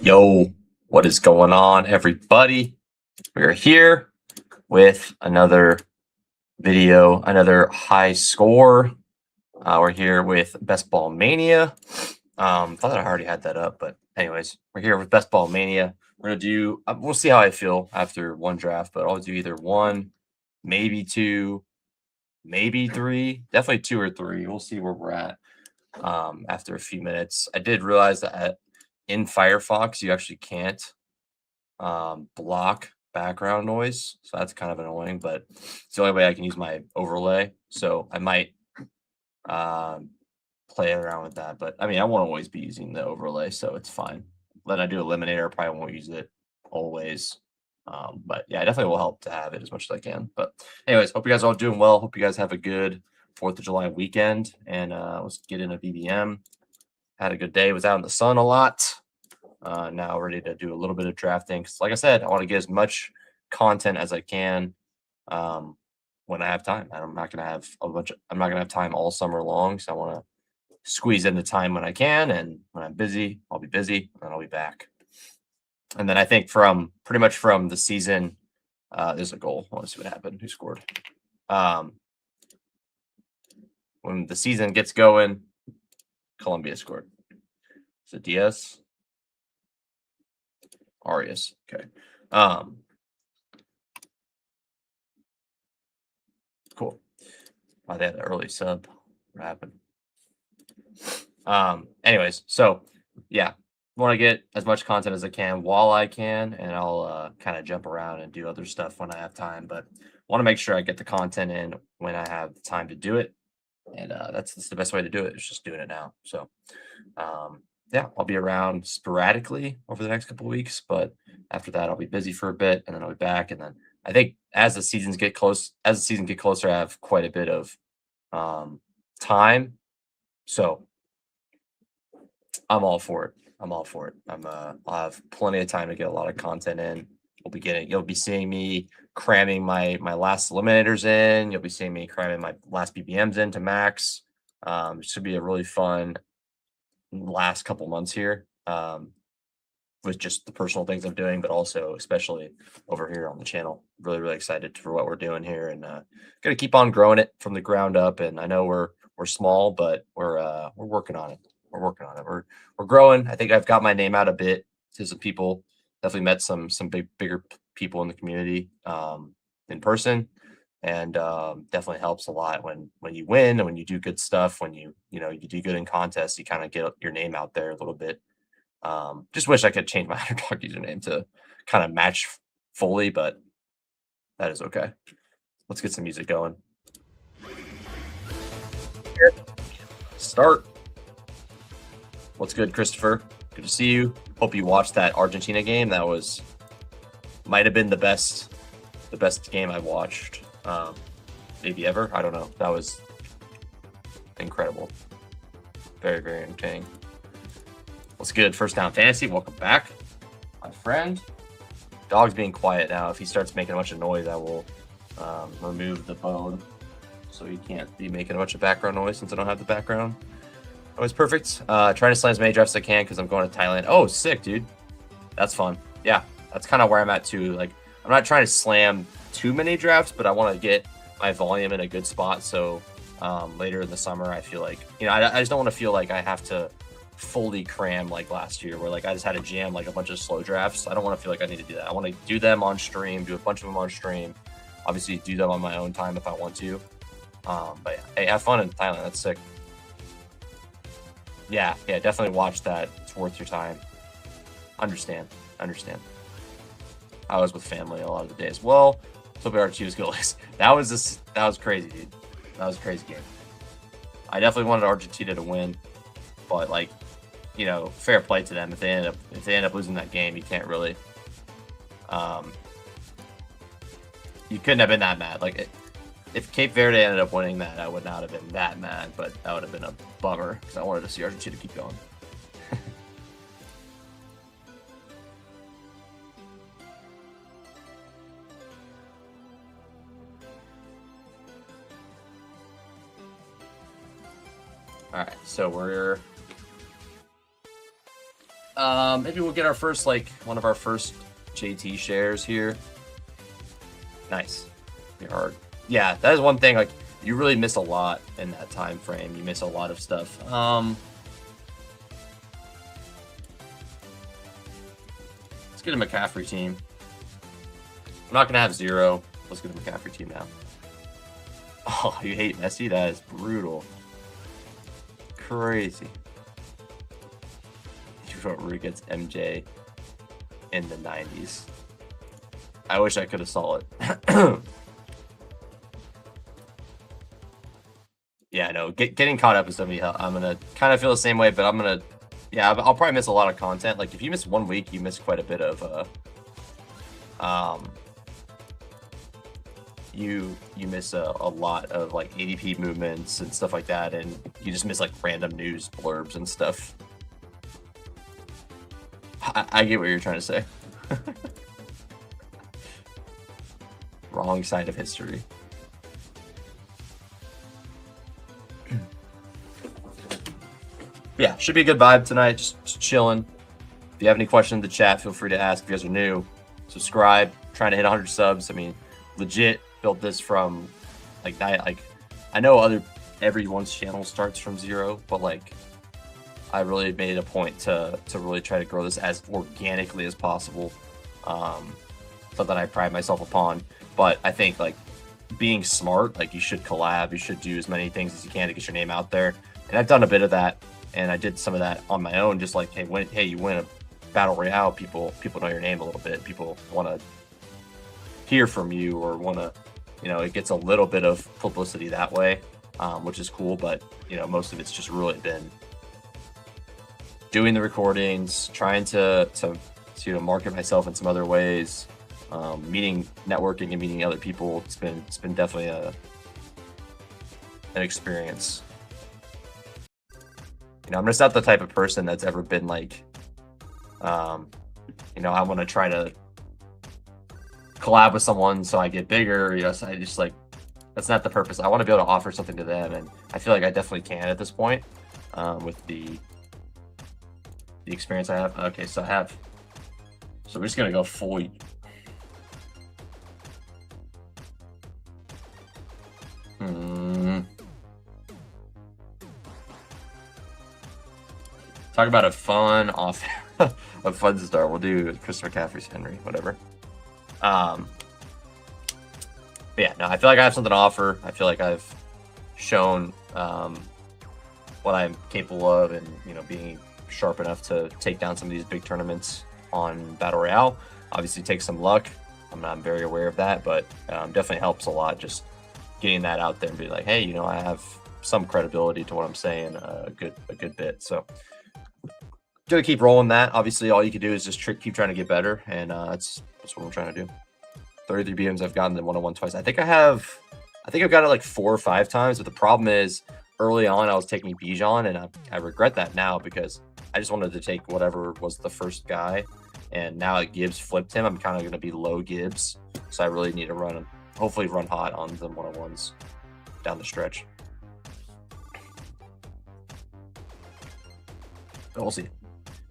Yo, what is going on, everybody? We're here with another video, another high score. We're here with Bestball Mania. Thought I already had that up, but anyways, we're here with Bestball Mania. We're gonna do. We'll see how I feel after one draft, but I'll do either one, maybe two, maybe three, definitely two or three. We'll see where we're at after a few minutes. I did realize that in Firefox you actually can't block background noise, so that's kind of annoying, but it's the only way I can use my overlay, so I might play around with that. But I mean, I won't always be using the overlay, so it's fine. Then I do Eliminator, I probably won't use it always, but yeah, it definitely will help to have it as much as I can. But anyways, hope you guys are all doing well. Hope you guys have a good 4th of July weekend, and let's get into BBM. Had a good day, was out in the sun a lot. Now ready to do a little bit of drafting, because like I said, I want to get as much content as I can when I have time. I'm not gonna have time all summer long, so I want to squeeze in the time when I can, and when I'm busy, I'll be busy, and then I'll be back. And then I think pretty much from the season, there's a goal. I want to see what happened. Who scored? When the season gets going, Colombia scored. Is it Diaz? Arias. Okay. Cool. Oh, they had an early sub. What happened? Anyways, so yeah, want to get as much content as I can while I can, and I'll kind of jump around and do other stuff when I have time, but want to make sure I get the content in when I have the time to do it. And that's the best way to do it. It's just doing it now. So yeah, I'll be around sporadically over the next couple of weeks, but after that I'll be busy for a bit, and then I'll be back. And then I think as the season get closer, I have quite a bit of time. So I'm all for it. I'll have plenty of time to get a lot of content in. You'll be seeing me cramming my last eliminators in. You'll be seeing me cramming my last BBMs into max. It should be a really fun last couple months here with just the personal things I'm doing, but also especially over here on the channel. Really excited for what we're doing here, and gonna keep on growing it from the ground up. And I know we're small, but we're working on it. We're growing. I think I've got my name out a bit to some people. Definitely met some bigger people in the community in person, and definitely helps a lot when you win and when you do good stuff. When you do good in contests, you kind of get your name out there a little bit. Just wish I could change my Underdog username to kind of match fully, but that is okay. Let's get some music going. Start. What's good, Christopher? Good to see you. Hope you watched that Argentina game. That might have been the best game I watched, maybe ever. I don't know. That was incredible. Very entertaining. What's good, First Down Fantasy? Welcome back, my friend. Dog's being quiet now. If he starts making a bunch of noise, I will remove the phone, so he can't be making a bunch of background noise since I don't have the background. Oh, it's perfect. Trying to slam as many drafts as I can because I'm going to Thailand. Oh, sick, dude. That's fun. Yeah, that's kind of where I'm at too. Like, I'm not trying to slam too many drafts, but I want to get my volume in a good spot. So later in the summer, I feel like, I just don't want to feel like I have to fully cram like last year, where like I just had to jam like a bunch of slow drafts. I don't want to feel like I need to do that. I want to do them on stream, do a bunch of them on stream. Obviously, do them on my own time if I want to. But yeah, hey, have fun in Thailand. That's sick. Yeah, definitely watch that. It's worth your time. Understand. I was with family a lot of the days. Well, so RT was good. That was crazy, dude. That was a crazy game. I definitely wanted Argentina to win, but like, fair play to them. If they end up losing that game, you can't really. You couldn't have been that mad. Like, if Cape Verde ended up winning that, I would not have been that mad, but that would have been a bummer because I wanted to see Argentina keep going. All right, so we're Maybe we'll get our first, like, one of our first JT shares here. Nice. Pretty hard. Yeah, that is one thing, like, you really miss a lot in that time frame. You miss a lot of stuff. Let's get a McCaffrey team. I'm not gonna have 0. Let's get a McCaffrey team now. Oh, you hate Messi? That is brutal. Crazy. You wrote Rui gets MJ in the 90s. I wish I could have saw it. Yeah, no, getting caught up is definitely help. I'm gonna kind of feel the same way, but I'm gonna, yeah, I'll probably miss a lot of content. Like if you miss 1 week, you miss quite a bit of, you miss a lot of like ADP movements and stuff like that, and you just miss like random news blurbs and stuff. I get what you're trying to say. Wrong side of history. Yeah, should be a good vibe tonight. Just chilling. If you have any questions in the chat, feel free to ask. If you guys are new, subscribe. Trying to hit 100 subs. I mean, legit built this from like that. Like, I know everyone's channel starts from 0, but like, I really made it a point to really try to grow this as organically as possible. Something I pride myself upon. But I think like being smart, like you should collab. You should do as many things as you can to get your name out there. And I've done a bit of that. And I did some of that on my own, just like, hey, you win a battle royale, people know your name a little bit. People want to hear from you or want to, it gets a little bit of publicity that way, which is cool. But most of it's just really been doing the recordings, trying to market myself in some other ways, networking and meeting other people. It's been definitely an experience. I'm just not the type of person that's ever been like, I want to try to collab with someone so I get bigger. So I just like, that's not the purpose. I want to be able to offer something to them, and I feel like I definitely can at this point with the experience I have. Okay, so we're just gonna go fully. Talk about a fun a fun start. We'll do Chris McCaffrey's Henry, whatever. But yeah, no, I feel like I have something to offer. I feel like I've shown what I'm capable of, and being sharp enough to take down some of these big tournaments on Battle Royale. Obviously, takes some luck. I'm very aware of that, but definitely helps a lot just getting that out there and be like, hey, I have some credibility to what I'm saying a good bit. So. Gonna keep rolling that. Obviously, all you can do is just keep trying to get better, and that's what I'm trying to do. 33 BMs, I've gotten the 101 twice. I think I've got it like 4 or 5 times, but the problem is early on I was taking Bijan, and I regret that now because I just wanted to take whatever was the first guy, and now that Gibbs flipped him, I'm kind of going to be low Gibbs, so I really need to hopefully run hot on the 101s down the stretch. But we'll see.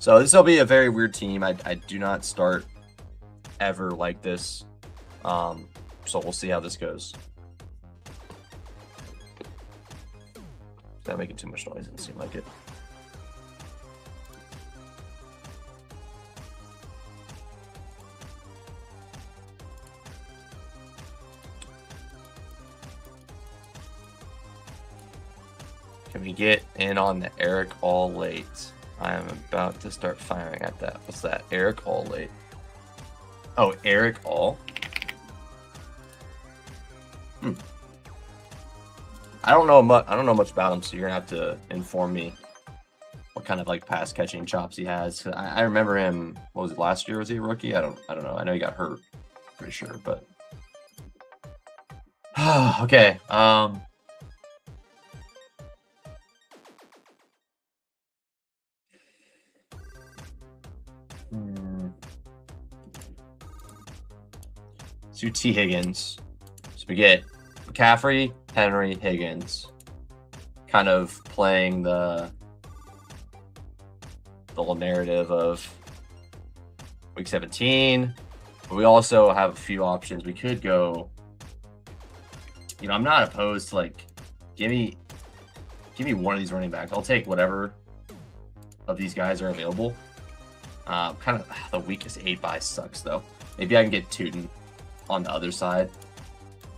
So this will be a very weird team. I do not start ever like this. So we'll see how this goes. Not making too much noise. Doesn't seem like it. Can we get in on the Eric all late? I am about to start firing at that. What's that? Eric all late. Oh, Eric all. I don't know much about him, so you're gonna have to inform me what kind of like pass catching chops he has. I remember him. What was it, last year? Was he a rookie? I don't know. I know he got hurt. Pretty sure, but okay. So T. Higgins. So we get McCaffrey, Henry, Higgins, kind of playing the the whole narrative of week 17. But we also have a few options. We could go, you know, I'm not opposed to like, give me one of these running backs. I'll take whatever of these guys are available. Kind of the weakest 8 buy sucks though. Maybe I can get Tootin on the other side.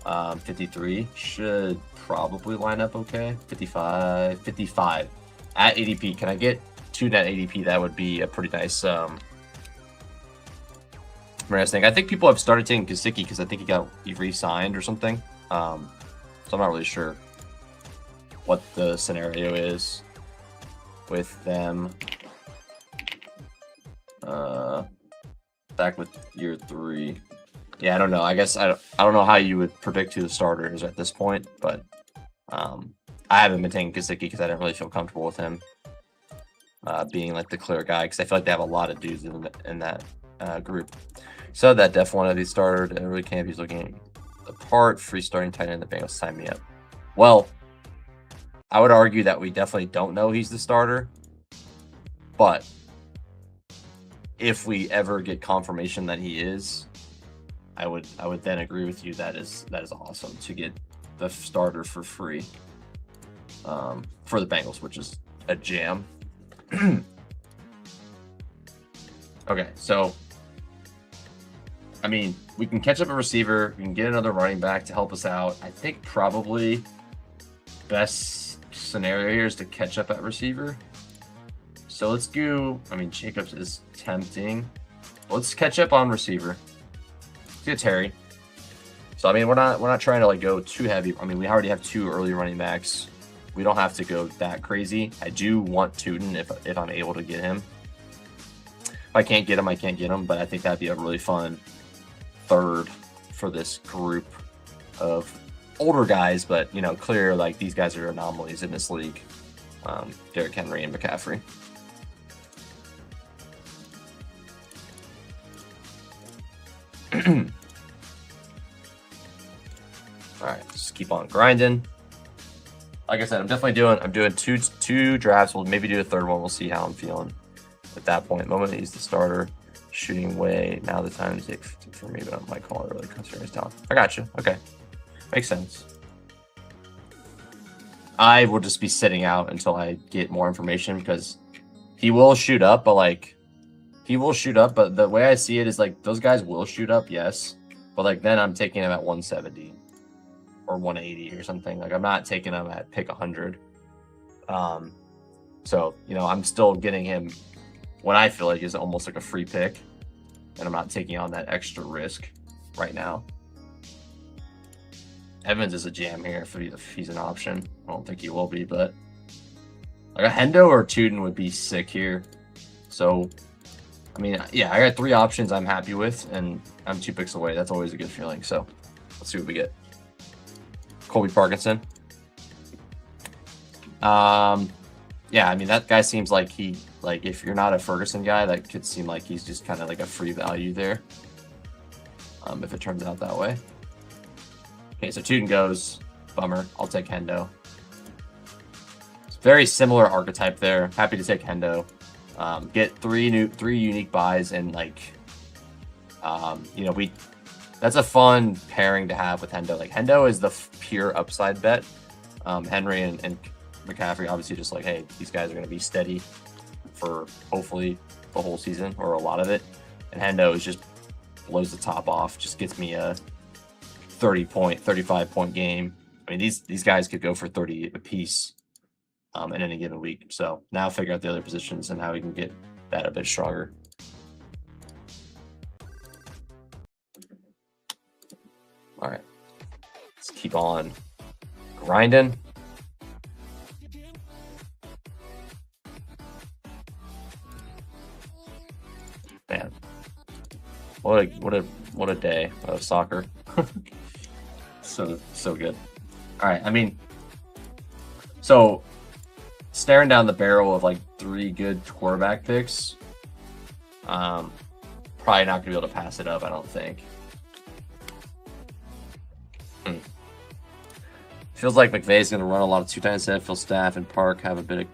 53 should probably line up okay. 55 at ADP. Can I get Tootin at ADP? That would be a pretty nice thing. I think people have started taking Gesicki because I think he re-signed or something. So I'm not really sure what the scenario is with them. Back with year 3. Yeah, I don't know. I guess I don't know how you would predict who the starter is at this point, but I haven't been taking Gesicki because I didn't really feel comfortable with him being like the clear guy because I feel like they have a lot of dudes in that group. So that def one of these started. Every camp he's looking the part. Free starting tight end. The Bengals sign me up. Well, I would argue that we definitely don't know he's the starter, but if we ever get confirmation that he is, I would then agree with you that is awesome to get the starter for free for the Bengals, which is a jam. Okay, so I mean, we can catch up a receiver, we can get another running back to help us out. I think probably best scenario here is to catch up at receiver. So let's do, I mean, Jacobs is tempting. Let's catch up on receiver. Let's get Terry. So I mean, we're not trying to like go too heavy. I mean, we already have 2 early running backs. We don't have to go that crazy. I do want Tootin if I'm able to get him. If I can't get him, I can't get him. But I think that'd be a really fun third for this group of older guys. But you know, clear like these guys are anomalies in this league. Derrick Henry and McCaffrey. All right, just keep on grinding. Like I said, I'm doing two drafts. We'll maybe do a third one. We'll see how I'm feeling at that point. Moment he's the starter, shooting way. Now the time to take for me, but I might call it really considering his talent. I got you. Okay, makes sense. I will just be sitting out until I get more information because he will shoot up, but like he will shoot up. But the way I see it is like those guys will shoot up, yes, but like then I'm taking him at 170. Or 180 or something. Like I'm not taking him at pick 100. So you know I'm still getting him when I feel like is almost like a free pick, and I'm not taking on that extra risk right now. Evans is a jam here if he's an option. I don't think he will be, but like a Hendo or Tootin would be sick here. So I mean, yeah, I got 3 options I'm happy with, and I'm 2 picks away. That's always a good feeling. So let's see what we get. Colby Parkinson. Yeah, I mean that guy seems like if you're not a Ferguson guy, that could seem like he's just kind of like a free value there. If it turns out that way. Okay, so Tootin goes. Bummer. I'll take Hendo. It's very similar archetype there. Happy to take Hendo. Get 3 unique buys and like you know that's a fun pairing to have with Hendo. Like Hendo is the pure upside bet. Henry and McCaffrey obviously just like, hey, these guys are going to be steady for hopefully the whole season or a lot of it. And Hendo is just blows the top off, just gets me a 35 point game. I mean, these guys could go for 30 apiece in any given week. So now figure out the other positions and how we can get that a bit stronger. All right, let's keep on grinding. Man, what a day of soccer. so good. All right, I mean, so staring down the barrel of like 3 good quarterback picks, probably not gonna be able to pass it up, I don't think. Feels like McVay's going to run a lot of 2 times instead. Phil Staff and Park have a bit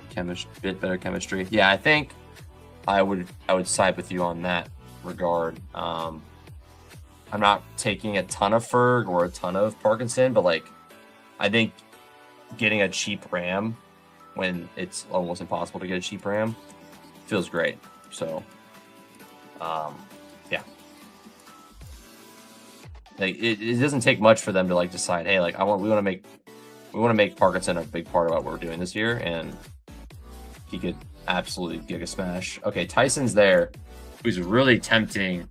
better chemistry. Yeah, I think I would side with you on that regard. I'm not taking a ton of Ferg or a ton of Parkinson, but like I think getting a cheap Ram when it's almost impossible to get a cheap Ram feels great. So yeah. Like it doesn't take much for them to like decide, hey, like we want to make Parkinson a big part of what we're doing this year, and he could absolutely giga smash. Okay, Tyson's there, who's really tempting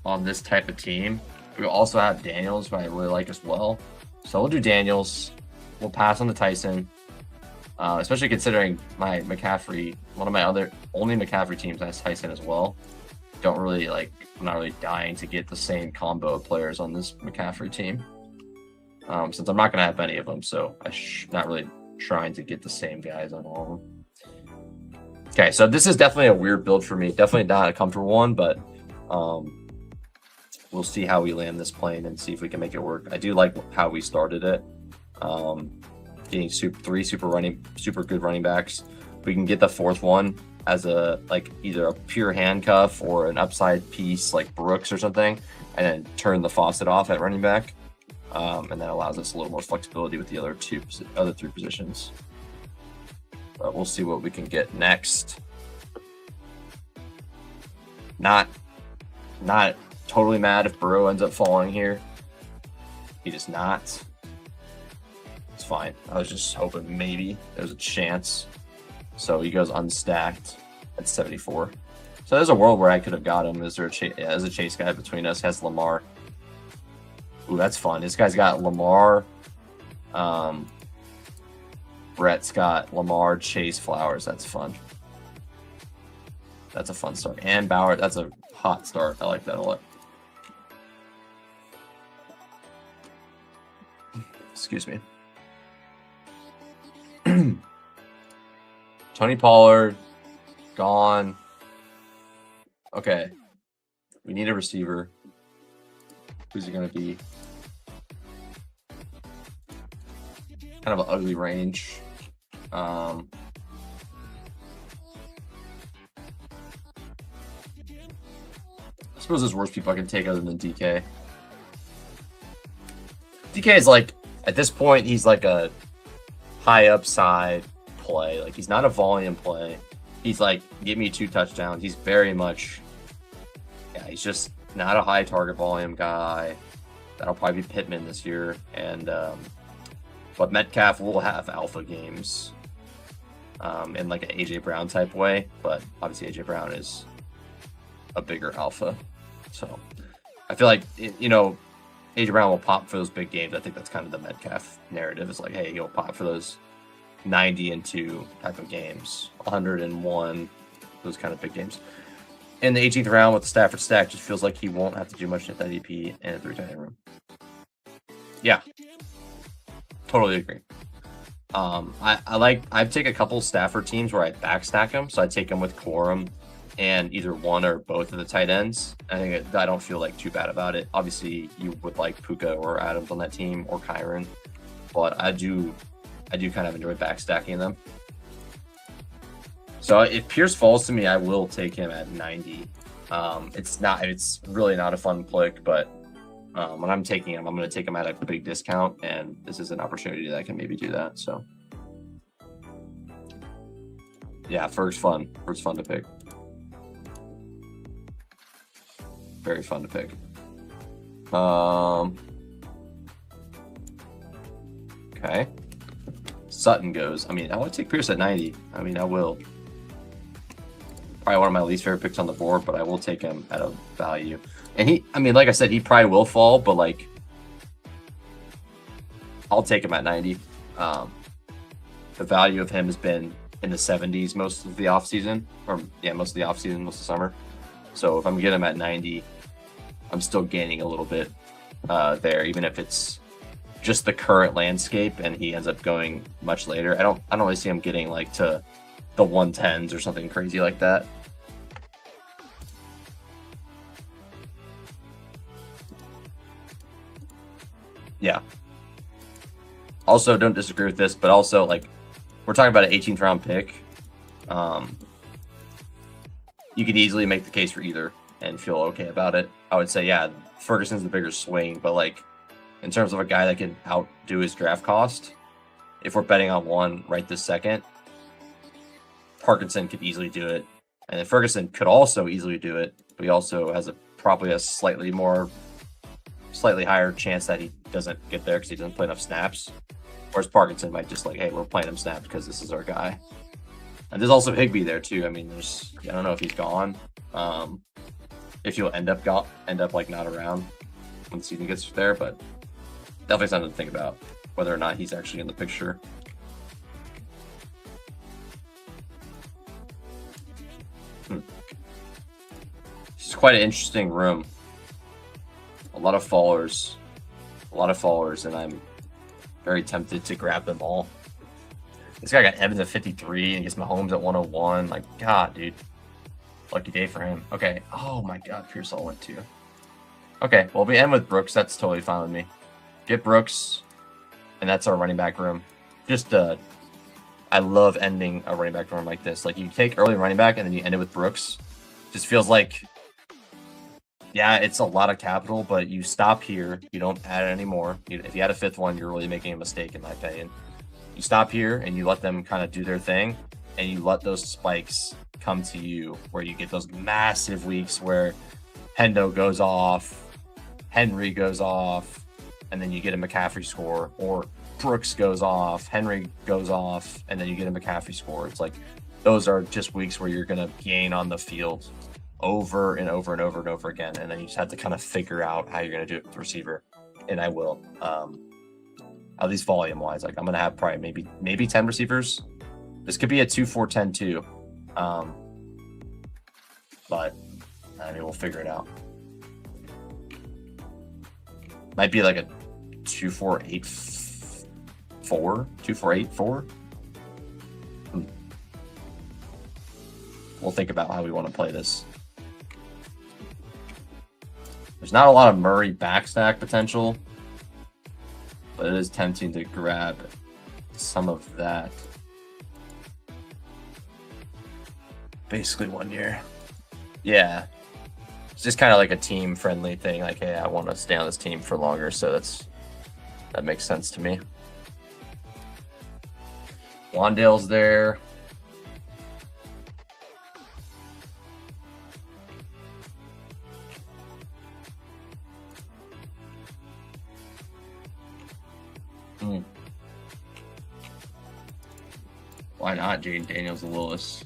on this type of team. We also have Daniels, who I really like as well. So we'll do Daniels. We'll pass on the Tyson, especially considering my McCaffrey, one of my only McCaffrey teams has Tyson as well. Don't really like, I'm not really dying to get the same combo of players on this McCaffrey team, since I'm not going to have any of them. So I'm not really trying to get the same guys on all of them. Okay, so this is definitely a weird build for me. Definitely not a comfortable one, but we'll see how we land this plane and see if we can make it work. I do like how we started it. Getting three super good running backs. We can get the fourth one as a either a pure handcuff or an upside piece like Brooks or something, and then turn the faucet off at running back, and that allows us a little more flexibility with the other three positions. But we'll see what we can get next. Not totally mad if Burrow ends up falling here. He does not. It's fine. I was just hoping maybe there's a chance. So he goes unstacked at 74. So there's a world where I could have got him. Is there as a chase guy between us? Has Lamar. Ooh, that's fun. This guy's got Lamar. Brett's got Lamar, Chase, Flowers. That's fun. That's a fun start. And Bauer. That's a hot start. I like that a lot. Excuse me. Tony Pollard, gone. Okay. We need a receiver. Who's it going to be? Kind of an ugly range. I suppose there's worse people I can take other than DK. DK is like, at this point, he's like a high upside play. Like, he's not a volume play. He's like, give me 2 touchdowns. He's very much, yeah, he's just not a high target volume guy. That'll probably be Pittman this year. And, but Metcalf will have alpha games in like an AJ Brown type way. But obviously, AJ Brown is a bigger alpha. So I feel like, you know, AJ Brown will pop for those big games. I think that's kind of the Metcalf narrative. It's like, hey, he'll pop for those 90 and 2 type of games, 101, those kind of big games. In the 18th round with the Stafford stack, just feels like he won't have to do much at that EP and a 3 tight end room. Yeah, totally agree. I take a couple Stafford teams where I backstack them, so I take them with Quorum and either one or both of the tight ends. I don't feel like too bad about it. Obviously, you would like Puka or Adams on that team or Kyron, but I do kind of enjoy backstacking them. So if Pierce falls to me, I will take him at 90. It's really not a fun pick, but when I'm taking him, I'm going to take him at a big discount, and this is an opportunity that I can maybe do that. So yeah, Ferg's fun. Ferg's fun to pick. Very fun to pick. Okay. Sutton goes. I mean, I want to take Pierce at 90. I mean, I will. Probably one of my least favorite picks on the board, but I will take him at a value. And like I said, he probably will fall, but like, I'll take him at 90. The value of him has been in the 70s most of the offseason, most of the summer. So if I'm getting him at 90, I'm still gaining a little bit there, even if it's just the current landscape and he ends up going much later. I don't really see him getting like to the 110s or something crazy like that. Yeah. Also, don't disagree with this, but also like we're talking about an 18th round pick. you could easily make the case for either and feel okay about it. I would say, yeah, Ferguson's the bigger swing, but like in terms of a guy that can outdo his draft cost, if we're betting on one right this second, Parkinson could easily do it. And then Ferguson could also easily do it, but he also has probably a slightly higher chance that he doesn't get there because he doesn't play enough snaps. Whereas Parkinson might just like, hey, we're playing him snaps because this is our guy. And there's also Higbee there too. I mean, I don't know if he's gone. If he'll end up like not around when the season gets there, but definitely something to think about whether or not he's actually in the picture. It's quite an interesting room. A lot of fallers, and I'm very tempted to grab them all. This guy got Evans at 53 and gets Mahomes at 101. Like, God, dude. Lucky day for him. Okay. Oh my God, Pearsall went too. Okay, well, we end with Brooks. That's totally fine with me. Get Brooks, and that's our running back room. Just, I love ending a running back room like this. Like, you take early running back, and then you end it with Brooks. Just feels like, yeah, it's a lot of capital, but you stop here. You don't add any more. If you add a fifth one, you're really making a mistake, in my opinion. You stop here, and you let them kind of do their thing, and you let those spikes come to you, where you get those massive weeks where Hendo goes off, Henry goes off, and then you get a McCaffrey score, or Brooks goes off, Henry goes off, and then you get a McCaffrey score. It's like those are just weeks where you're going to gain on the field over and over and over and over again, and then you just have to kind of figure out how you're going to do it with the receiver. And I will, at least volume wise. Like, I'm going to have probably maybe 10 receivers. This could be a 2-4-10 too. But I mean, we'll figure it out. Might be like a 2-4-8-4, 2-4-8-4. We'll think about how we want to play this. There's not a lot of Murray backstack potential, but it is tempting to grab some of that. Basically 1 year. Yeah. It's just kind of like a team-friendly thing. Like, hey, I want to stay on this team for longer, so that makes sense to me. Wandale's there. Why not Jaden Daniels and Willis?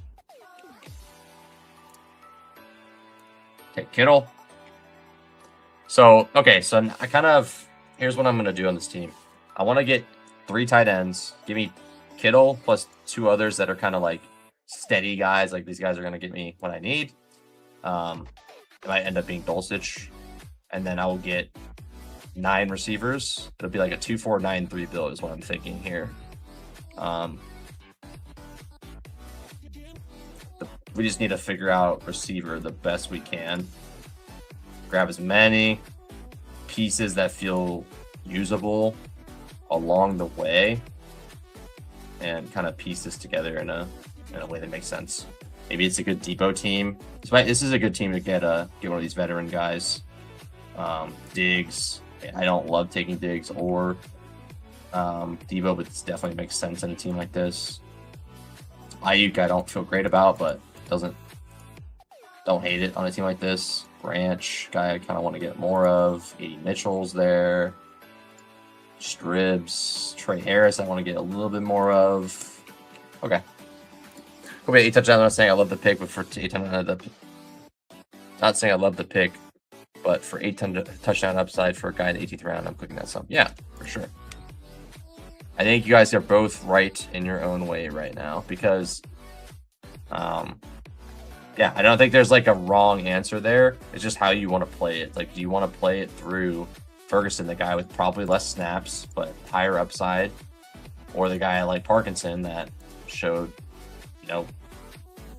Take Kittle. So, okay, so here's what I'm going to do on this team. I want to get 3 tight ends. Give me Kittle plus 2 others that are kind of like steady guys. Like, these guys are going to get me what I need. It might end up being Dulcich. And then I will get 9 receivers. It'll be like a 2-4-9-3 build is what I'm thinking here. We just need to figure out receiver the best we can. Grab as many pieces that feel usable along the way, and kind of piece this together in a way that makes sense. Maybe it's a good Depot team. This is a good team to get one of these veteran guys. Diggs. I don't love taking Diggs or Debo, but this definitely makes sense in a team like this. Ayuk, I don't feel great about, but don't hate it on a team like this. Branch, guy I kind of want to get more of. A. Mitchell's there. Stribbs, Trey Harris, I want to get a little bit more of. Okay. Could be 8 touchdowns. I'm not saying I love the pick, but for 8 touchdowns, not saying I love the pick, but for 8 touchdown upside for a guy in the 18th round, I'm clicking that some. Yeah, for sure. I think you guys are both right in your own way right now because, yeah, I don't think there's like a wrong answer there. It's just how you want to play it. Like, do you want to play it through Ferguson, the guy with probably less snaps but higher upside, or the guy like Parkinson that showed,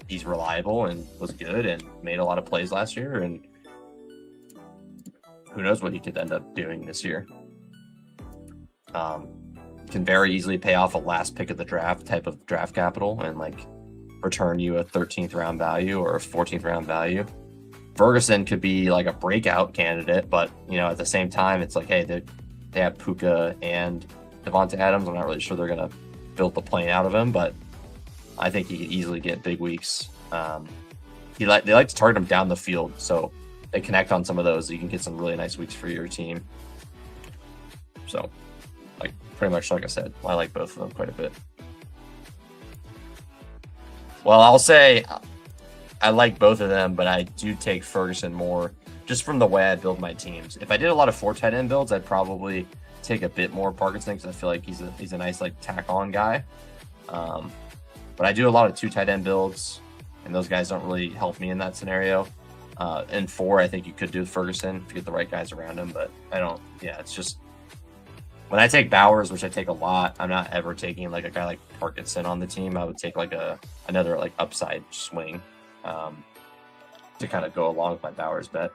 he's reliable and was good and made a lot of plays last year, and who knows what he could end up doing this year. Can very easily pay off a last pick of the draft type of draft capital and like return you a 13th round value or a 14th round value. Ferguson could be like a breakout candidate, but at the same time, it's like, hey, they have Puka and Devonta Adams. I'm not really sure they're gonna build the plane out of him, but I think he could easily get big weeks. They like to target him down the field, so they connect on some of those. So you can get some really nice weeks for your team. So, like pretty much like I said, I like both of them quite a bit. Well, I'll say I like both of them, but I do take Ferguson more just from the way I build my teams. If I did a lot of 4 tight end builds, I'd probably take a bit more Parkinson because I feel like he's a nice like tack on guy. But I do a lot of 2 tight end builds, and those guys don't really help me in that scenario. And 4, I think you could do with Ferguson if you get the right guys around him, but I don't. Yeah, it's just when I take Bowers, which I take a lot, I'm not ever taking like a guy like Parkinson on the team. I would take like another like upside swing to kind of go along with my Bowers bet.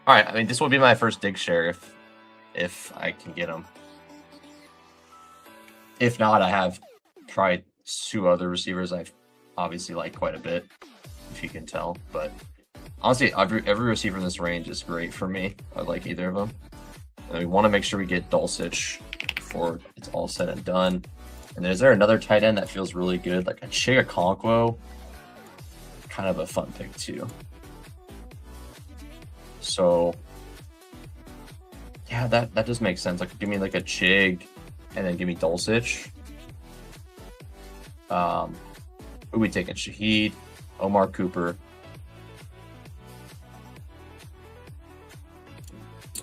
All right, I mean this will be my first dig share if I can get him. If not, I have tried 2 other receivers I've obviously like quite a bit, if you can tell. But honestly, every receiver in this range is great for me. I like either of them. And we want to make sure we get Dulcich before it's all said and done. And is there another tight end that feels really good? Like a Chigakonkwo, kind of a fun pick too. So yeah, that does make sense. Like give me like a Chig and then give me Dulcich. Who we taking? Shaheed, Omar Cooper.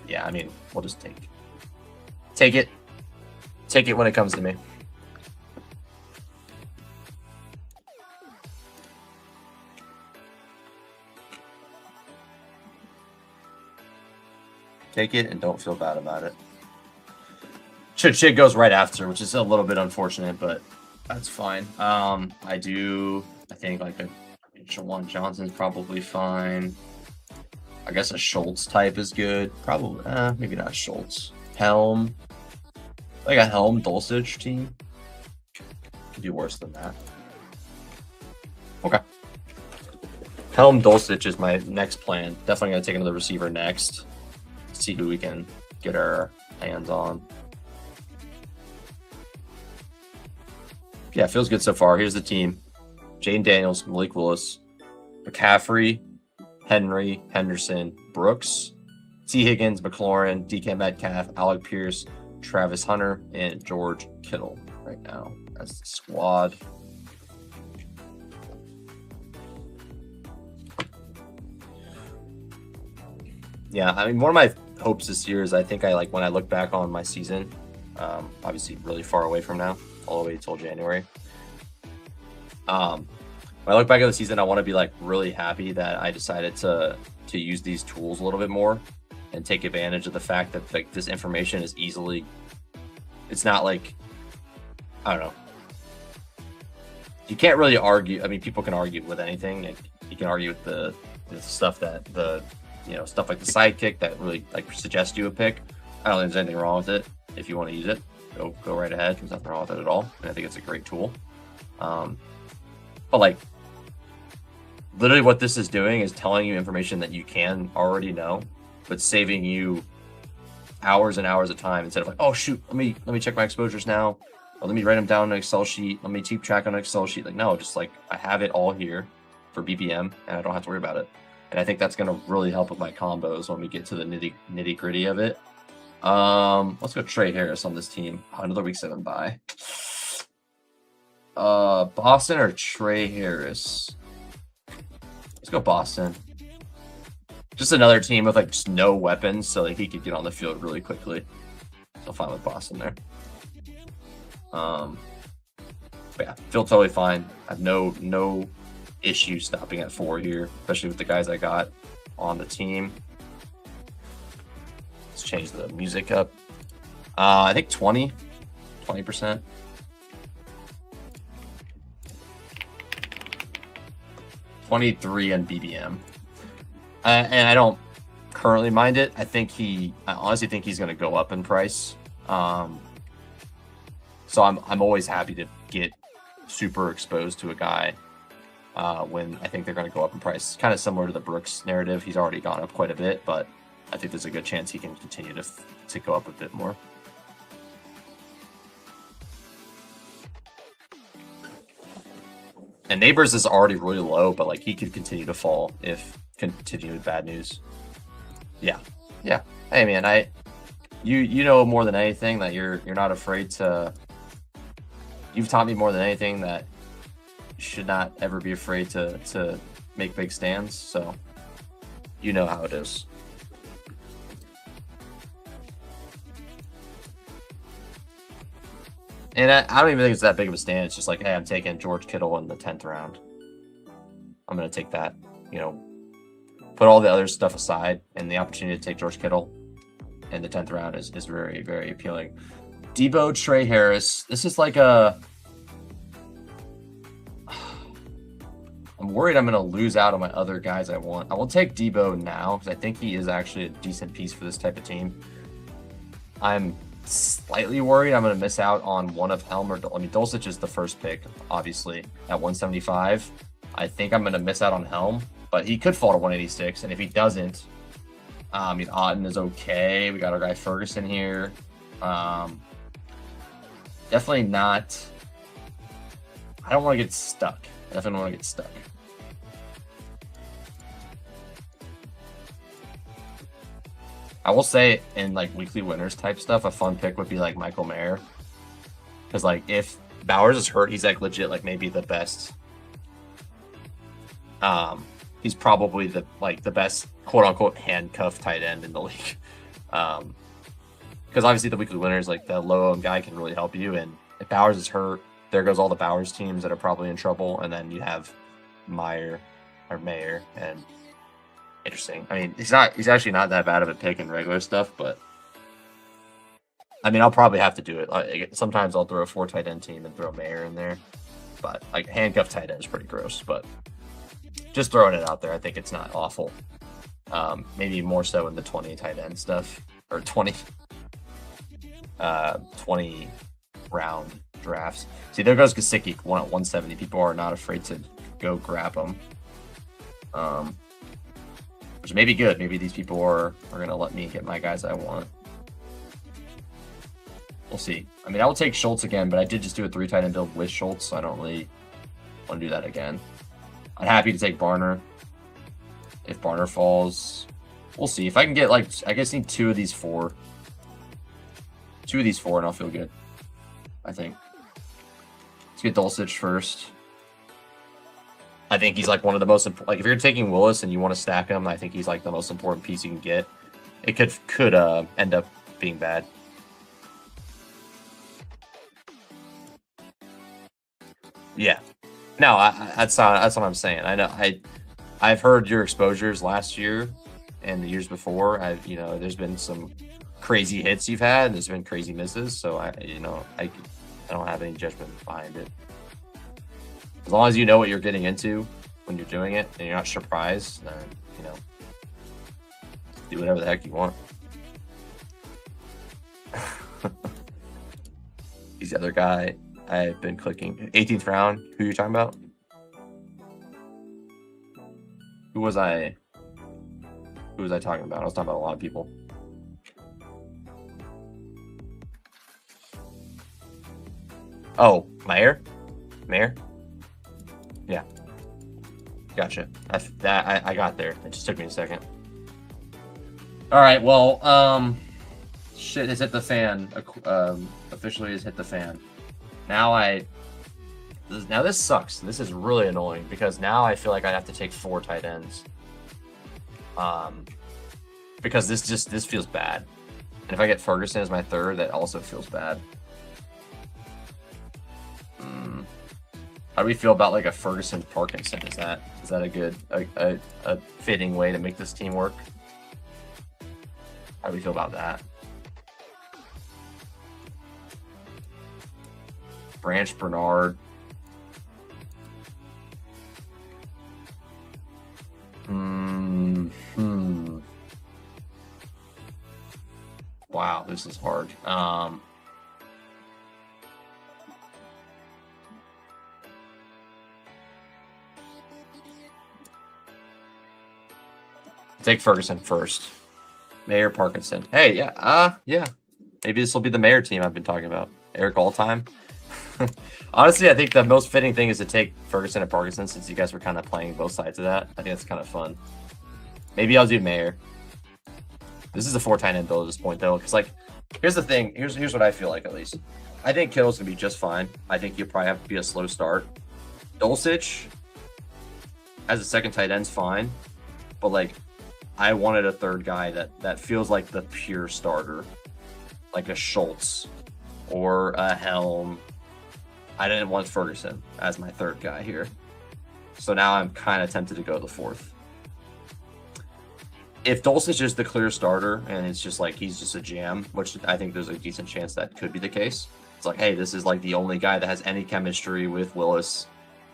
Yeah, I mean, we'll just take it when it comes to me. Take it and don't feel bad about it. Chig goes right after, which is a little bit unfortunate, but that's fine. I think like a Jawan Johnson's probably fine. I guess a Schultz type is good. Probably, maybe not Schultz. Helm. Like a Helm Dulcich team. Could do worse than that. Okay. Helm Dulcich is my next plan. Definitely going to take another receiver next. See who we can get our hands on. Yeah, feels good so far. Here's the team. Jane Daniels, Malik Willis, McCaffrey, Henry, Henderson, Brooks, T. Higgins, McLaurin, DK Metcalf, Alec Pierce, Travis Hunter, and George Kittle right now. That's the squad. Yeah, I mean, one of my hopes this year is I think when I look back on my season, obviously really far away from now, all the way till January. When I look back at the season, I want to be like really happy that I decided to use these tools a little bit more and take advantage of the fact that like this information is easily. It's not like, I don't know. You can't really argue. I mean, people can argue with anything. You can argue with the stuff that stuff like the sidekick that really like suggests you a pick. I don't think there's anything wrong with it. If you want to use it, go right ahead. There's nothing wrong with it at all. And I think it's a great tool. But like, literally what this is doing is telling you information that you can already know, but saving you hours and hours of time instead of like, oh shoot, let me check my exposures now, or let me write them down on an Excel sheet, let me keep track on an Excel sheet. Like, no, just like I have it all here for BBM and I don't have to worry about it. And I think that's going to really help with my combos when we get to the nitty gritty of it. Let's go Trey Harris on this team. Another week 7 bye. Boston or Trey Harris? Let's go Boston. Just another team with like just no weapons, so like he could get on the field really quickly. So fine with Boston there. But yeah, feel totally fine. I have no issue stopping at 4 here, especially with the guys I got on the team. Let's change the music up. I think 20%. 23 and BBM. And I don't currently mind it. I honestly think he's going to go up in price. So I'm always happy to get super exposed to a guy when I think they're going to go up in price. Kind of similar to the Brooks narrative. He's already gone up quite a bit, but I think there's a good chance he can continue to go up a bit more. And Neighbors is already really low, but like he could continue to fall if continued bad news. Yeah. Hey man, you know more than anything that you're not afraid to. You've taught me more than anything that you should not ever be afraid to make big stands. So you know how it is. And I don't even think it's that big of a stand. It's just like, hey, I'm taking George Kittle in the 10th round. I'm going to take that, you know, put all the other stuff aside, and the opportunity to take George Kittle in the 10th round is very, very appealing. Debo, Trey Harris. This is like a... I'm worried I'm going to lose out on my other guys I want. I will take Debo now because I think he is actually a decent piece for this type of team. I'm slightly worried I'm going to miss out on one of Helm or... I mean, Dulcich is the first pick, obviously, at 175. I think I'm going to miss out on Helm, but he could fall to 186, and if he doesn't, I mean, Otten is okay. We got our guy Ferguson here. Definitely not... I don't want to get stuck. I definitely don't want to get stuck. I will say in like weekly winners type stuff, a fun pick would be like Michael Mayer. Because like if Bowers is hurt, he's like legit like maybe the best. He's probably the best quote unquote handcuff tight end in the league. Because obviously the weekly winners, like the low owned guy can really help you. And if Bowers is hurt, there goes all the Bowers teams that are probably in trouble. And then you have Mayer and interesting. I mean, he's actually not that bad of a pick in regular stuff, but I mean, I'll probably have to do it. Like, sometimes I'll throw a 4 tight end team and throw Mayer in there, but like handcuff tight end is pretty gross, but just throwing it out there. I think it's not awful. Maybe more so in the 20 tight end stuff or 20 round drafts. See, there goes Gesicki, one at 170. People are not afraid to go grab him. Which may be good. Maybe these people are going to let me get my guys I want. We'll see. I mean, I will take Schultz again, but I did just do a 3 tight end build with Schultz, so I don't really want to do that again. I'm happy to take Barner. If Barner falls, we'll see. If I can get, like, I guess I need 2 of these 4. 2 of these 4, and I'll feel good, I think. Let's get Dulcich first. I think he's like one of the most important. Like if you're taking Willis and you want to stack him, I think he's like the most important piece you can get. It could end up being bad. Yeah, no, that's what I'm saying. I know I've heard your exposures last year and the years before. There's been some crazy hits you've had, and there's been crazy misses. So I don't have any judgment behind it. As long as you know what you're getting into when you're doing it and you're not surprised, then, do whatever the heck you want. He's the other guy I've been clicking. 18th round. Who are you talking about? Who was I talking about? I was talking about a lot of people. Oh, Mayer? Yeah, gotcha. I got there. It just took me a second. All right, well, shit has hit the fan. Officially has hit the fan. Now this sucks. This is really annoying because now I feel like I have to take 4 tight ends. Because this feels bad. And if I get Ferguson as my 3rd, that also feels bad. How do we feel about like a Ferguson Parkinson? Is that a good a fitting way to make this team work? How do we feel about that? Branch Bernard. Wow, this is hard. Take Ferguson first. Mayer, Parkinson. Hey, yeah. Maybe this will be the Mayer team I've been talking about. Eric all-time. Honestly, I think the most fitting thing is to take Ferguson and Parkinson since you guys were kind of playing both sides of that. I think that's kind of fun. Maybe I'll do Mayer. This is a 4 tight end build at this point, though, because, like, here's the thing. Here's what I feel like, at least. I think Kittle's going to be just fine. I think you'll probably have to be a slow start. Dulcich as a second tight end's fine, but, like, I wanted a third guy that feels like the pure starter, like a Schultz or a Helm. I didn't want Ferguson as my third guy here. So now I'm kind of tempted to go the fourth. If Dulcich is the clear starter and it's just like he's just a jam, which I think there's a decent chance that could be the case. It's like, hey, this is like the only guy that has any chemistry with Willis.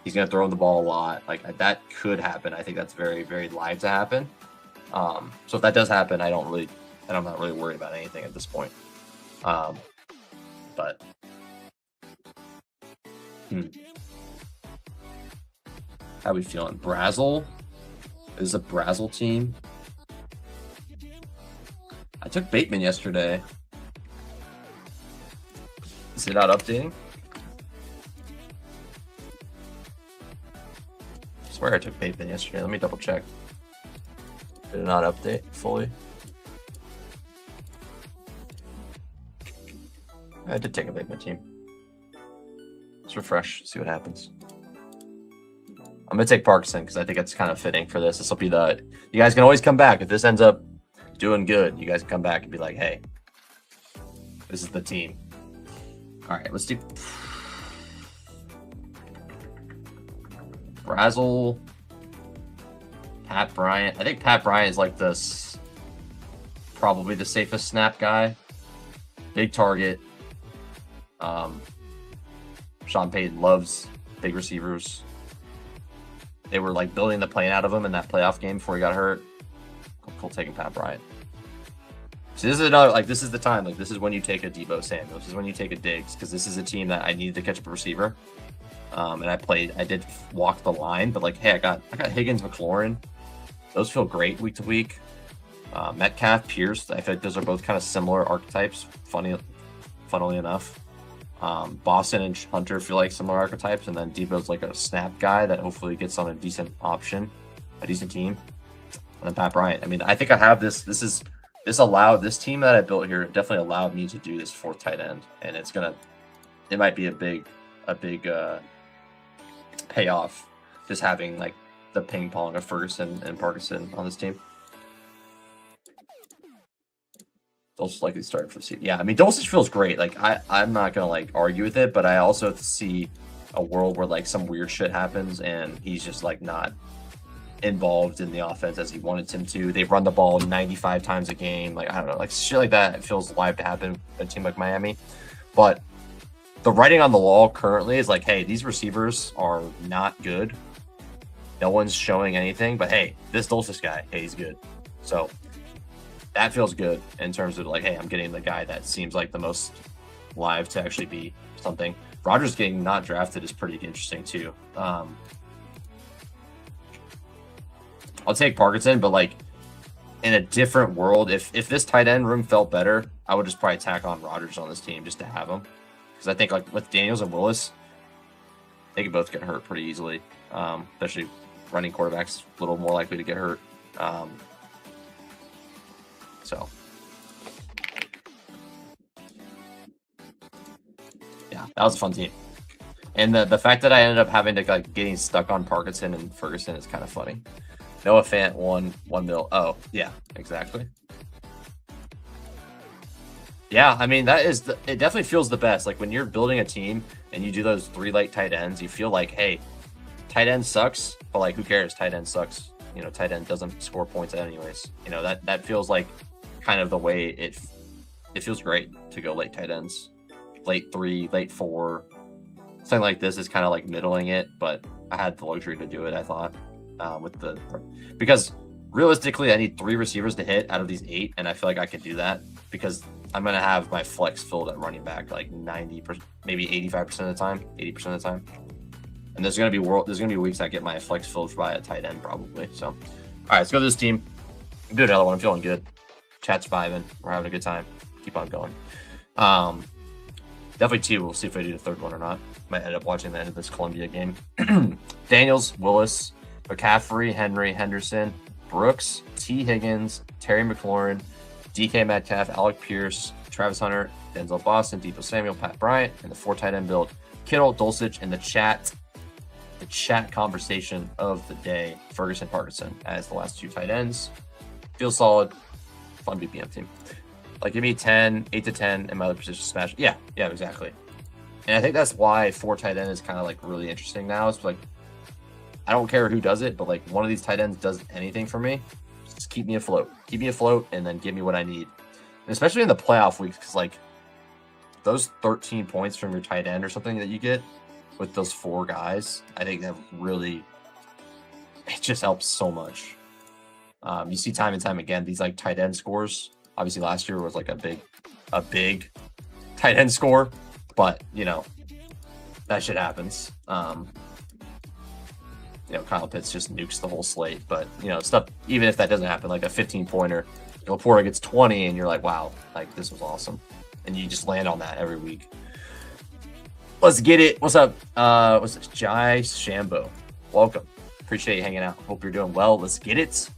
He's going to throw him the ball a lot. Like that could happen. I think that's very, very live to happen. So if that does happen, I'm not really worried about anything at this point. But how we feeling? Brazel is a Brazel team. I took Bateman yesterday. Is it not updating? I swear I took Bateman yesterday. Let me double check. Did it not update fully? I did take a Bateman team. Let's refresh, see what happens. I'm gonna take Parkinson because I think it's kind of fitting for this. This will be you guys can always come back. If this ends up doing good, you guys can come back and be like, hey, this is the team. All right, let's do Brazel, Pat Bryant. I think Pat Bryant is like probably the safest snap guy. Big target. Sean Payton loves big receivers. They were like building the plane out of him in that playoff game before he got hurt. Cool taking Pat Bryant. So this is this is the time. Like, this is when you take a Deebo Samuel. This is when you take a Diggs, because this is a team that I needed to catch up a receiver. And I did walk the line, but like, hey, I got Higgins, McLaurin. Those feel great week to week. Metcalf, Pierce, I feel like those are both kind of similar archetypes. Funnily enough. Boston and Hunter feel like similar archetypes, and then Deebo's like a snap guy that hopefully gets on a decent option, a decent team. And then Pat Bryant. I mean, I think I have this. This team that I built here definitely allowed me to do this fourth tight end, and it might be a big payoff just having like the ping pong of Ferguson and Parkinson on this team. Dulcich likely started for the season. Yeah, I mean, Dulcich feels great. Like, I'm not gonna like argue with it, but I also see a world where like some weird shit happens and he's just like not involved in the offense as he wanted him to. They run the ball 95 times a game. Like, I don't know, like shit like that. It feels live to happen at a team like Miami. But the writing on the wall currently is like, hey, these receivers are not good. No one's showing anything, but hey, this Dulcich guy, hey, he's good. So that feels good in terms of like, hey, I'm getting the guy that seems like the most live to actually be something. Rodgers getting not drafted is pretty interesting too. I'll take Parkinson, but like in a different world, if this tight end room felt better, I would just probably tack on Rodgers on this team just to have him. Because I think like with Daniels and Willis, they could both get hurt pretty easily. Especially running quarterbacks a little more likely to get hurt. So yeah, that was a fun team. And the fact that I ended up having to like getting stuck on Parkinson and Ferguson is kind of funny. Noah Fant $1 mil. Oh yeah, exactly. Yeah, I mean it definitely feels the best. Like when you're building a team and you do those 3 late tight ends, you feel like, hey, tight end sucks, but like who cares? Tight end sucks. You know, tight end doesn't score points anyways. You know, that feels like kind of the way it feels great to go late tight ends. Late 3, late 4. Something like this is kind of like middling it, but I had the luxury to do it, I thought. Because realistically I need 3 receivers to hit out of these 8, and I feel like I can do that because I'm gonna have my flex filled at running back like 90%, maybe 85% of the time, 80% of the time. And there's gonna be weeks I get my flex filled by a tight end probably. So all right, let's go to this team. Do another one. I'm feeling good. Chat's vibing. We're having a good time. Keep on going. Definitely two. We'll see if I do the third one or not. Might end up watching the end of this Columbia game. Daniels, Willis, McCaffrey, Henry, Henderson, Brooks, T. Higgins, Terry McLaurin, DK Metcalf, Alec Pierce, Travis Hunter, Denzel Boston, Deepo Samuel, Pat Bryant, and the 4 tight end build. Kittle, Dulcich, and the chat conversation of the day. Ferguson, Parkinson as the last 2 tight ends. Feels solid. Fun BBM team. Like, give me 10, 8 to 10 in my other position smash. Yeah, exactly. And I think that's why 4 tight end is kind of like really interesting now. It's like, I don't care who does it, but like one of these tight ends does anything for me. Just keep me afloat. Keep me afloat and then give me what I need. And especially in the playoff weeks, because like those 13 points from your tight end or something that you get with those 4 guys, I think that really, it just helps so much. You see time and time again, these like tight end scores. Obviously last year was like a big tight end score, but you know, that shit happens. You know, Kyle Pitts just nukes the whole slate, but you know, stuff, even if that doesn't happen, like a 15-pointer, Laporta gets 20 and you're like, wow, like this was awesome. And you just land on that every week. Let's get it. What's up? What's this? Jai Shambo. Welcome. Appreciate you hanging out. Hope you're doing well. Let's get it.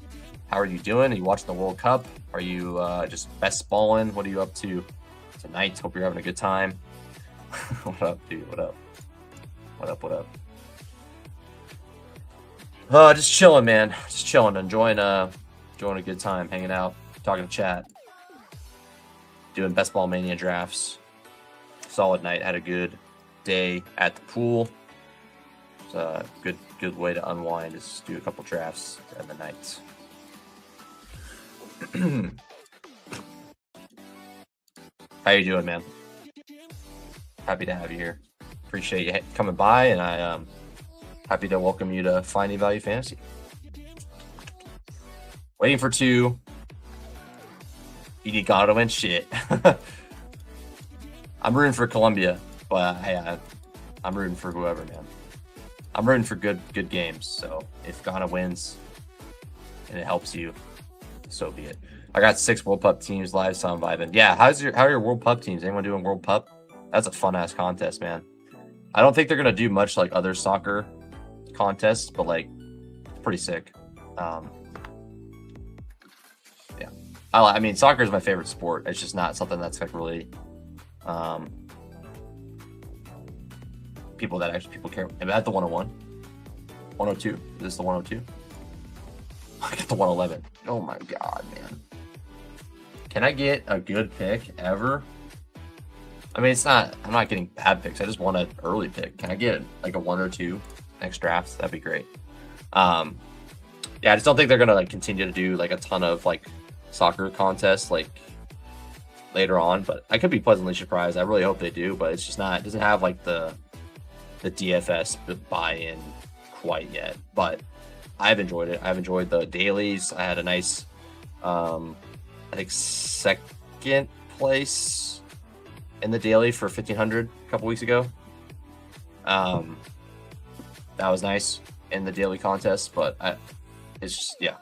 How are you doing? Are you watching the World Cup? Are you just bestballing? What are you up to tonight? Hope you're having a good time. What up, dude? What up? What up? Just chilling, man. Just chilling, enjoying a good time, hanging out, talking to chat, doing Ball Mania Drafts. Solid night. Had a good day at the pool. It's a good way to unwind is do a couple drafts in the night. How you doing, man? Happy to have you here. Appreciate you coming by, and I happy to welcome you to Finding Value Fantasy. Waiting for 2. You need God to win shit. I'm rooting for Columbia, but I'm rooting for whoever, man. I'm rooting for good games. So if Ghana wins and it helps you, so be it. I got 6 World Pup teams live, so I'm vibing. Yeah, how are your World Pup teams? Anyone doing World Pup? That's a fun ass contest, man. I don't think they're gonna do much like other soccer contests, but like it's pretty sick. Yeah, I mean, soccer is my favorite sport. It's just not something that's like really people care. Am I at the 101? 102? Is this the 102? I got the 111. Oh my god, man. Can I get a good pick ever? I mean, I'm not getting bad picks. I just want an early pick. Can I get like a 1 or 2 next drafts? That'd be great. Yeah, I just don't think they're gonna like continue to do like a ton of like soccer contests like later on, but I could be pleasantly surprised. I really hope they do, but it's just not, it doesn't have like the DFS buy-in quite yet, but I've enjoyed it. I've enjoyed the dailies. I had a nice, I think 2nd place in the daily for 1500 a couple weeks ago. That was nice in the daily contest, but it's just, yeah,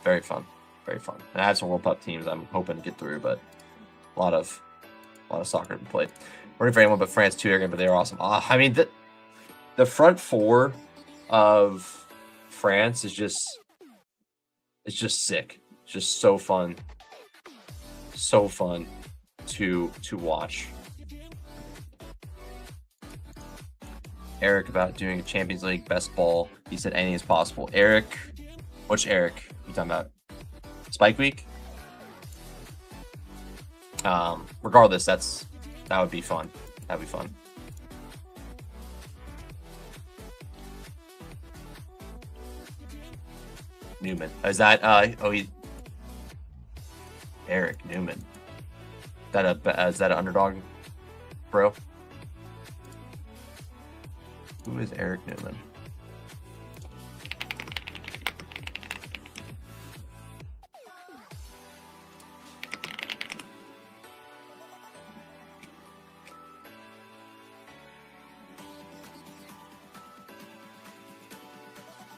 very fun. And I have some World Cup teams I'm hoping to get through, but a lot of soccer to be played. Rooting for anyone but France too, but they are awesome. I mean, the front 4 of France is just sick. It's just so fun to watch. Eric about doing a Champions League best ball. He said anything is possible. Eric, which Eric you talking about? Spike Week? Regardless, that would be fun. That'd be fun. Newman. Is that Eric Newman. Is that an underdog, bro? Who is Eric Newman?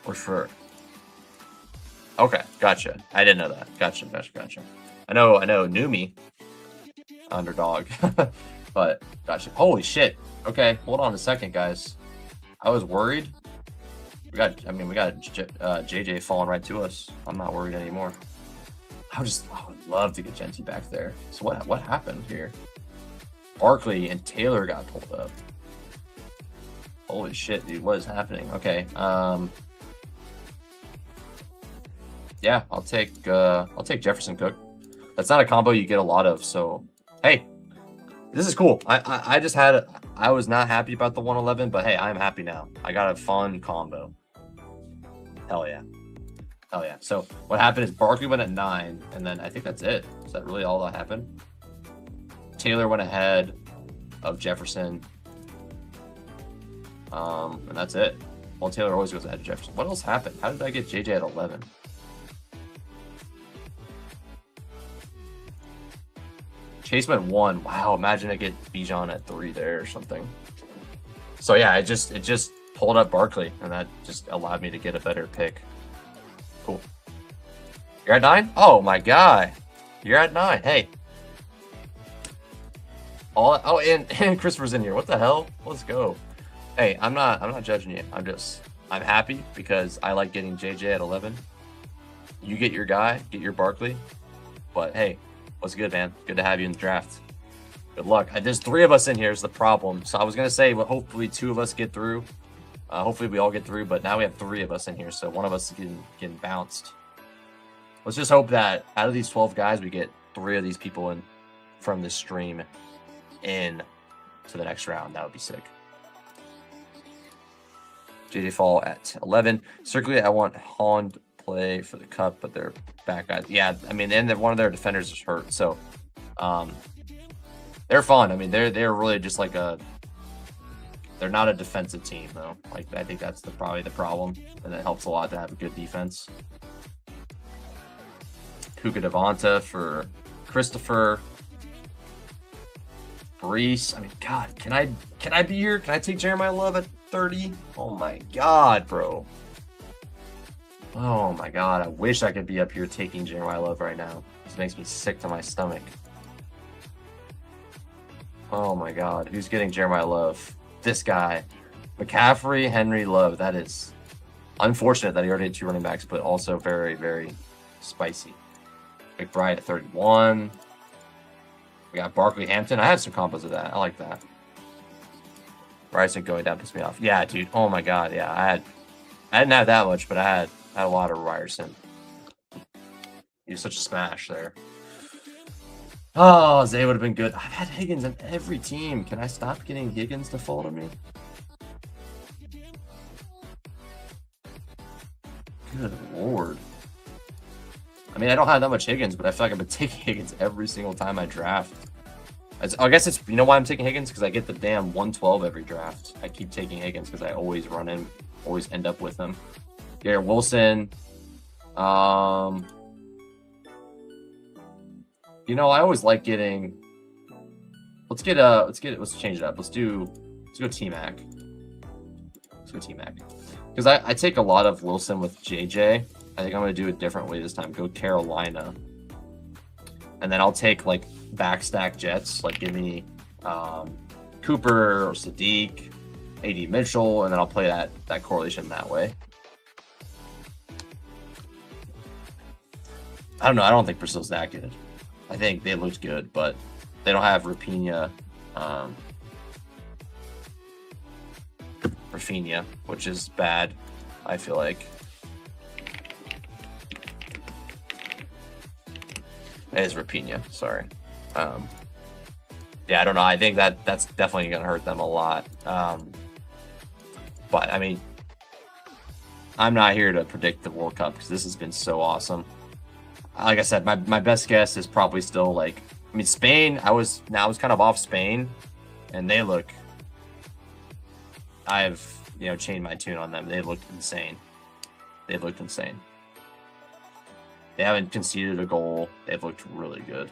For sure. Okay, gotcha. I didn't know that. Gotcha. I know Numi, Underdog, but gotcha. Holy shit. Okay, hold on a second, guys. I was worried. We got JJ falling right to us. I'm not worried anymore. I would love to get Genty back there. So what happened here? Barkley and Taylor got pulled up. Holy shit, dude, what is happening? Okay, yeah, I'll take Jefferson Cook. That's not a combo you get a lot of, so hey, this is cool. I was not happy about the 111, but hey, I'm happy now. I got a fun combo. Hell yeah. Hell yeah. So what happened is Barkley went at 9, and then I think that's it. Is that really all that happened? Taylor went ahead of Jefferson. And that's it. Well, Taylor always goes ahead of Jefferson. What else happened? How did I get JJ at 11? Chase went 1. Wow, imagine I get Bijan at 3 there or something. So yeah, it just pulled up Barkley, and that just allowed me to get a better pick. Cool. You're at 9? Oh my god. You're at 9. Hey. And Christopher's in here. What the hell? Let's go. Hey, I'm not judging you. I'm happy because I like getting JJ at 11. You get your guy, get your Barkley. But hey, what's good, man? Good to have you in the draft. Good luck. There's 3 of us in here is the problem. So I was gonna say, well, hopefully 2 of us get through. Hopefully we all get through, but now we have 3 of us in here, so one of us is getting bounced. Let's just hope that out of these 12 guys, we get 3 of these people in from this stream in to the next round. That would be sick. JJ Fall at 11. Circularly, I want Holland play for the cup, but they're back guys. Yeah, I mean, and one of their defenders is hurt, so they're fun. I mean, they're really just like they're not a defensive team though. Like I think that's probably the problem, and it helps a lot to have a good defense. Puka Devonta for Christopher. Brees. I mean, God, can I be here? Can I take Jeremiah Love at 30? Oh my God, bro. Oh my God. I wish I could be up here taking Jeremiah Love right now. This makes me sick to my stomach. Oh my God. Who's getting Jeremiah Love? This guy. McCaffrey, Henry, Love. That is unfortunate that he already had 2 running backs, but also very, very spicy. McBride at 31. We got Barkley, Hampton. I have some combos of that. I like that. Ryerson going down pissed me off. Yeah, dude. Oh my God. Yeah, I didn't have that much, but I had a lot of Ryerson. He was such a smash there. Oh, Zay would have been good. I've had Higgins on every team. Can I stop getting Higgins to fall to me? Good Lord. I mean, I don't have that much Higgins, but I feel like I've been taking Higgins every single time I draft. I guess it's, you know why I'm taking Higgins? Because I get the damn 112 every draft. I keep taking Higgins because I always end up with him. Garrett Wilson. You know, I always like getting. Let's change it up. Let's go T-Mac. Let's go T-Mac. Because I take a lot of Wilson with JJ. I think I'm going to do it differently this time. Go Carolina. And then I'll take, like, backstack Jets. Like, give me Cooper or Sadiq, AD Mitchell, and then I'll play that correlation that way. I don't know. I don't think Brazil's that good. I think they looked good, but they don't have Rafinha, which is bad, I feel like. It is Rafinha, sorry. Yeah, I don't know. I think that's definitely going to hurt them a lot. But, I mean, I'm not here to predict the World Cup because this has been so awesome. Like I said, my best guess is probably still, like, I mean, Spain, I was kind of off Spain, and they look, I've, changed my tune on them. They looked insane. They haven't conceded a goal. They've looked really good.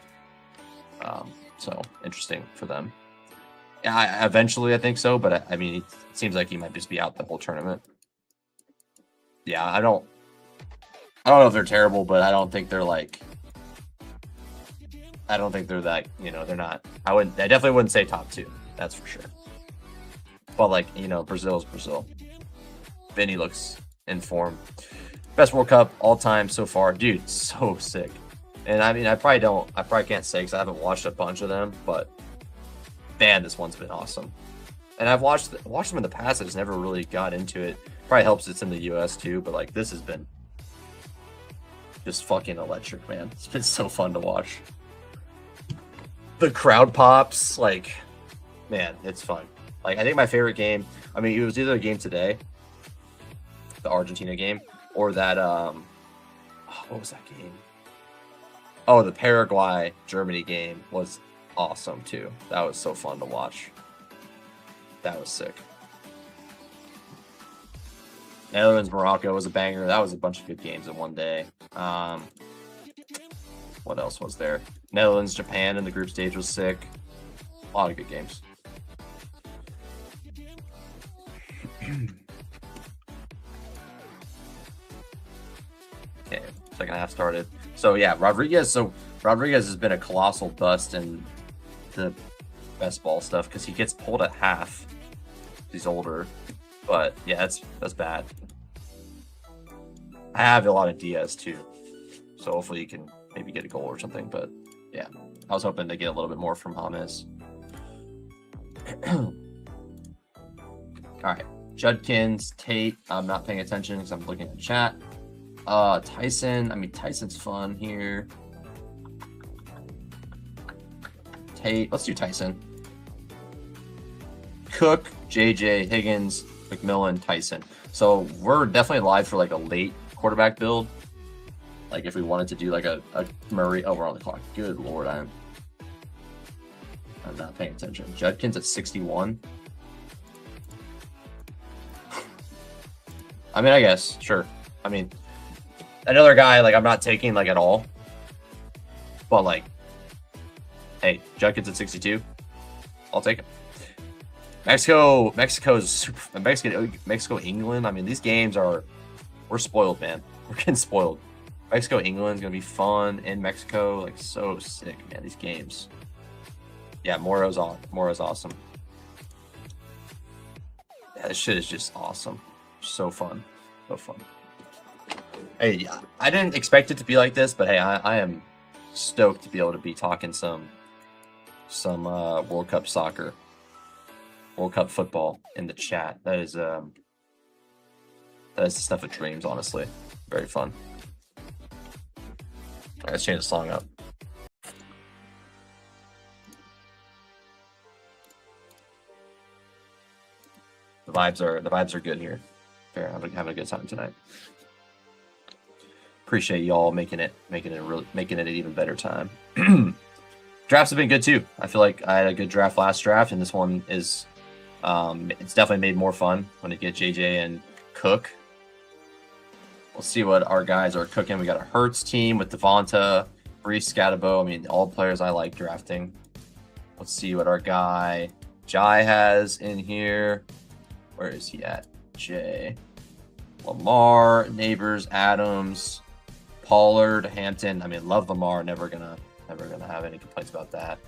So interesting for them. Yeah, eventually I think so, but I mean, it seems like he might just be out the whole tournament. Yeah, I don't I don't know if they're terrible, but I don't think they're like. I don't think they're that. You know, they're not. I definitely wouldn't say top 2. That's for sure. But like, you know, Brazil's Brazil. Vinny looks in form. Best World Cup all time so far, dude. So sick. And I mean, I probably can't say because I haven't watched a bunch of them, but man, this one's been awesome. And I've watched them in the past. I just never really got into it. Probably helps it's in the US too, but like this has been just fucking electric, man. It's been so fun to watch. The crowd pops, like, man, it's fun. Like, I think my favorite game, I mean, it was either a game today, the Argentina game, or that, what was that game? Oh, the Paraguay-Germany game was awesome, too. That was so fun to watch. That was sick. Netherlands-Morocco was a banger. That was a bunch of good games in one day. What else was there? Netherlands-Japan in the group stage was sick. A lot of good games. Okay, second half started. So yeah, Rodriguez. So Rodriguez has been a colossal bust in the best ball stuff because he gets pulled at half. He's older, but yeah, that's bad. I have a lot of Diaz too, so hopefully you can maybe get a goal or something. But yeah, I was hoping to get a little bit more from James. All right, Judkins, Tate. I'm not paying attention because I'm looking at chat. Tyson. I mean, Tyson's fun here. Tate. Let's do Tyson. Cook, JJ, Higgins, McMillan, Tyson. So we're definitely live for like a late quarterback build. Like if we wanted to do like a Murray. Oh, we're on the clock. Good Lord, I'm not paying attention. Judkins at 61. I mean, I guess, sure. I mean, another guy, like, I'm not taking, like, at all. But, like, hey, Judkins at 62. I'll take him. Mexico, England. I mean, these games we're spoiled, man. We're getting spoiled. Mexico, England's going to be fun in Mexico. Like, so sick, man, these games. Yeah, Moro's awesome. Yeah, this shit is just awesome. So fun. So fun. Hey, yeah, I didn't expect it to be like this, but hey, I am stoked to be able to be talking some World Cup soccer, World Cup football in the chat. That is the stuff of dreams, honestly. Very fun. All right, let's change the song up. The vibes are good here. Fair, I'm having a good time tonight. Appreciate y'all making it an even better time. Drafts have been good too. I feel like I had a good draft last draft, and this one is it's definitely made more fun when you get JJ and Cook. We'll see what our guys are cooking. We got a Hertz team with Devonta, Brees, Scatabo. I mean, all players I like drafting. Let's see what our guy Jai has in here. Where is he at? Jay. Lamar, Neighbors, Adams, Pollard, Hampton. I mean, love Lamar. Never gonna have any complaints about that.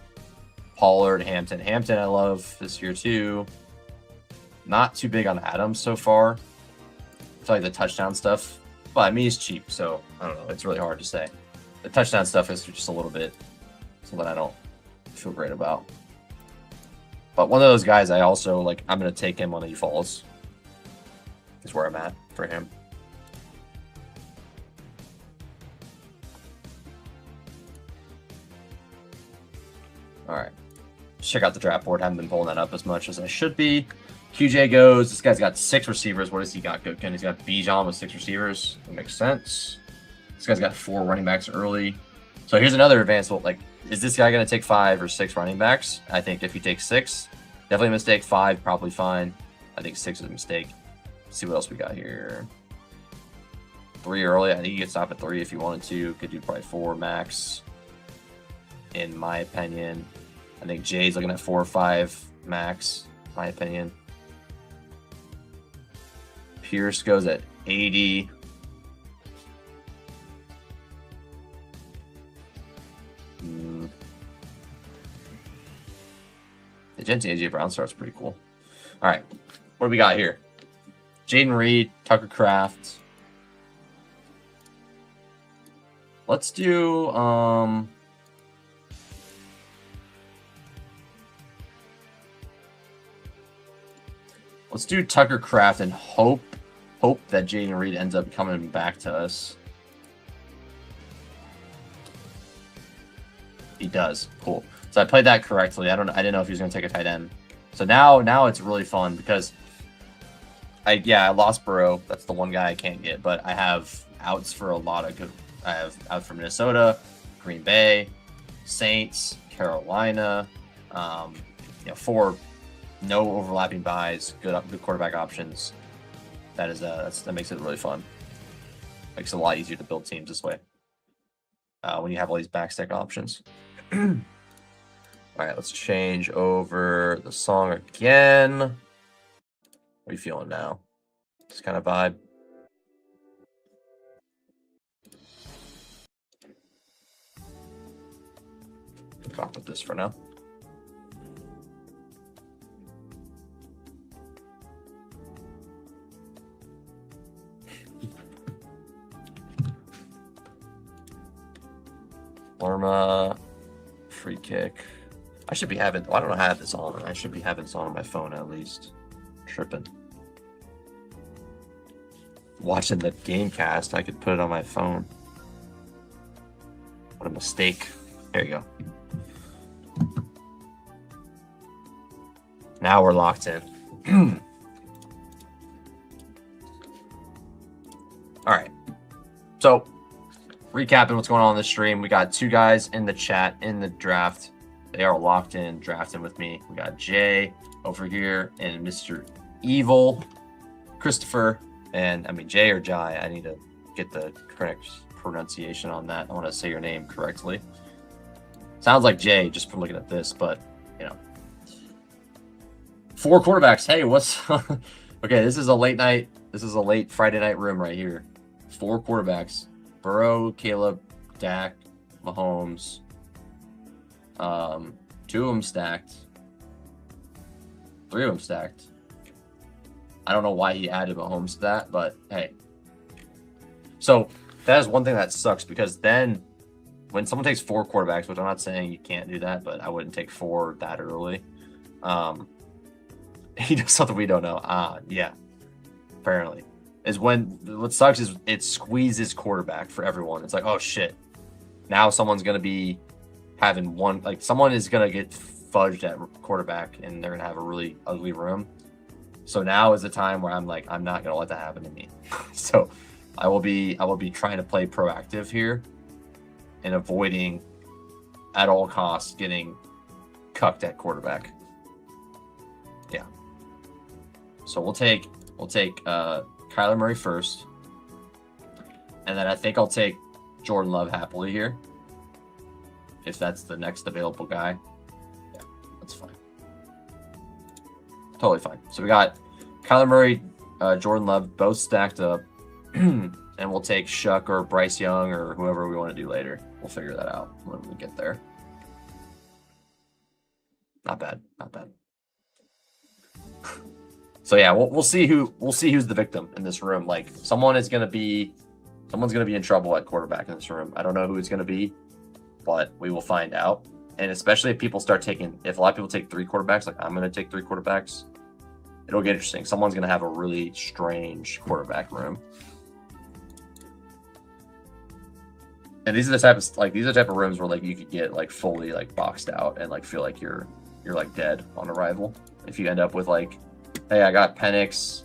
Pollard, Hampton. Hampton I love this year too. Not too big on Adams so far. I feel like the touchdown stuff, but I mean he's cheap, so I don't know. It's really hard to say. The touchdown stuff is just a little bit something I don't feel great about. But one of those guys I also like. I'm gonna take him when he falls. Is where I'm at for him. All right, check out the draft board. Haven't been pulling that up as much as I should be. QJ goes. This guy's got 6 receivers. What has he got cooking? He's got Bijan with 6 receivers. That makes sense. This guy's got 4 running backs early. So here's another advanced. Like, is this guy going to take 5 or 6 running backs? I think if he takes 6, definitely a mistake. 5, probably fine. I think 6 is a mistake. Let's see what else we got here. 3 early. I think you could stop at 3 if you wanted to. Could do probably 4 max. In my opinion, I think Jay's looking at 4 or 5 max. In my opinion. Pierce goes at 80. Genty AJ Brown start's pretty cool. All right, what do we got here? Jaden Reed, Tucker Kraft. Let's do let's do Tucker Kraft and hope that Jaden Reed ends up coming back to us. He does. Cool. So I played that correctly. I didn't know if he was gonna take a tight end. So now it's really fun because I lost Burrow. That's the one guy I can't get, but I have outs for a lot of good. I have out for Minnesota, Green Bay, Saints, Carolina. 4 no overlapping buys, good quarterback options. That makes it really fun. Makes it a lot easier to build teams this way when you have all these backstack options. All right, let's change over the song again. What are you feeling now? This kind of vibe. Rock with this for now. Lerma, free kick. I should be having. I don't know how I have this on. I should be having this on my phone at least. Tripping. Watching the game cast, I could put it on my phone. What a mistake. There you go. Now we're locked in. All right. So, recapping what's going on this stream, we got 2 guys in the chat in the draft. They are locked in, drafting with me. We got Jay over here and Mr. Evil, Christopher, and I mean Jay or Jai. I need to get the correct pronunciation on that. I want to say your name correctly. Sounds like Jay just from looking at this, but you know. 4 quarterbacks. Hey, what's okay? This is a late night. This is a late Friday night room right here. 4 quarterbacks: Burrow, Caleb, Dak, Mahomes. 2 of them stacked. 3 of them stacked. I don't know why he added Mahomes to that, but hey. So that is one thing that sucks because then when someone takes 4 quarterbacks, which I'm not saying you can't do that, but I wouldn't take 4 that early. He does something we don't know. Yeah, apparently. Is when what sucks is it squeezes quarterback for everyone. It's like, oh shit. Now someone's gonna be having one, like someone is gonna get fudged at quarterback and they're gonna have a really ugly room. So now is the time where I'm like, I'm not gonna let that happen to me. So I will be trying to play proactive here and avoiding at all costs getting cucked at quarterback. Yeah. So we'll take Kyler Murray first. And then I think I'll take Jordan Love happily here. If that's the next available guy. Yeah, that's fine. Totally fine. So we got Kyler Murray, Jordan Love, both stacked up. And we'll take Shuck or Bryce Young or whoever we want to do later. We'll figure that out when we get there. Not bad. Not bad. So yeah, we'll see who's the victim in this room. Like someone's gonna be in trouble at quarterback in this room. I don't know who it's gonna be, but we will find out. And especially if people start taking, if a lot of people take 3 quarterbacks, like I'm gonna take 3 quarterbacks, it'll get interesting. Someone's gonna have a really strange quarterback room. And these are the type of rooms where like you could get like fully like boxed out and like feel like you're like dead on arrival. If you end up with like, hey, I got Penix,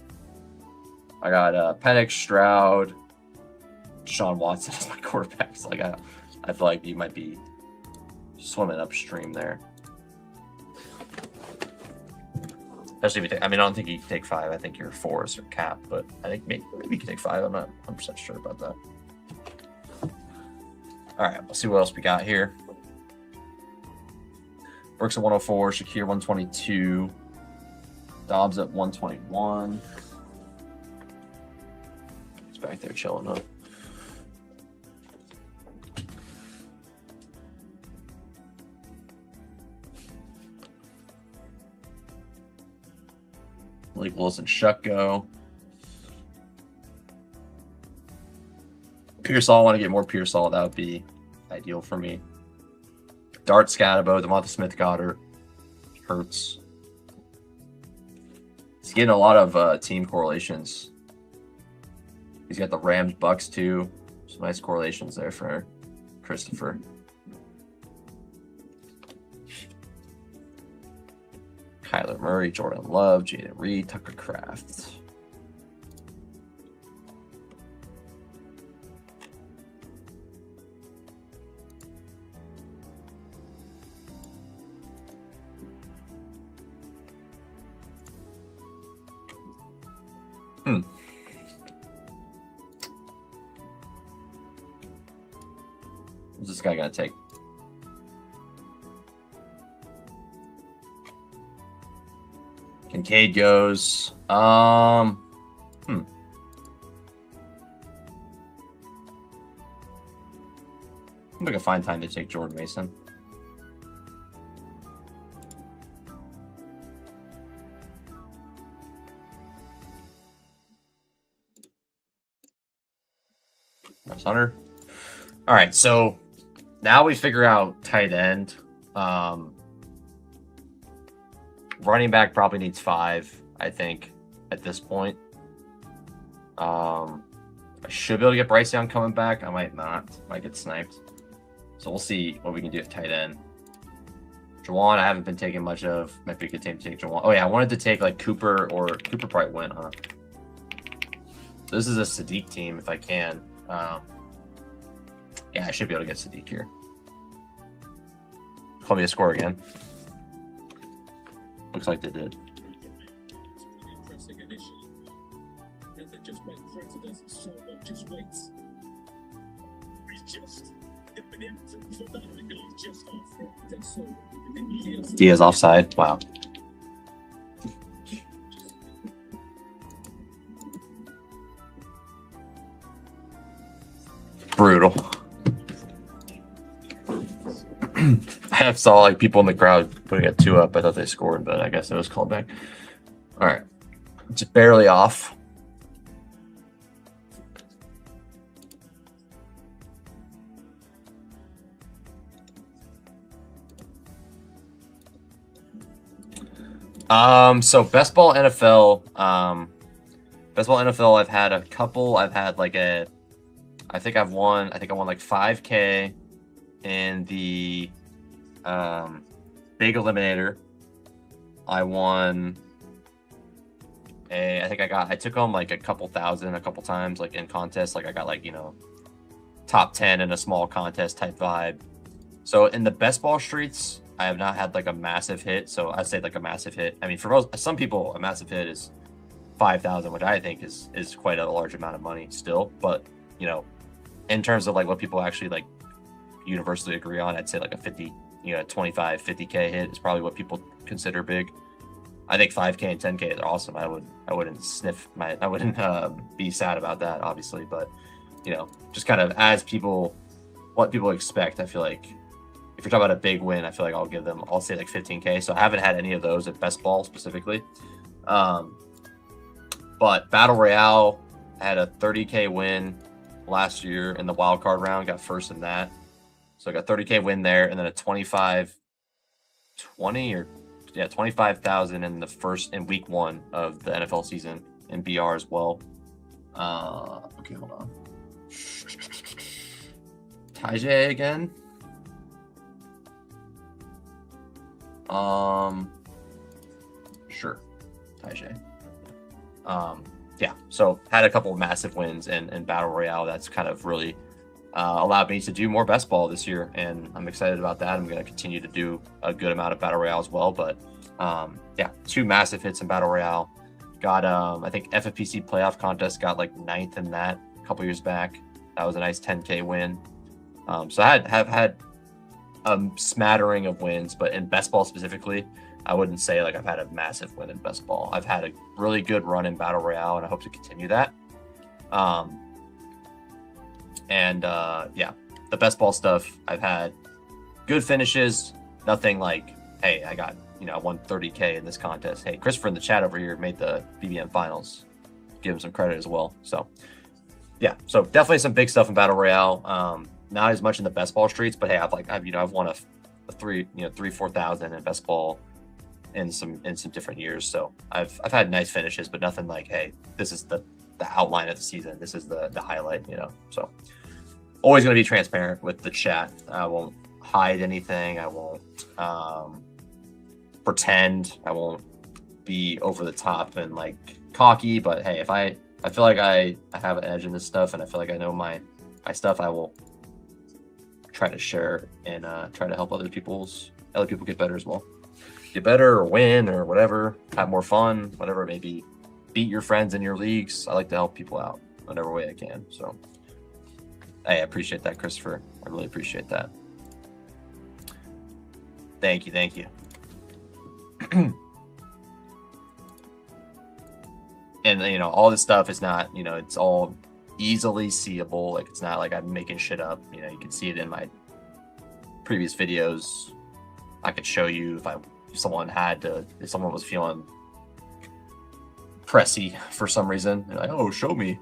Stroud, Sean Watson as my quarterbacks. Like I feel like you might be swimming upstream there. Especially if you take, I mean, I don't think you can take 5. I think your 4 is your cap, but I think maybe you can take 5. I'm not 100% sure about that. All right, let's see what else we got here. Brooks at 104, Shakir 122, Dobbs at 121. He's back there chilling up. Malik Willis and Shuck go. Pearsall, I want to get more Pearsall. That would be ideal for me. Dart, Scatterbo, Devonta Smith, Goddard, Hurts. He's getting a lot of team correlations. He's got the Rams, Bucks too. Some nice correlations there for Christopher. Kyler Murray, Jordan Love, Jaden Reed, Tucker Kraft. What's this guy gonna take? Kincaid goes. I'm gonna find time to take Jordan Mason. That's Hunter. All right, so now we figure out tight end. Running back probably needs 5, I think, at this point. I should be able to get Bryce Young coming back. I might not. Might get sniped. So we'll see what we can do at tight end. Jawan, I haven't been taking much of. Might be a good team to take Jawan. Oh, yeah, I wanted to take, like, Cooper, or Cooper probably went, huh? So this is a Sadiq team, if I can. Yeah, I should be able to get Sadiq here. Call me a score again. Looks like they did. Diaz offside. Wow. Brutal. I saw like people in the crowd putting a 2 up. I thought they scored, but I guess it was called back. All right, just barely off. So best ball NFL. Best ball NFL. I've had a couple. I've had like a. I think I won like 5K in the big eliminator. I won I took home like a couple thousand a couple times, like in contests. Like I got like, you know, top 10 in a small contest type vibe. So in the best ball streets, I have not had like a massive hit. So I say like a massive hit. I mean, for some people, a massive hit is 5,000, which I think is quite a large amount of money still. But, you know, in terms of like what people actually like universally agree on, I'd say like a 50, you know, 25, 50K hit is probably what people consider big. I think 5K and 10K are awesome. I wouldn't be sad about that, obviously, but you know, just kind of as what people expect. I feel like if you're talking about a big win, I feel like I'll say like 15K. So I haven't had any of those at best ball specifically. But Battle Royale, I had a 30K win last year in the wild card round, got first in that. So I got 30K win there, and then a 25,000 in week 1 of the NFL season in BR as well. Okay, hold on. Tajay again. Sure. Tajay. Yeah, so had a couple of massive wins in Battle Royale. That's kind of really allowed me to do more best ball this year, and I'm excited about that. I'm going to continue to do a good amount of Battle Royale as well, but yeah, 2 massive hits in Battle Royale. Got I think FFPC playoff contest, got like 9th in that a couple years back. That was a nice 10K win. So I have had a smattering of wins, but in best ball specifically, I wouldn't say like I've had a massive win in best ball. I've had a really good run in Battle Royale, and I hope to continue that. Yeah, the best ball stuff, I've had good finishes. Nothing like, hey, I got, I won 30K in this contest. Hey, Christopher in the chat over here made the BBM finals. Give him some credit as well. So yeah, so definitely some big stuff in Battle Royale. Not as much in the best ball streets, but hey, I've won a 4,000 in best ball in some different years. So I've had nice finishes, but nothing like, hey, this is the outline of the season. This is the highlight, So always going to be transparent with the chat. I won't hide anything. I won't pretend. I won't be over the top and like cocky. But hey, if I feel like I have an edge in this stuff, and I feel like I know my stuff, I will try to share and try to help other people get better as well. Get better or win or whatever, have more fun, whatever it may be. Beat your friends in your leagues. I like to help people out whatever way I can. So I appreciate that, Christopher. I really appreciate that. Thank you. And all this stuff is not, it's all easily seeable. Like, it's not like I'm making shit up. You can see it in my previous videos. I could show you if someone was feeling pressy for some reason. They're like, oh, show me.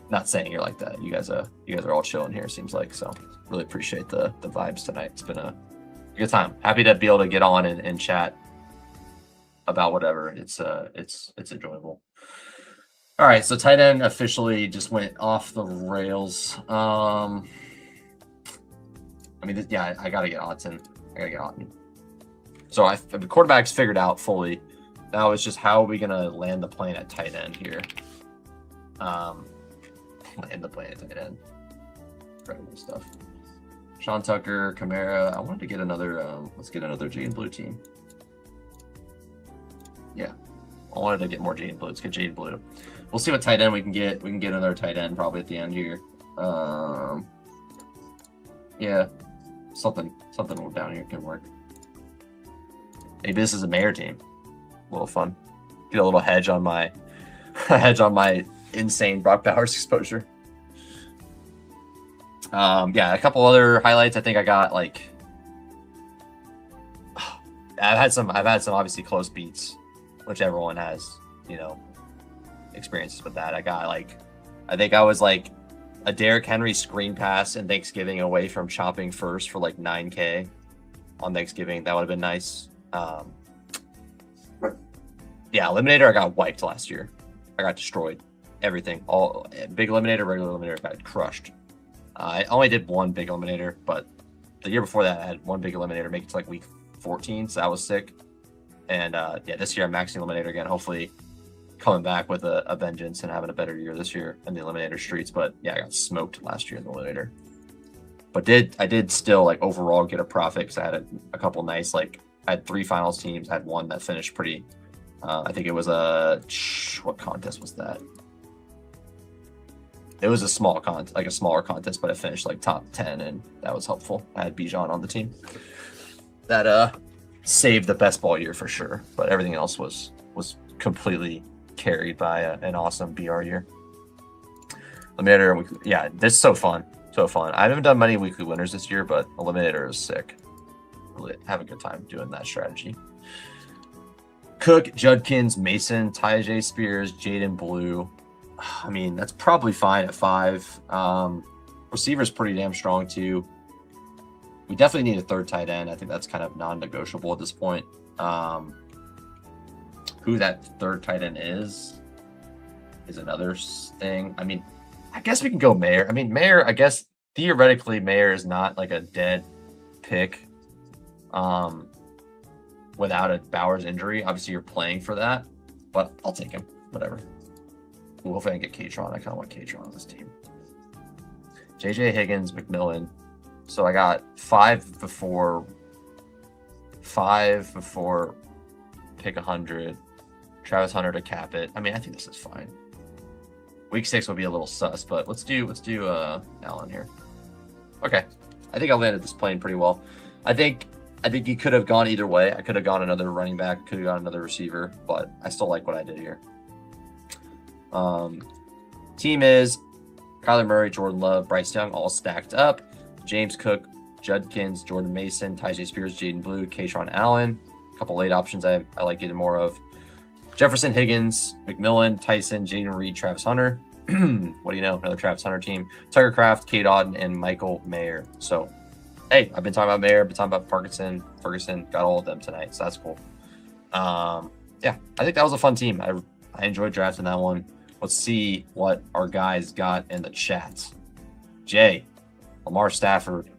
Not saying you're like that. You guys are all chilling here, seems like. So really appreciate the vibes tonight. It's been a good time. Happy to be able to get on and chat about whatever. It's enjoyable. All right, so tight end officially just went off the rails. I gotta get Otton. So the quarterback's figured out fully. Now it's just how are we gonna land the plane at tight end here? Land the plane at tight end. Incredible stuff. Sean Tucker, Kamara. I wanted to get another. Let's get another Jade Blue team. Yeah, I wanted to get more Jade Blue. Let's get Jade Blue. We'll see what tight end we can get. We can get another tight end probably at the end here. Yeah, something down here can work. Maybe this is a mayor team. A little fun. Get a little hedge on my insane Brock Bowers exposure. Yeah, a couple other highlights. I think I got like I've had some obviously close beats, which everyone has, experiences with that. I think I was like a Derrick Henry screen pass in Thanksgiving away from chopping first for like 9K on Thanksgiving. That would have been nice. Yeah, Eliminator, I got wiped last year. I got destroyed. Everything. All big Eliminator, regular Eliminator, got crushed. I only did one big Eliminator, but the year before that, I had one big Eliminator make it to like week 14, so that was sick. And yeah, this year I'm maxing Eliminator again, hopefully coming back with a vengeance and having a better year this year in the Eliminator streets. But yeah, I got smoked last year in the Eliminator. But I did still like overall get a profit because I had a couple nice, like I had 3 finals teams, I had one that finished pretty. I think it was what contest was that? It was a smaller contest, but I finished like top 10, and that was helpful. I had Bijan on the team. That saved the best ball year for sure, but everything else was completely carried by an awesome BR year. Eliminator, yeah, this is so fun. I haven't done many weekly winners this year, but Eliminator is sick. Really have a good time doing that strategy. Cook, Judkins, Mason, Tyjae Spears, Jaden Blue. I mean, that's probably fine at 5. Receiver's pretty damn strong too. We definitely need a third tight end. I think that's kind of non-negotiable at this point. Who that third tight end is another thing. I mean, I guess we can go Mayer. I mean, Mayer, I guess theoretically Mayer is not like a dead pick without a Bowers injury. Obviously, you're playing for that, but I'll take him. Whatever. Ooh, hopefully I can get Katron. I kind of want Katron on this team. JJ Higgins, McMillan. So I got 5 before pick 100. Travis Hunter to cap it. I mean, I think this is fine. Week 6 will be a little sus, but let's do Allen here. Okay. I think I landed this plane pretty well. I think you could have gone either way. I could have gone another running back, could have gone another receiver, but I still like what I did here. Team is Kyler Murray, Jordan Love, Bryce Young, all stacked up. James Cook, Judkins, Jordan Mason, Tyjae Spears, Jaden Blue, Katron Allen. couple late options I like getting more of. Jefferson, Higgins, McMillan, Tyson, Jaden Reed, Travis Hunter. What do you know? Another Travis Hunter team. Tucker Kraft, Kate Auden, and Michael Mayer. So, hey, I've been talking about Mayer, been talking about Ferguson, got all of them tonight, so that's cool. Yeah, I think that was a fun team. I enjoyed drafting that one. Let's see what our guys got in the chat. Jay, Lamar Stafford,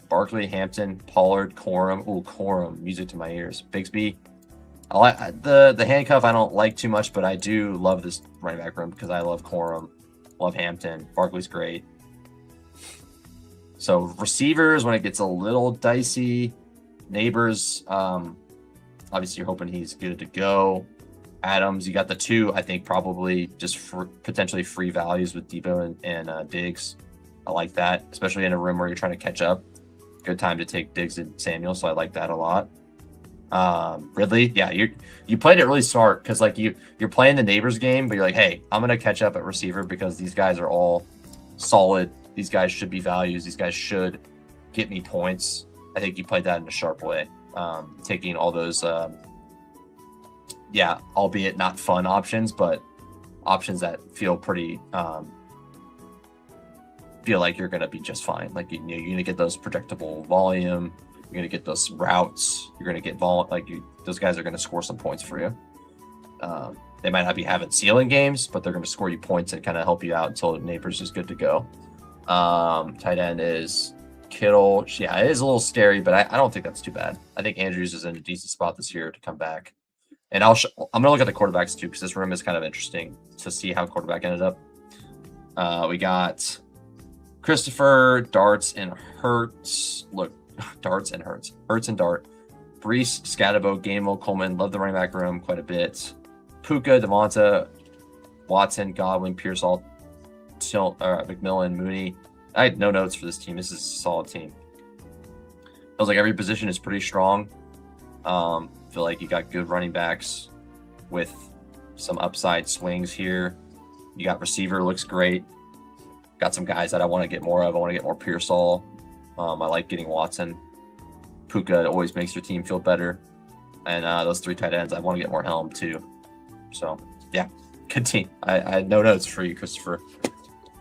Barkley, Hampton, Pollard, Corum. Ooh, Corum, music to my ears. Bigsby. I like the handcuff. I don't like too much, but I do love this running back room because I love Corum, love Hampton. Barkley's great. So receivers, when it gets a little dicey, Neighbors. Obviously, you're hoping he's good to go. Adams, you got the two. I think probably just for potentially free values with Debo and Diggs. I like that, especially in a room where you're trying to catch up. Good time to take Diggs and Samuel, so I like that a lot. Ridley, yeah, you played it really smart because like you're playing the Neighbors game, but you're like, hey, I'm gonna catch up at receiver because these guys are all solid. These guys should be values. These guys should get me points. I think you played that in a sharp way, taking all those, yeah, albeit not fun options, but options that feel pretty. Feel like you're going to be just fine. Like you're going to get those projectable volume. You're going to get those routes. You're going to get those guys are going to score some points for you. They might not be having ceiling games, but they're going to score you points and kind of help you out until Neighbors is good to go. Tight end is Kittle. Yeah, it is a little scary, but I don't think that's too bad. I think Andrews is in a decent spot this year to come back. And I'm going to look at the quarterbacks too, because this room is kind of interesting to see how quarterback ended up. We got Christopher, Darts, and Hurts. Look, Darts and Hurts. Hurts and Dart. Brees, Scatabo, Gamel, Coleman. Love the running back room quite a bit. Puka, Devonta, Watson, Godwin, Pearsall, McMillan, Mooney. I had no notes for this team. This is a solid team. Feels like every position is pretty strong. Feel like you got good running backs with some upside swings here. You got receiver, looks great. Got some guys that I want to get more of. I want to get more Pearsall. I like getting Watson. Puka always makes your team feel better. And those three tight ends, I want to get more Helm too. So, yeah, good team. I had no notes for you, Christopher.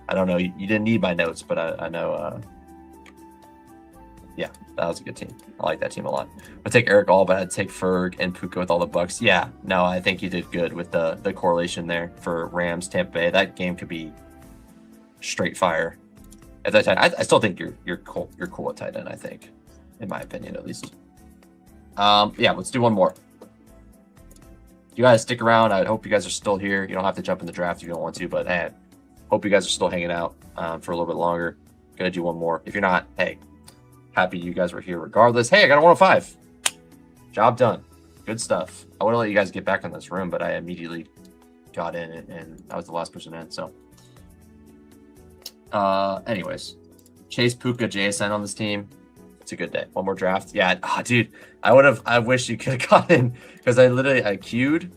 I don't know. You didn't need my notes, but I know. Yeah, that was a good team. I like that team a lot. I'd take Eric All, but I'd take Ferg and Puka with all the Bucks. Yeah, no, I think you did good with the correlation there for Rams, Tampa Bay. That game could be straight fire. At that time, I still think you're cool. You're cool at tight end, I think, in my opinion, at least. Yeah, let's do one more. You guys stick around. I hope you guys are still here. You don't have to jump in the draft if you don't want to, but hey, hope you guys are still hanging out for a little bit longer. Gonna do one more. If you're not, hey, happy you guys were here regardless. Hey, I got a 105. Job done. Good stuff. I would have let you guys get back in this room, but I immediately got in and I was the last person in, so. Anyways, Chase, Puka, JSN on this team. It's a good day. One more draft. Yeah, dude, I wish you could have got in because I queued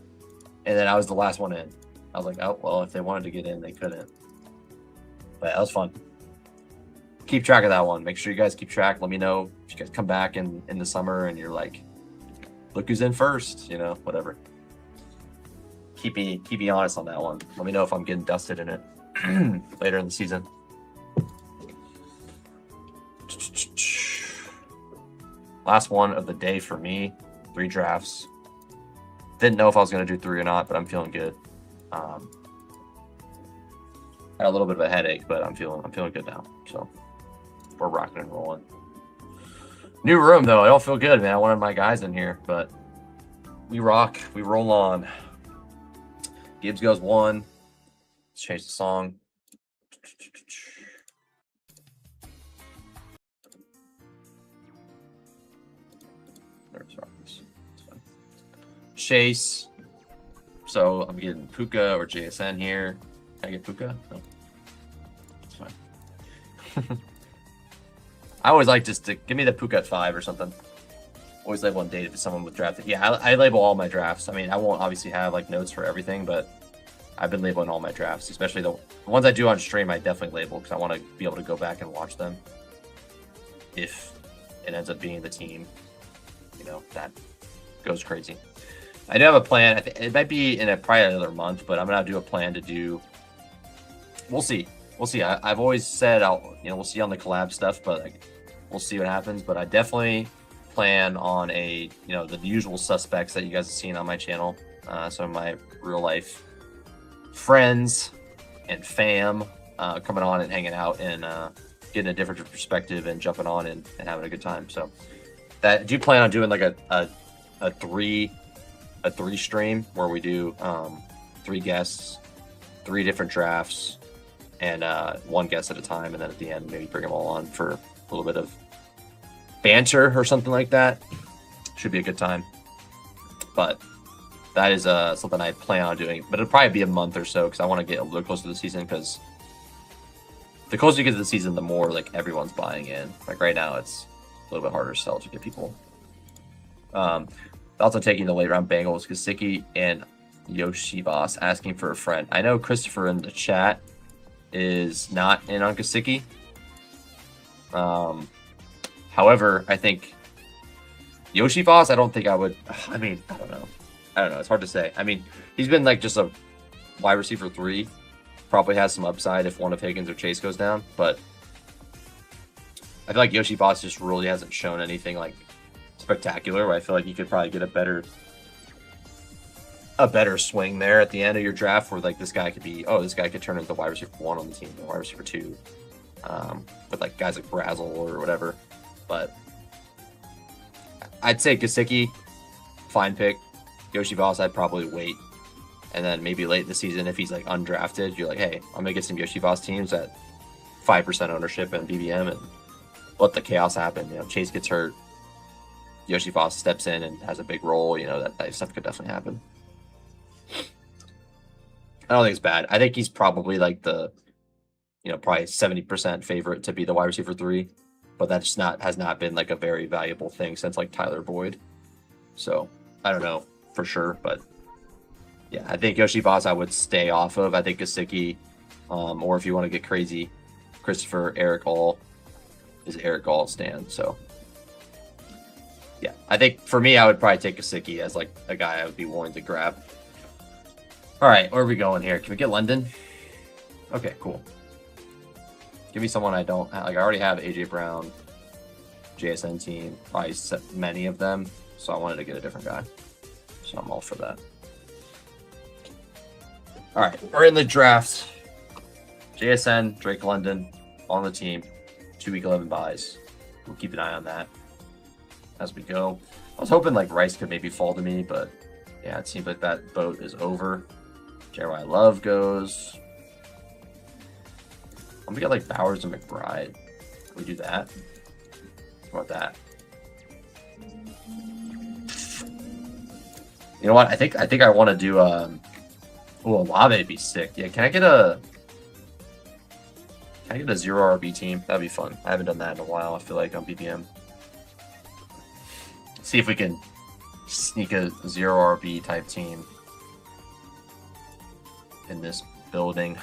and then I was the last one in. I was like, oh, well, if they wanted to get in, they couldn't. But that was fun. Keep track of that one. Make sure you guys keep track. Let me know if you guys come back in the summer and you're like, look who's in first, you know, whatever. Keep me honest on that one. Let me know if I'm getting dusted in it later in the season. Last one of the day for me. 3 drafts. Didn't know if I was going to do 3 or not, but I'm feeling good. Had a little bit of a headache, but I'm feeling good now. So we're rocking and rolling. New room though. I don't feel good, man. I wanted my guys in here, but we rock. We roll on. Gibbs goes 1. Let's change the song. Chase. So I'm getting Puka or JSN here. Can I get Puka? No. It's fine. I always like just to give me the Puka at 5 or something. Always label one date if someone was drafted. Yeah, I label all my drafts. I mean, I won't obviously have like notes for everything, but I've been labeling all my drafts, especially the ones I do on stream. I definitely label because I want to be able to go back and watch them if it ends up being the team, you know, that goes crazy. I do have a plan. It might be in probably another month, but I'm gonna do a plan to do. We'll see. We'll see. I've always said we'll see on the collab stuff, but like, we'll see what happens. But I definitely plan on the usual suspects that you guys have seen on my channel. Some of my real life friends and fam coming on and hanging out and getting a different perspective and jumping on and having a good time. So that do you plan on doing like a three stream where we do 3 guests, 3 different drafts, and 1 guest at a time, and then at the end maybe bring them all on for a little bit of banter or something like that. Should be a good time. But that is something I plan on doing, but it'll probably be a month or so because I want to get a little closer to the season, because the closer you get to the season, the more like everyone's buying in. Like right now, it's a little bit harder to sell to get people. Also taking the late round Bengals, Gesicki and Yoshibas asking for a friend. I know Christopher in the chat is not in on Gesicki. However, I think Yoshibas, I don't think I would. I mean, I don't know. It's hard to say. I mean, he's been like just a wide receiver 3. Probably has some upside if one of Higgins or Chase goes down, but I feel like Yoshibas just really hasn't shown anything like spectacular. Where I feel like you could probably get a better swing there at the end of your draft, where like this guy could turn into wide receiver 1 on the team, or wide receiver 2, with like guys like Brazel or whatever. But I'd say Gesicki, fine pick. Yoshibas, I'd probably wait. And then maybe late in the season, if he's like undrafted, you're like, hey, I'm going to get some Yoshibas teams at 5% ownership in BBM and let the chaos happen. Chase gets hurt. Yoshibas steps in and has a big role. That type of stuff could definitely happen. I don't think it's bad. I think he's probably like the, probably 70% favorite to be the wide receiver 3. But that just has not been like a very valuable thing since like Tyler Boyd. So I don't know for sure, but yeah, I think Yoshibas I would stay off of. I think Gesicki, or if you want to get crazy, Christopher, Eric All is Eric All stand. So yeah, I think for me, I would probably take Gesicki as like a guy I would be willing to grab. All right, where are we going here? Can we get London? Okay, cool. Give me someone I don't have. Like I already have AJ Brown, JSN team, probably many of them. So I wanted to get a different guy. So I'm all for that. All right, we're in the draft. JSN, Drake London on the team. 2 week 11 buys. We'll keep an eye on that as we go. I was hoping like Rice could maybe fall to me, but yeah, it seems like that boat is over. Jeremiah Love goes. I'm gonna get like Bowers and McBride. Can we do that? How about that? You know what? I think I want to do Olave would be sick. Yeah, can I get a 0 RB team? That'd be fun. I haven't done that in a while, I feel like, on BBM. See if we can sneak a 0 RB type team in this building.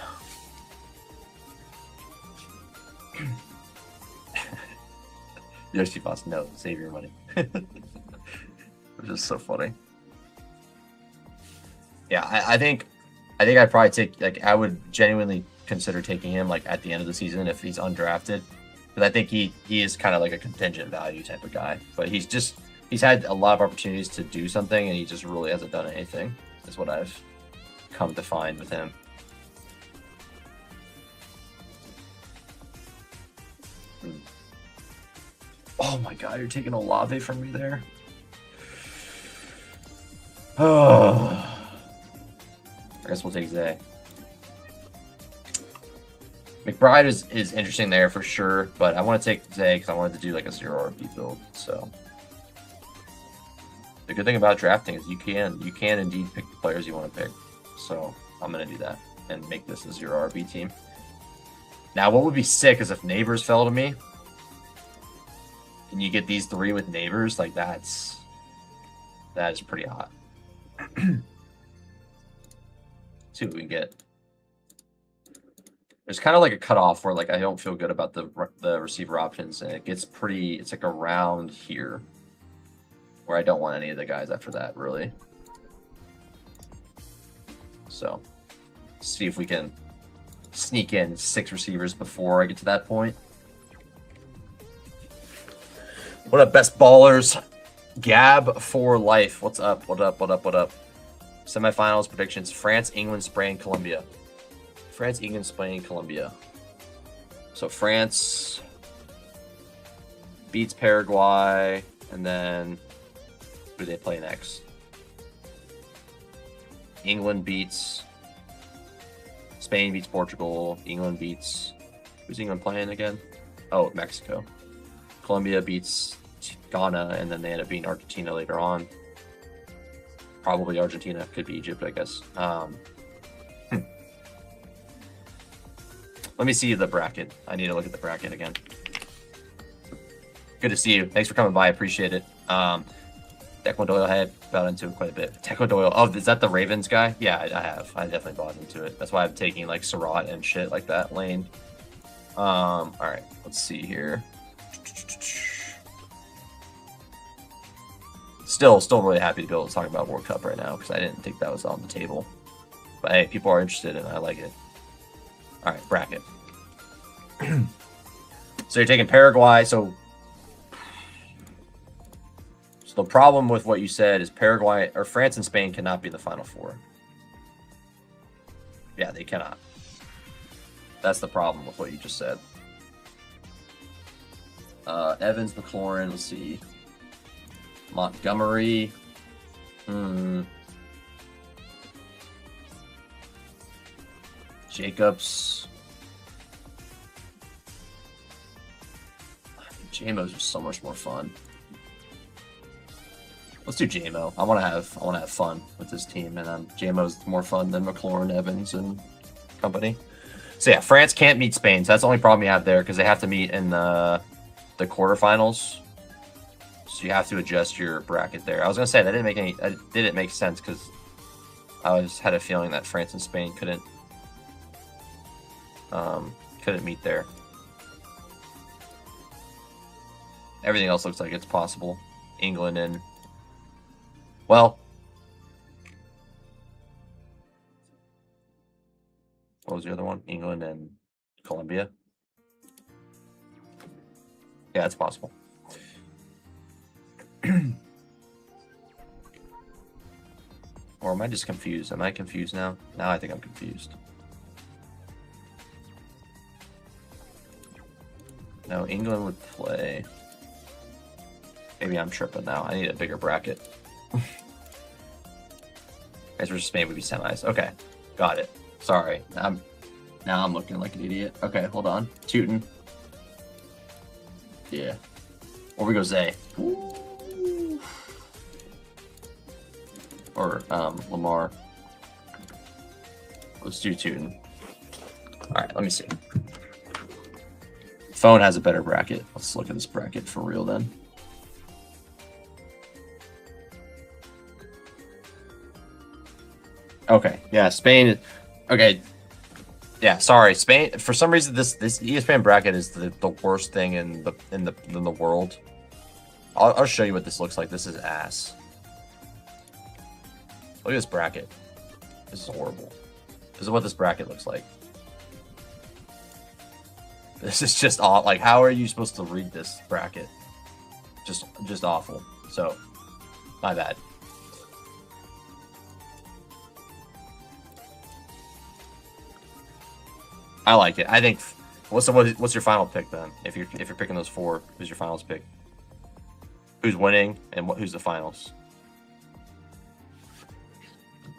Yoshibas, no, save your money. Which is so funny. Yeah, I think I'd probably take, like, I would genuinely consider taking him like at the end of the season if he's undrafted, because I think he is kind of like a contingent value type of guy, but he's had a lot of opportunities to do something and he just really hasn't done anything. Is what I've come to find with him. Oh my god, you're taking Olave from me there. Oh, I guess we'll take Zay. McBride is interesting there for sure, but I want to take Zay because I wanted to do like a 0 RB build. So the good thing about drafting is you can indeed pick the players you want to pick. So I'm gonna do that and make this a 0 RB team. Now, what would be sick is if Neighbors fell to me, and you get these 3 with Neighbors. Like that is pretty hot. See what we can get. There's kind of like a cutoff where like I don't feel good about the receiver options, and it gets pretty. It's like around here, where I don't want any of the guys after that, really. So, see if we can sneak in 6 receivers before I get to that point. What up, best ballers? Gab for life. What's up? What up? What up? What up? Semifinals predictions: France, England, Spain, Colombia. France, England, Spain, Colombia. So France beats Paraguay, and then who do they play next? England beats Spain, beats Portugal. England beats, who's England playing again? Oh, Mexico. Colombia beats Ghana, and then they end up beating Argentina later on. Probably Argentina, could be Egypt, I guess. Let me see the bracket. I need to look at the bracket again. Good to see you. Thanks for coming by. I appreciate it. Declan Doyle, I had bought into it quite a bit. Declan Doyle. Oh, is that the Ravens guy? Yeah, I have. I definitely bought into it. That's why I'm taking like Surratt and shit like that lane. All right, let's see here. Still really happy to be able to talk about World Cup right now because I didn't think that was on the table. But hey, people are interested and I like it. All right, bracket. So you're taking Paraguay. So the problem with what you said is Paraguay or France and Spain cannot be the Final Four. Yeah, they cannot. That's the problem with what you just said. Evans, McLaurin, let's see. Montgomery. Jacobs. JMO's just so much more fun. Let's do JMO. I want to have fun with this team, and JMO's more fun than McLaurin, Evans, and company. So yeah, France can't meet Spain. So that's the only problem you have there because they have to meet in the quarterfinals. So you have to adjust your bracket there. I was gonna say that didn't make sense because I had a feeling that France and Spain couldn't meet there. Everything else looks like it's possible. England and, well, what was the other one? England and Colombia. Yeah, it's possible. Or am I just confused? Am I confused now? Now I think I'm confused. No, England would play. Maybe I'm tripping now. I need a bigger bracket. Guys versus Spain would be semis. Okay, got it. Sorry. Now I'm looking like an idiot. Okay, hold on. Tootin. Yeah. Or we go Zay. Ooh. Or Lamar. Let's do Tootin. Alright, let me see. Phone has a better bracket. Let's look at this bracket for real then. Okay, yeah, Spain. Okay, yeah. Sorry, Spain. For some reason, this ESPN bracket is the worst thing in the world. I'll show you what this looks like. This is ass. Look at this bracket. This is horrible. This is what this bracket looks like. This is just off. Like, how are you supposed to read this bracket? Just awful. So, my bad. I like it. I think. What's your final pick then? If you're picking those four, who's your finals pick? Who's winning and who's the finals?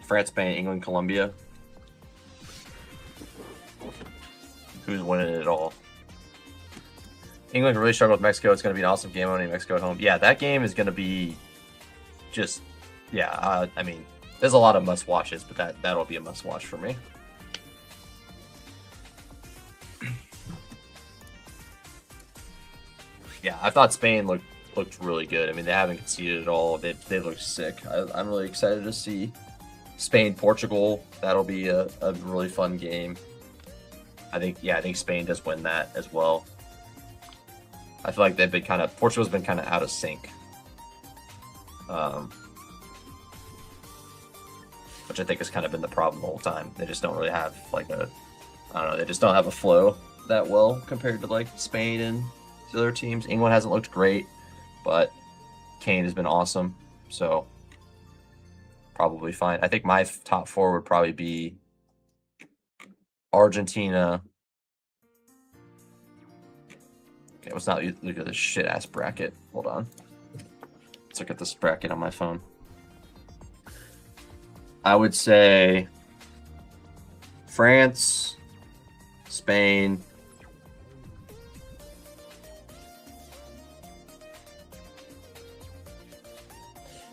France, Spain, England, Colombia. Who's winning it all? England really struggled with Mexico. It's going to be an awesome game owning Mexico at home. Yeah, that game is going to be just, yeah. I mean, there's a lot of must watches, but that'll be a must watch for me. Yeah, I thought Spain looked really good. I mean, they haven't conceded at all. They look sick. I'm really excited to see Spain, Portugal. That'll be a really fun game. I think Spain does win that as well. I feel like Portugal's been kind of out of sync which I think has kind of been the problem the whole time. They just don't really have like a, I don't know, they just don't have a flow that well compared to like Spain and the other teams. England hasn't looked great, but Kane has been awesome, so probably fine. I think my top four would probably be Argentina. Okay, let's not look at this shit ass bracket. Hold on. Let's look at this bracket on my phone. I would say France, Spain,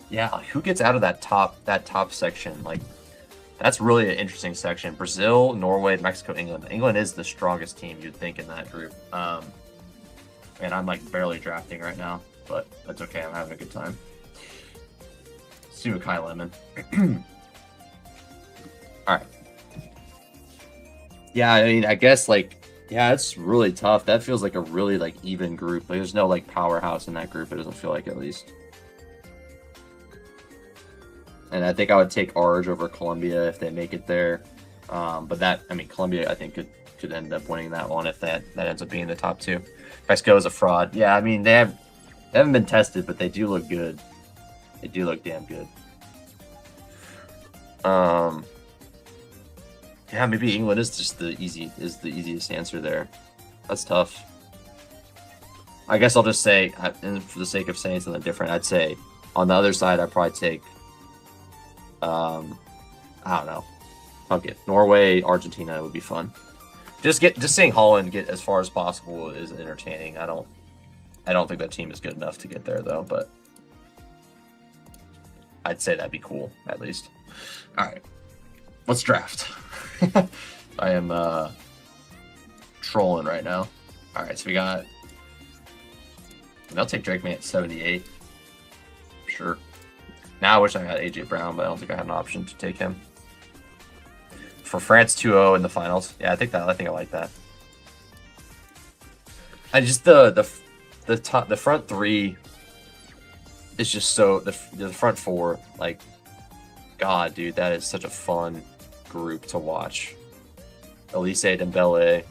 yeah, who gets out of that top section? Like, that's really an interesting section. Brazil, Norway, Mexico, England. England is the strongest team you'd think in that group. And I'm like barely drafting right now, but that's okay. I'm having a good time. See what Kai Lemon. All right. Yeah, I mean, I guess like, yeah, it's really tough. That feels like a really like even group. Like, there's no like powerhouse in that group. It doesn't feel like, at least. And I think I would take Arge over Colombia if they make it there. But that, I mean, Colombia, I think could end up winning that one if that ends up being the top two. Mexico is a fraud. Yeah, I mean, they haven't been tested, but they do look good. They do look damn good. Yeah, maybe England is just the easiest answer there. That's tough. I guess I'll just say, and for the sake of saying something different, I'd say on the other side, I'd probably take, I don't know. Okay, Norway, Argentina would be fun. Just seeing Holland get as far as possible is entertaining. I don't think that team is good enough to get there though, but I'd say that'd be cool at least. All right, let's draft. I am trolling right now. All right, so we got. I'll take Drake May at 78. Sure. Now I wish I had AJ Brown, but I don't think I had an option to take him. For France 2-0 in the finals. Yeah, I think I like that. I just the front three is just so the front four, like, God, dude, that is such a fun group to watch. Elise, Dembele,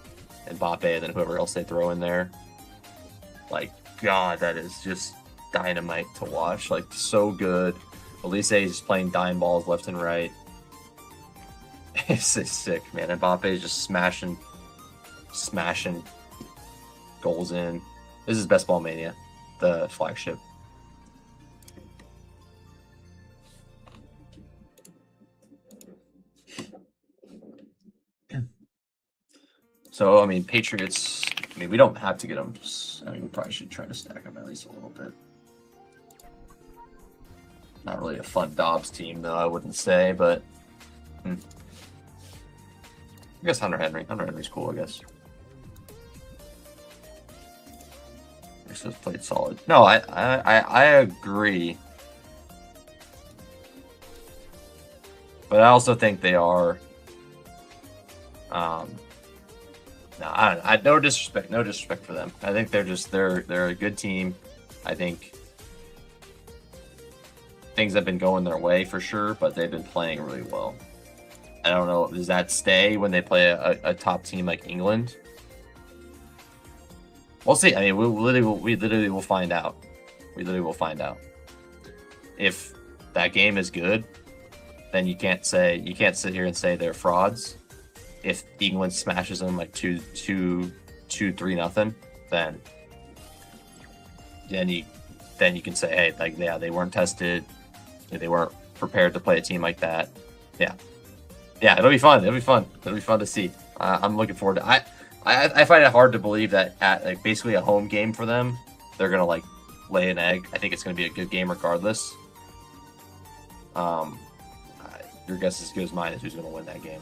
Mbappe, and then whoever else they throw in there. Like, God, that is just dynamite to watch. Like, so good. Elise is playing dime balls left and right. It's sick, man. Mbappe is just smashing goals in. This is Bestball Mania, the flagship. So, I mean, Patriots, I mean, we don't have to get them. I mean, we probably should try to stack them at least a little bit. Not really a fun Dobbs team, though, I wouldn't say, but I guess Hunter Henry's cool, I guess. This has played solid. No, I agree. But I also think they are no, no disrespect for them. I think they're a good team. I think things have been going their way for sure, but they've been playing really well. I don't know, does that stay when they play a top team like England? We'll see. I mean, we literally will find out. We literally will find out. If that game is good, then you can't sit here and say they're frauds. If England smashes them like 2-3-0, then you can say, hey, like, yeah, they weren't tested, they weren't prepared to play a team like that. Yeah, it'll be fun. It'll be fun to see. I'm looking forward to. I find it hard to believe that at like basically a home game for them, they're gonna like lay an egg. I think it's gonna be a good game regardless. Your guess is as good as mine as who's gonna win that game.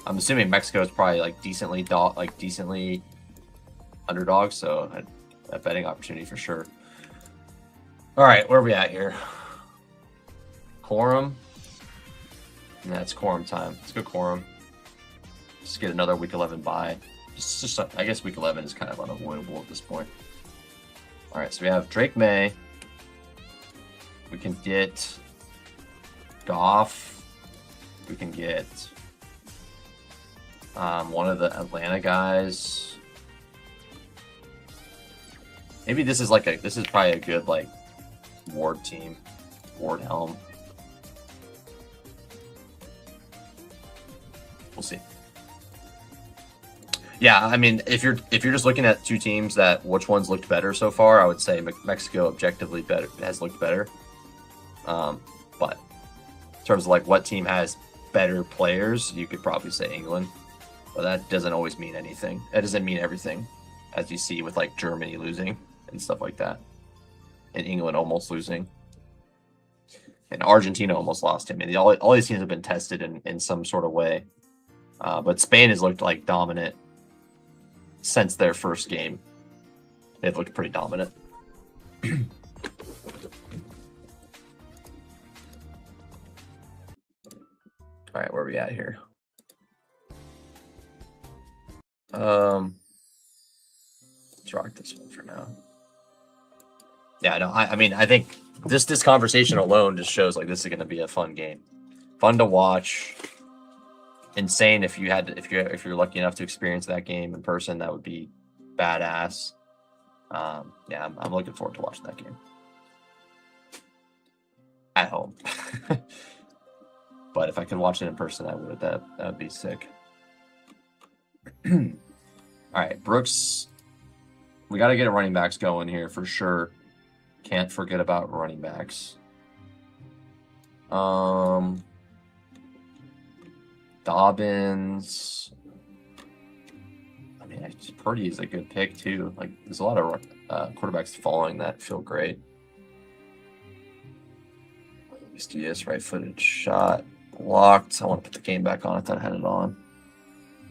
I'm assuming Mexico is probably like decently underdog, so a betting opportunity for sure. All right, where are we at here? Quorum. Yeah, it's quorum time. Let's go quorum. Just get another week 11 bye. I guess week 11 is kind of unavoidable at this point. All right, so we have Drake May, We can get Goff. We can get one of the Atlanta guys. Maybe this is like this is probably a good like Ward team. Ward Helm. We'll see. Yeah, I mean, if you're just looking at two teams that which ones looked better so far, I would say Mexico objectively has looked better. But in terms of like what team has better players, you could probably say England. But that doesn't always mean anything. That doesn't mean everything, as you see with like Germany losing and stuff like that, and England almost losing, and Argentina almost lost him. And all these teams have been tested in some sort of way. But Spain has looked like dominant since their first game. They've looked pretty dominant. All right, where are we at here? Let's rock this one for now. Yeah, no, I mean, I think this conversation alone just shows like this is going to be a fun game, fun to watch. Insane if you're lucky enough to experience that game in person, that would be badass. Yeah, I'm looking forward to watching that game at home. But if I could watch it in person, I would. That would be sick. All right, Brooks. We got to get running backs going here for sure. Can't forget about running backs. Dobbins. I mean, Purdy is a good pick too. Like, there's a lot of quarterbacks following that feel great. Let's do this. Right-footed shot. Blocked. I want to put the game back on. I thought I had it on.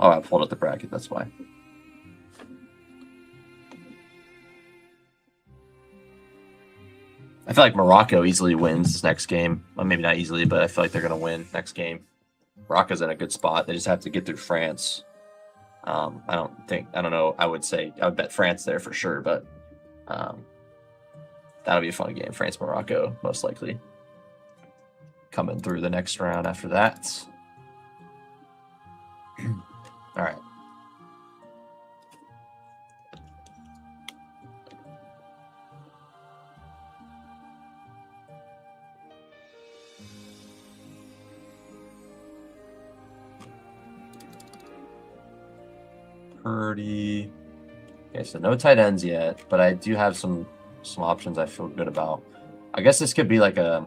Oh, I pulled up the bracket. That's why. I feel like Morocco easily wins this next game. Well, maybe not easily, but I feel like they're going to win next game. Morocco's in a good spot. They just have to get through France. I don't know. I would bet France there for sure, but that'll be a fun game. France, Morocco, most likely. Coming through the next round after that. All right. Purdy. Okay, so no tight ends yet, but I do have some options I feel good about. I guess this could be like a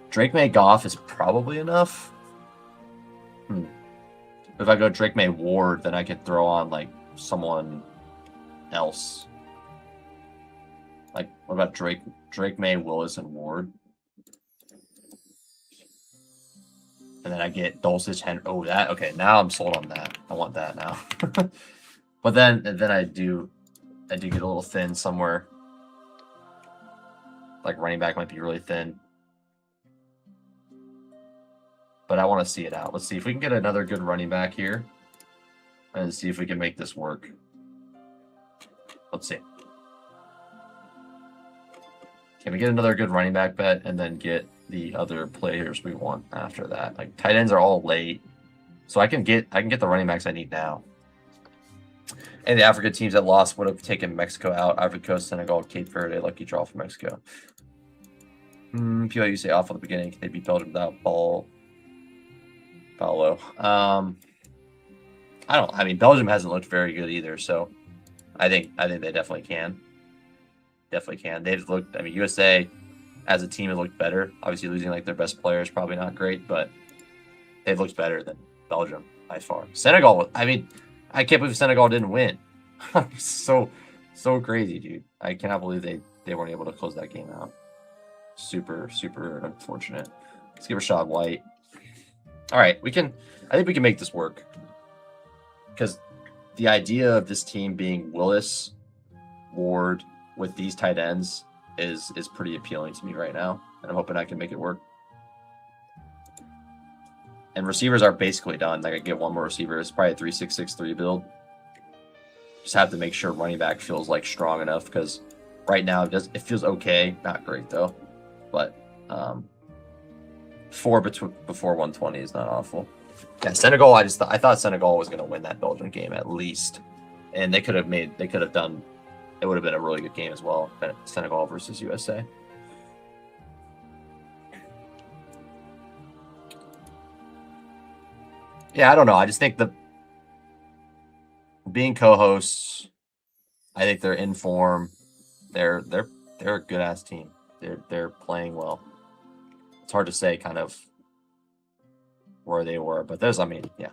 Drake May Goff is probably enough. If I go Drake May Ward, then I could throw on like someone else. Like, what about Drake May, Willis, and Ward? And then I get Dulcich, Henry. Oh, that okay. Now I'm sold on that. I want that now. But then I do get a little thin somewhere. Like running back might be really thin. But I want to see it out. Let's see if we can get another good running back here. And see if we can make this work. Let's see. Can we get another good running back bet and then get the other players we want after that? Like, tight ends are all late. So I can get the running backs I need now. And the Africa teams that lost would have taken Mexico out. Ivory Coast, Senegal, Cape Verde, lucky draw for Mexico. People say off at the beginning. Can they beat Belgium without Paulo? I mean, Belgium hasn't looked very good either, so I think they definitely can. Definitely can. They've looked. I mean, USA as a team has looked better. Obviously, losing like their best player is probably not great, but they've looked better than Belgium by far. Senegal. I mean, I can't believe Senegal didn't win. so crazy, dude. I cannot believe they weren't able to close that game out. Super unfortunate. Let's give Rashad White. All right, I think we can make this work. Because the idea of this team being Willis, Ward with these tight ends is pretty appealing to me right now, and I'm hoping I can make it work. And receivers are basically done. Like, I get one more receiver. It's probably a 3-6-6-3 build. Just have to make sure running back feels like strong enough, because right now it feels okay, not great though, but 4 before 120 is not awful. Yeah, Senegal. I thought Senegal was going to win that Belgium game at least, and they could have done. It would have been a really good game as well. Senegal versus USA. Yeah, I don't know. I just think being co-hosts, I think they're in form. They're a good ass team. They're playing well. It's hard to say kind of where they were, but I mean, yeah.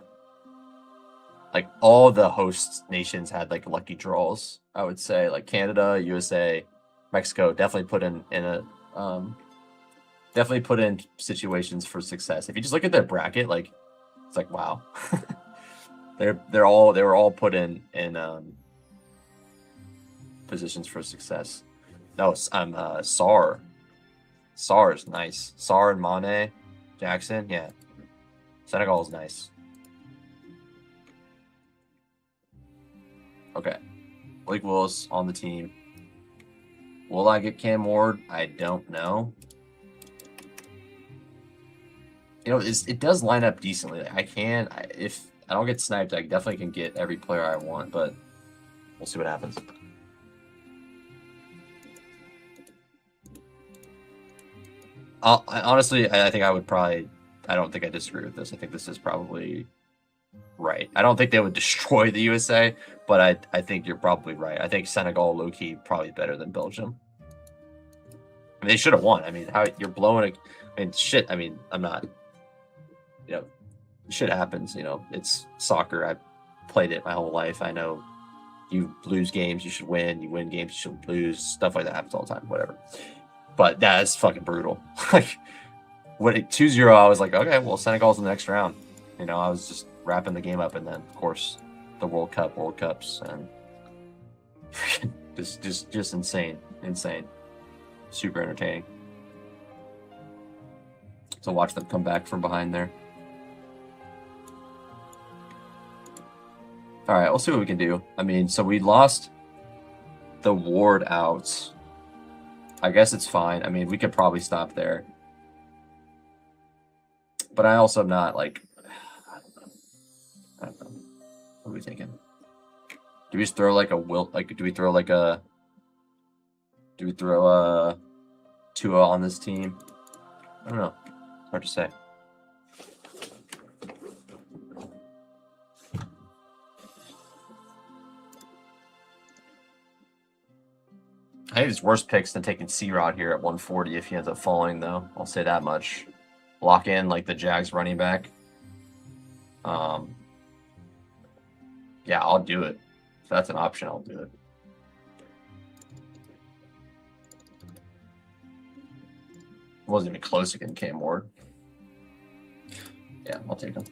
Like all the host nations had like lucky draws, I would say. Like Canada, USA, Mexico definitely put in situations for success. If you just look at their bracket, like it's like wow. they were all put in positions for success. No, I'm Sar. Sar is nice. Sar and Mane, Jackson, yeah. Senegal is nice. Okay. Blake Willis on the team. Will I get Cam Ward? I don't know. You know, it does line up decently. Like, if I don't get sniped, I definitely can get every player I want, but we'll see what happens. Honestly, I think I would probably. I don't think I disagree with this. I think this is probably right. I don't think they would destroy the USA, but I think you're probably right. I think Senegal, low-key, probably better than Belgium. I mean, they should have won. I mean, how you're blowing I mean, shit. I mean, I'm not. You know, shit happens. You know, it's soccer. I've played it my whole life. I know you lose games, you should win. You win games, you should lose. Stuff like that happens all the time. Whatever. But that is fucking brutal. Like, when it 2-0, I was like, okay, well, Senegal's in the next round. You know, I was just wrapping the game up, and then of course the World Cups, and just insane, super entertaining to watch them come back from behind there. All right, we'll see what we can do. I mean, so we lost the Ward out. I guess it's fine. I mean, we could probably stop there. But I also am not like, I don't know. What are we thinking? Do we just throw like a wilt? Like, do we throw a 2-0 on this team? I don't know. It's hard to say. I think it's worse picks than taking C-Rod here at 140 if he ends up falling, though. I'll say that much. Lock in like the Jags running back. Yeah, I'll do it. If that's an option, I'll do it. It wasn't even close against Cam Ward. Yeah, I'll take him.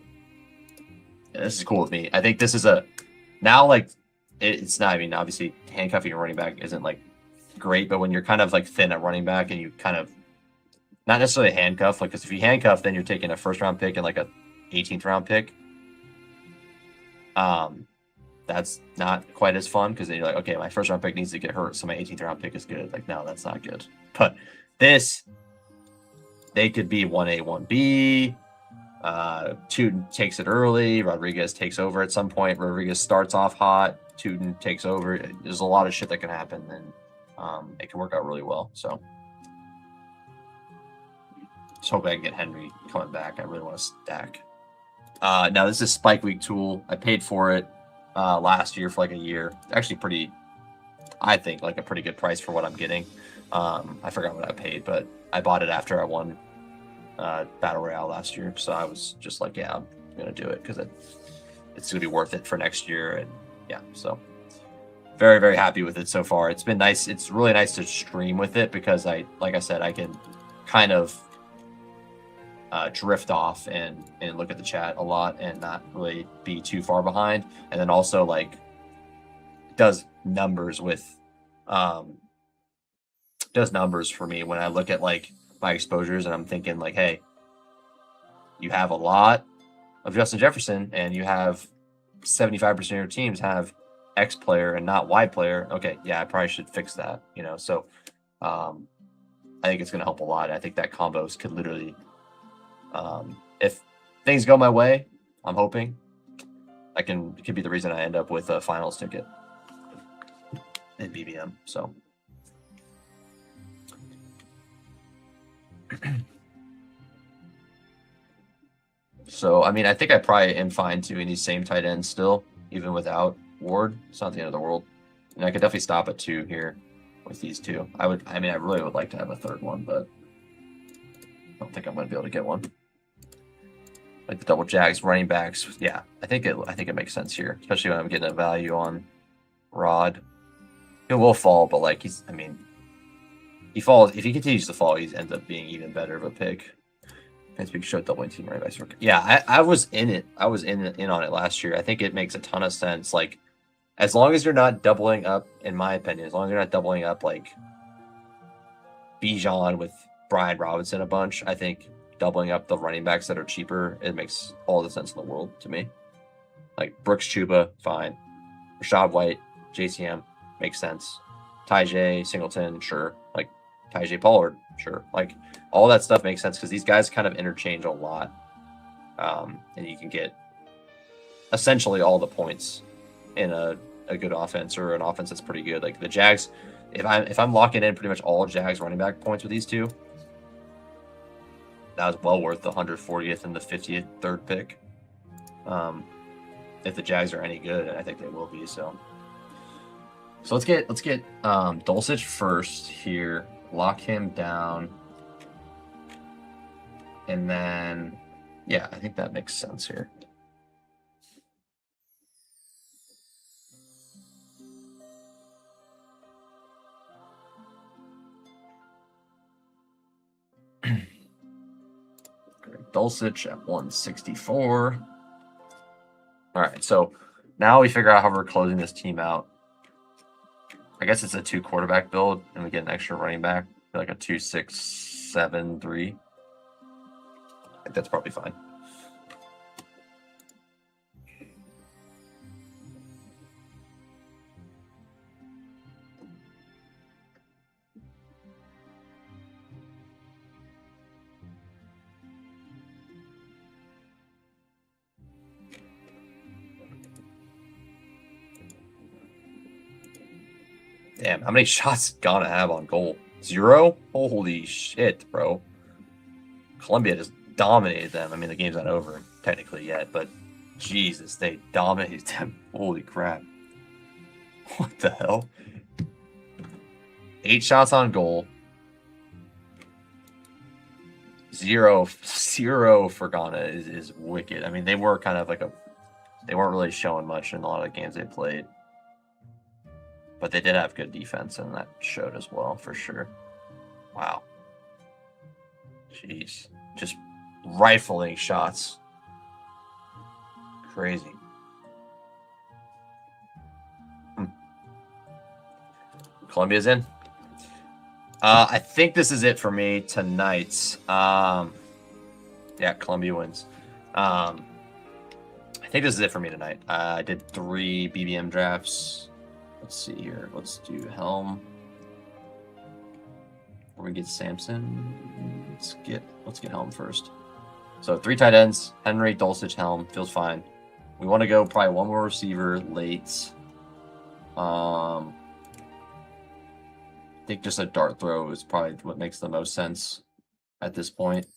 Yeah, this is cool with me. I think this is now like it's not. I mean, obviously handcuffing a running back isn't like great, but when you're kind of like thin at running back and you kind of not necessarily handcuff, like because if you handcuff, then you're taking a first-round pick and like a 18th round pick. That's not quite as fun because then you're like, okay, my first-round pick needs to get hurt, so my 18th round pick is good. Like, no, that's not good. But this, they could be 1A, 1B. Tootin takes it early. Rodriguez takes over at some point. Rodriguez starts off hot. Tootin takes over. There's a lot of shit that can happen, and it can work out really well. So just hope I can get Henry coming back. I really want to stack. Now this is Spike Week tool. I paid for it last year for like a year. Actually pretty, I think, like a pretty good price for what I'm getting. I forgot what I paid, but I bought it after I won Battle Royale last year. So I was just like, yeah, I'm going to do it because it's going to be worth it for next year. And yeah, so very, very happy with it so far. It's been nice. It's really nice to stream with it because like I said, I can kind of drift off and look at the chat a lot and not really be too far behind. And then also like it does numbers for me when I look at like my exposures and I'm thinking like, hey, you have a lot of Justin Jefferson and you have 75% of your teams have X player and not Y player, okay, yeah, I probably should fix that, you know. So I think it's going to help a lot. I think that combos could literally, if things go my way, I'm hoping it could be the reason I end up with a finals ticket in BBM. So so I mean, I think I probably am fine doing these same tight ends still, even without Ward. It's not the end of the world, and I could definitely stop at 2 here with these 2. I mean, I really would like to have a third one, but I don't think I'm going to be able to get one. Like the double Jags, running backs, yeah, I think it makes sense here, especially when I'm getting a value on Rod. He will fall, but like he falls. If he continues to fall, he ends up being even better of a pick. Fans big show doubling team running backs. Yeah, I was in it. I was in on it last year. I think it makes a ton of sense. Like, as long as you're not doubling up, in my opinion, as long as you're not doubling up like Bijan with Brian Robinson a bunch, I think doubling up the running backs that are cheaper, it makes all the sense in the world to me. Like Brooks Chuba, fine. Rashad White, JCM, makes sense. Tyjae Singleton, sure. Like Tyjae Pollard, sure. Like all that stuff makes sense because these guys kind of interchange a lot. And you can get essentially all the points in a good offense or an offense that's pretty good. Like the Jags, if I'm locking in pretty much all Jags running back points with these 2, that was well worth the 140th and the 50th third pick. If the Jags are any good, and I think they will be. So let's get Dulcich first here. Lock him down, and then yeah, I think that makes sense here. Dulcich at 164. All right, so now we figure out how we're closing this team out. I guess it's a 2 quarterback build, and we get an extra running back, like a 2-6-7-3. I think that's probably fine. Damn, how many shots Ghana have on goal? 0? Holy shit, bro. Colombia just dominated them. I mean, the game's not over technically yet, but Jesus, they dominated them. Holy crap. What the hell? 8 shots on goal. 0 for Ghana is wicked. I mean, they were kind of like they weren't really showing much in a lot of the games they played. But they did have good defense, and that showed as well, for sure. Wow. Jeez. Just rifling shots. Crazy. Colombia's in. I think this is it for me tonight. Yeah, Colombia wins. I think this is it for me tonight. I did 3 BBM drafts. Let's see here. Let's do Helm. Or we get Samson. Let's get Helm first. So 3 tight ends: Henry, Dulcich, Helm. Feels fine. We want to go probably 1 more receiver late. I think just a dart throw is probably what makes the most sense at this point.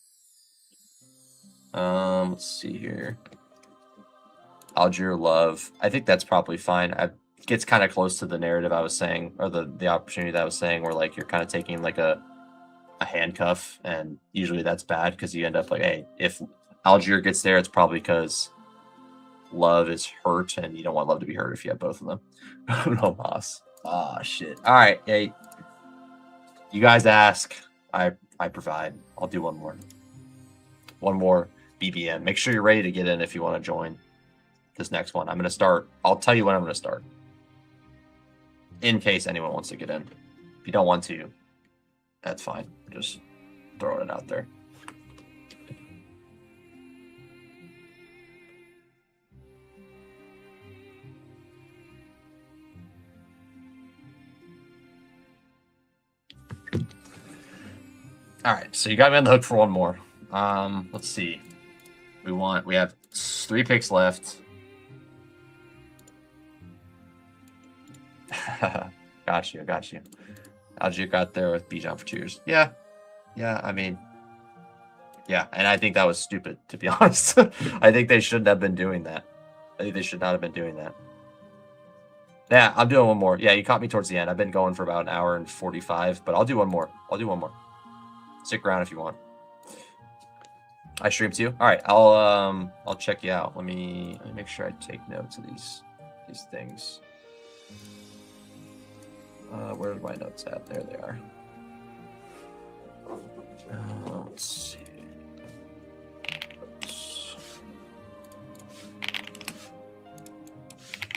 Let's see here. Algier Love. I think that's probably fine. It gets kind of close to the narrative I was saying, or the opportunity that I was saying, where like you're kind of taking like a handcuff, and usually that's bad because you end up like, hey, if Algier gets there, it's probably because Love is hurt, and you don't want Love to be hurt if you have both of them. No Moss. Ah, shit. All right, hey, you guys ask, I provide. I'll do one more. One more BBM. Make sure you're ready to get in if you want to join this next one. I'm going to start. I'll tell you when I'm going to start, in case anyone wants to get in. If you don't want to, that's fine. Just throwing it out there. All right, so you got me on the hook for one more. Let's see. We have 3 picks left. Got you. Algier got there with Bijan for 2 years. Yeah. I mean, yeah, and I think that was stupid, to be honest. I think they shouldn't have been doing that. I think they should not have been doing that. Yeah, I'm doing one more. Yeah, you caught me towards the end. I've been going for about an hour and 45, but I'll do one more. Stick around if you want. I stream to you. All right, I'll check you out. Let me make sure I take notes of these things. Where are my notes at? There they are. Let's see.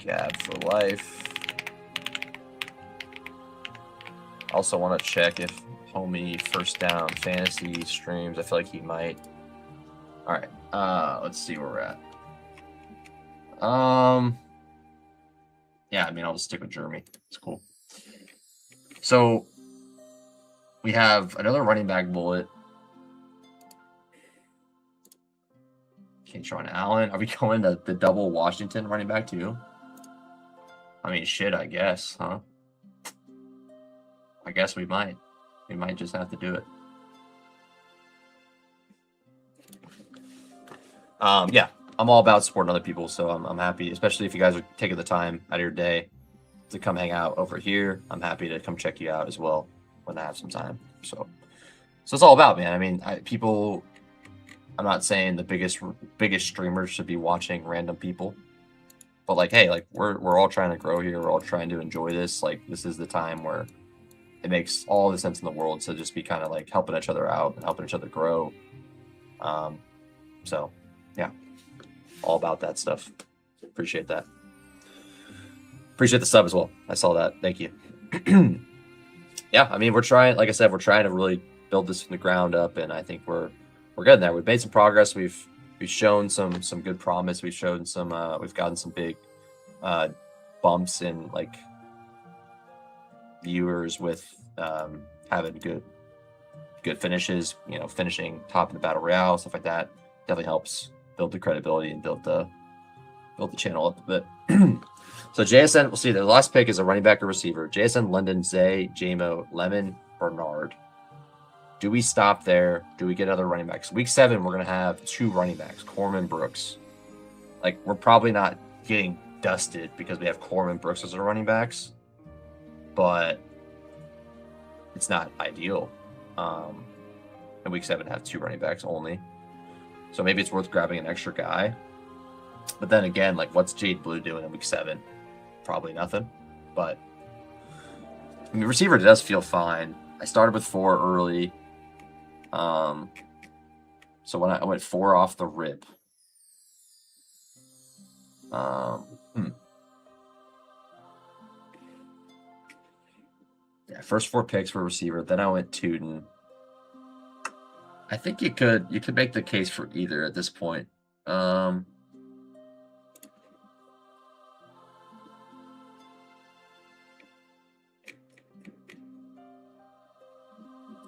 Gab for life. Also want to check if homie first down fantasy streams. I feel like he might. All right. Let's see where we're at. Yeah, I mean, I'll just stick with Jeremy. It's cool. So we have another running back bullet. Keyshawn Allen. Are we going to the double Washington running back too? I mean, shit, I guess, huh? I guess we might. We might just have to do it. Yeah, I'm all about supporting other people, so I'm happy, especially if you guys are taking the time out of your day to come hang out over here. I'm happy to come check you out as well when I have some time. So it's all about, man. I mean, I'm not saying the biggest streamers should be watching random people, but like, hey, like we're all trying to grow here. We're all trying to enjoy this. Like, this is the time where it makes all the sense in the world to just be kind of like helping each other out and helping each other grow. So yeah, all about that stuff. Appreciate that. Appreciate the sub as well. I saw that. Thank you. Yeah, I mean, we're trying, like I said, we're trying to really build this from the ground up, and I think we're getting there. We've made some progress. We've shown some good promise. We've shown some we've gotten some big bumps in like viewers with having good finishes, you know, finishing top in the battle royale, stuff like that. Definitely helps build the credibility and build the channel up a bit. So JSN, we'll see. The last pick is a running back or receiver. JSN, London, Zay, JMO, Lemon, Bernard. Do we stop there? Do we get other running backs? Week 7, we're going to have 2 running backs, Corman, Brooks. Like, we're probably not getting dusted because we have Corman, Brooks as our running backs, but it's not ideal. In week 7, have 2 running backs only. So maybe it's worth grabbing an extra guy. But then again, like, what's Jade Blue doing in week 7? Probably nothing. But I mean, receiver does feel fine. I started with 4 early. So when I went 4 off the rip. Yeah, first 4 picks were receiver. Then I went Tootin. I think you could make the case for either at this point.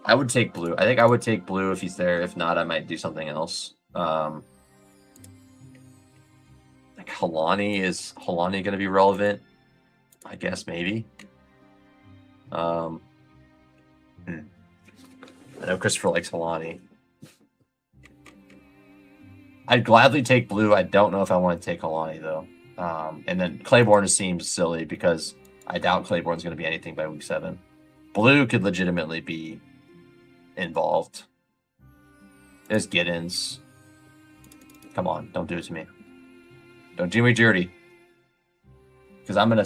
I would take Blue. I think I would take Blue if he's there. If not, I might do something else. Like Halani, is Halani going to be relevant? I guess maybe. I know Christopher likes Halani. I'd gladly take Blue. I don't know if I want to take Halani though. And then Claiborne seems silly because I doubt Claiborne's going to be anything by week 7. Blue could legitimately be involved. There's Giddens. Come on, don't do it to me. Don't do me dirty. Because I'm gonna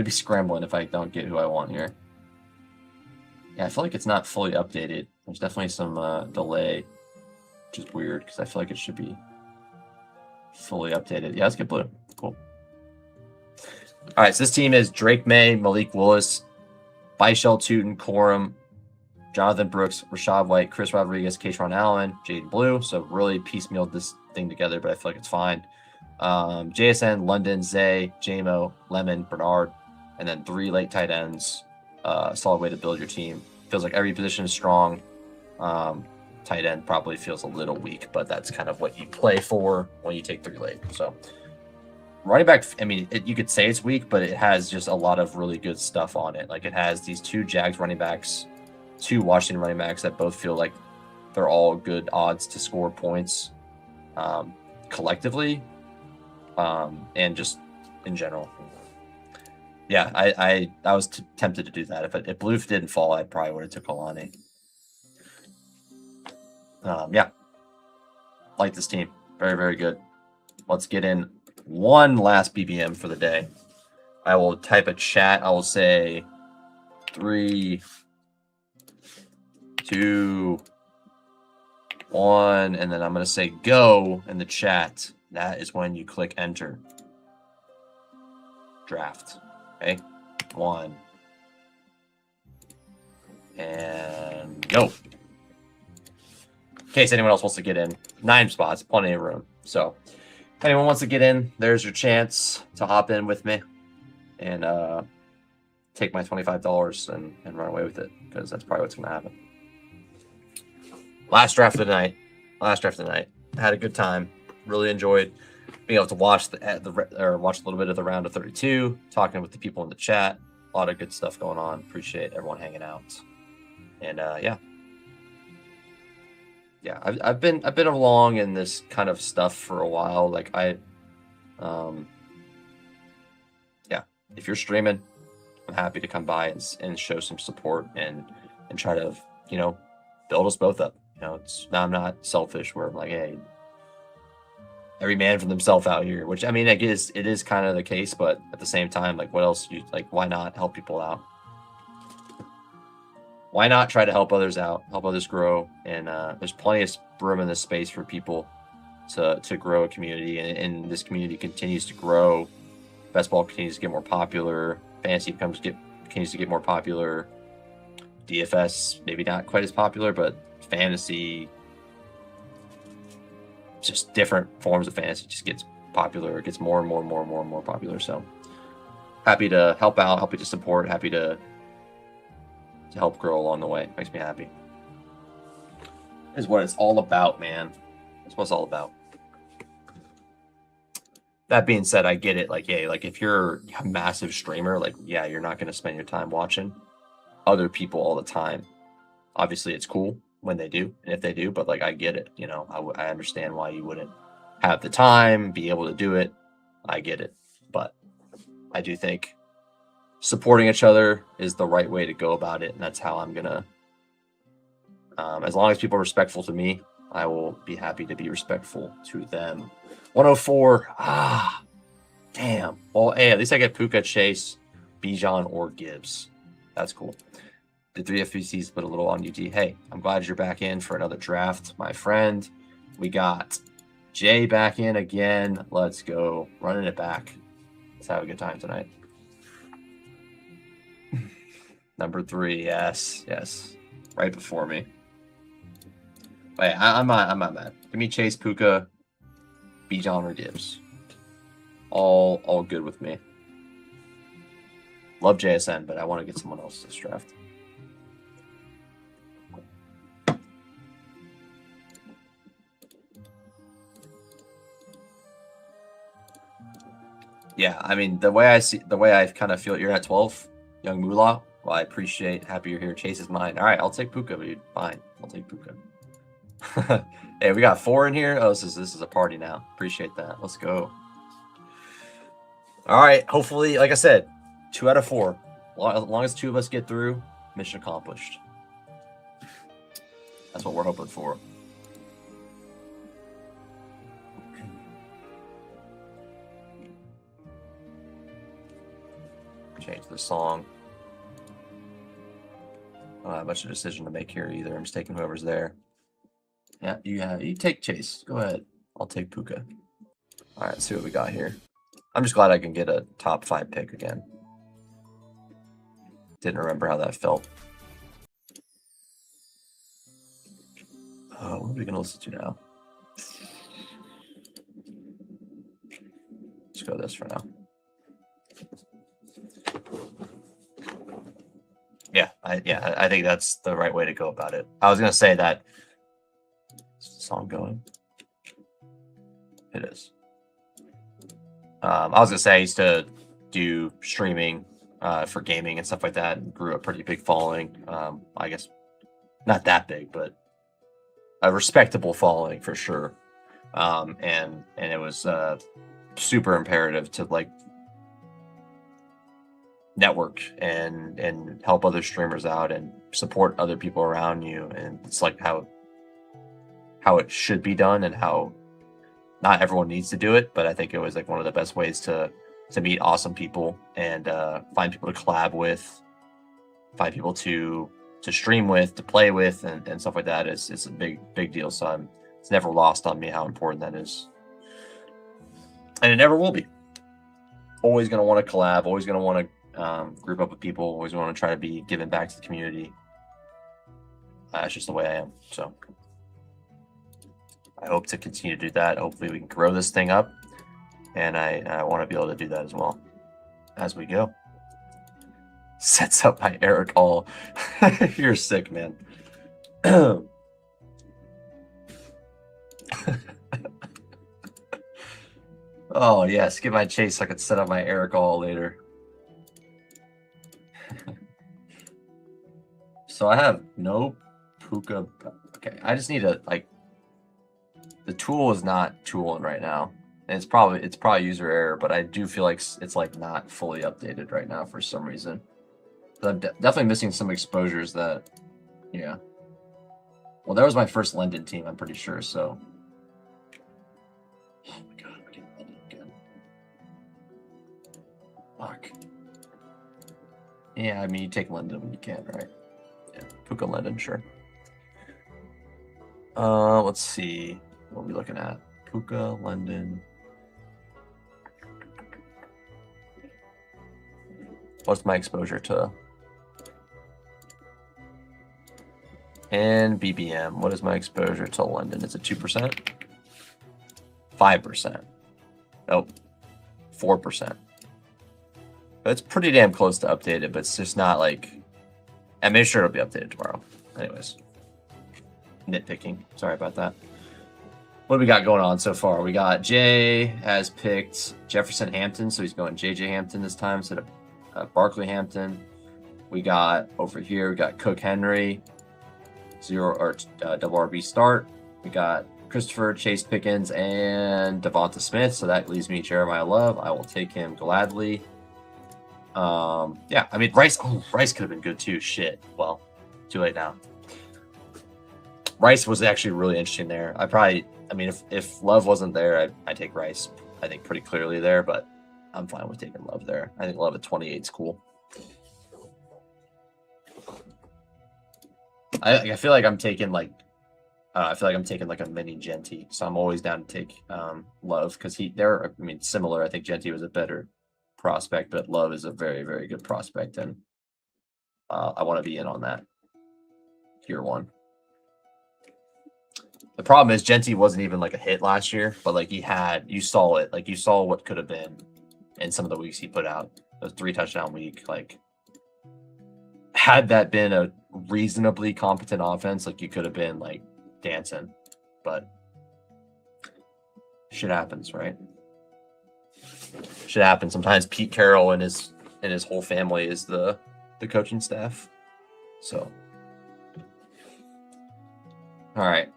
be scrambling if I don't get who I want here. Yeah, I feel like it's not fully updated. There's definitely some delay, which is weird because I feel like it should be fully updated. Yeah, let's get Blue. Cool. All right, so this team is Drake May, Malik Willis, Byshell Tootin, Corum, Jonathan Brooks, Rashad White, Chris Rodriguez, Keyshawn Allen, Jade Blue. So really piecemealed this thing together, but I feel like it's fine. JSN, London, Zay, JMO, Lemon, Bernard, and then 3 late tight ends. Solid way to build your team. Feels like every position is strong. Tight end probably feels a little weak, but that's kind of what you play for when you take 3 late. So running back, I mean, you could say it's weak, but it has just a lot of really good stuff on it. Like it has these 2 Jags running backs, 2 Washington running backs that both feel like they're all good odds to score points collectively and just in general. Yeah, I was tempted to do that. If Bloof didn't fall, I probably would have took Alani. Yeah, like this team. Very, very good. Let's get in one last BBM for the day. I will type a chat. I will say 3, 2, 1, and then I'm going to say go in the chat. That is when you click enter. Draft. Okay. 1. And go. In case anyone else wants to get in. 9 spots, plenty of room. So if anyone wants to get in, there's your chance to hop in with me and take my $25 and run away with it, because that's probably what's going to happen. Last draft of the night. Had a good time. Really enjoyed being able to watch watch a little bit of the round of 32, talking with the people in the chat. A lot of good stuff going on. Appreciate everyone hanging out. And yeah, I've been along in this kind of stuff for a while. Like yeah, if you're streaming, I'm happy to come by and show some support and try to, you know, build us both up. You know, I'm not selfish where I'm like, hey, every man for themselves out here, which I mean, it is kind of the case, but at the same time, like, what else why not help people out? Why not try to help others out, help others grow? And there's plenty of room in this space for people to grow a community, and this community continues to grow. Bestball continues to get more popular. Fantasy continues to get more popular. DFS maybe not quite as popular, but fantasy, just different forms of fantasy, just gets popular. It gets more and more popular. So happy to help out, happy to support, happy to help grow along the way. Makes me happy. Is what it's all about, man. That's what it's all about. That being said, I get it. Like, yeah, like if you're a massive streamer, like, yeah, you're not going to spend your time watching other people all the time. Obviously, it's cool when they do, and if they do, but like, I get it. You know, I understand why you wouldn't have the time, be able to do it. I get it, but I do think supporting each other is the right way to go about it, and that's how I'm gonna. As long as people are respectful to me, I will be happy to be respectful to them. 104. Ah, damn. Well, hey, at least I get Puka, Chase, Bijan, or Gibbs. That's cool. The 3 FPCs put a little on UT. Hey, I'm glad you're back in for another draft, my friend. We got Jay back in again. Let's go. Running it back. Let's have a good time tonight. Number 3, yes. Right before me. Wait, I'm not mad. Give me Chase, Puka, Bijan, or Gibbs. All good with me. Love JSN, but I want to get someone else this draft. Yeah, I mean, the way I kind of feel, you're at 12, young Moolah. Well, I appreciate, happy you're here. Chase is mine. All right, I'll take Puka, dude. Fine, I'll take Puka. Hey, we got 4 in here. Oh, this is a party now. Appreciate that. Let's go. All right, hopefully, like I said, 2 out of 4. As long as 2 of us get through, mission accomplished. That's what we're hoping for. Change the song. I don't have much of a decision to make here either. I'm just taking whoever's there. Yeah, you take Chase. Go ahead. I'll take Puka. All right, let's see what we got here. I'm just glad I can get a top 5 pick again. Didn't remember how that felt. What are we gonna listen to now? Let's go this for now. Yeah, I think that's the right way to go about it. I was gonna say that. Is the song going? It is. I was gonna say I used to do streaming for gaming and stuff like that, and grew a pretty big following. I guess not that big, but a respectable following for sure. And it was super imperative to like network and help other streamers out and support other people around you, and it's like how it should be done, and how not everyone needs to do it, but I think it was like one of the best ways to meet awesome people and find people to collab with, find people to stream with, to play with, and stuff like that. It's a big deal. So it's never lost on me how important that is, and it never will be. Always gonna want to collab. Always gonna want to group up with people. Always want to try to be giving back to the community. That's just the way I am. So I hope to continue to do that. Hopefully we can grow this thing up, and I want to be able to do that as well as we go. Sets up by Eric All. You're sick, man. Oh yes, give my chase so I could set up my Eric All later. So I have no Puka. Okay, I just need to like. The tool is not tooling right now, and it's probably user error, but I do feel like it's like not fully updated right now for some reason. But I'm definitely missing some exposures that, yeah. Well, that was my first London team, I'm pretty sure. So, oh my god, we're getting London again. Fuck. Yeah, I mean, you take London when you can, right? Yeah, Puka London, sure. Let's see. What are we looking at? Puka, London. What's my exposure to? And BBM. What is my exposure to London? Is it 2%? 5%. Nope. 4%. It's pretty damn close to updated, but it's just not like... I made sure it'll be updated tomorrow. Anyways. Nitpicking. Sorry about that. What do we got going on so far? We got Jay has picked Jefferson Hampton, so he's going JJ Hampton this time instead of Barkley Hampton. We got over here, we got Cook Henry, double RB start. We got Christopher Chase Pickens and Devonta Smith, so that leaves me Jeremiah Love. I will take him gladly. Yeah, I mean Rice. Oh, Rice could have been good too. Shit. Well, too late now. Rice was actually really interesting there. I mean, if Love wasn't there, I'd take Rice, I think, pretty clearly there, but I'm fine with taking Love there. I think Love at 28 is cool. I feel like I'm taking like a mini Genty, so I'm always down to take Love because similar. I think Genty was a better prospect, but Love is a very, very good prospect, and I want to be in on that year one. The problem is Genty wasn't even like a hit last year, but like you saw it. Like you saw what could have been in some of the weeks he put out. Those 3 touchdown week. Like had that been a reasonably competent offense, like you could have been like dancing. But shit happens, right? Shit happens. Sometimes Pete Carroll and his whole family is the coaching staff. So all right.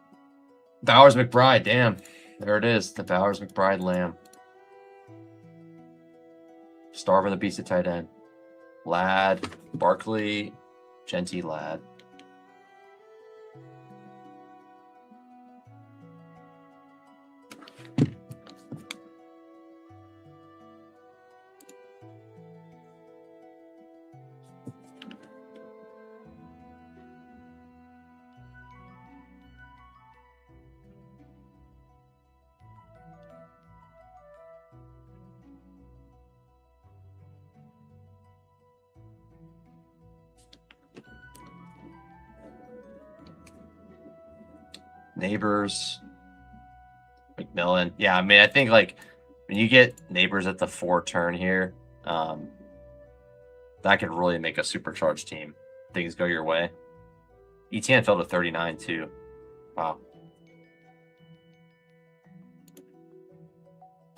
Bowers McBride, damn. There it is. The Bowers McBride lamb. Starving the beast at tight end. Ladd, Barkley, Genty, Ladd. Neighbors, McMillan. Yeah, I mean, I think like when you get Neighbors at the 4 turn here, that could really make a supercharged team. things go your way. ETN fell to 39 too. Wow.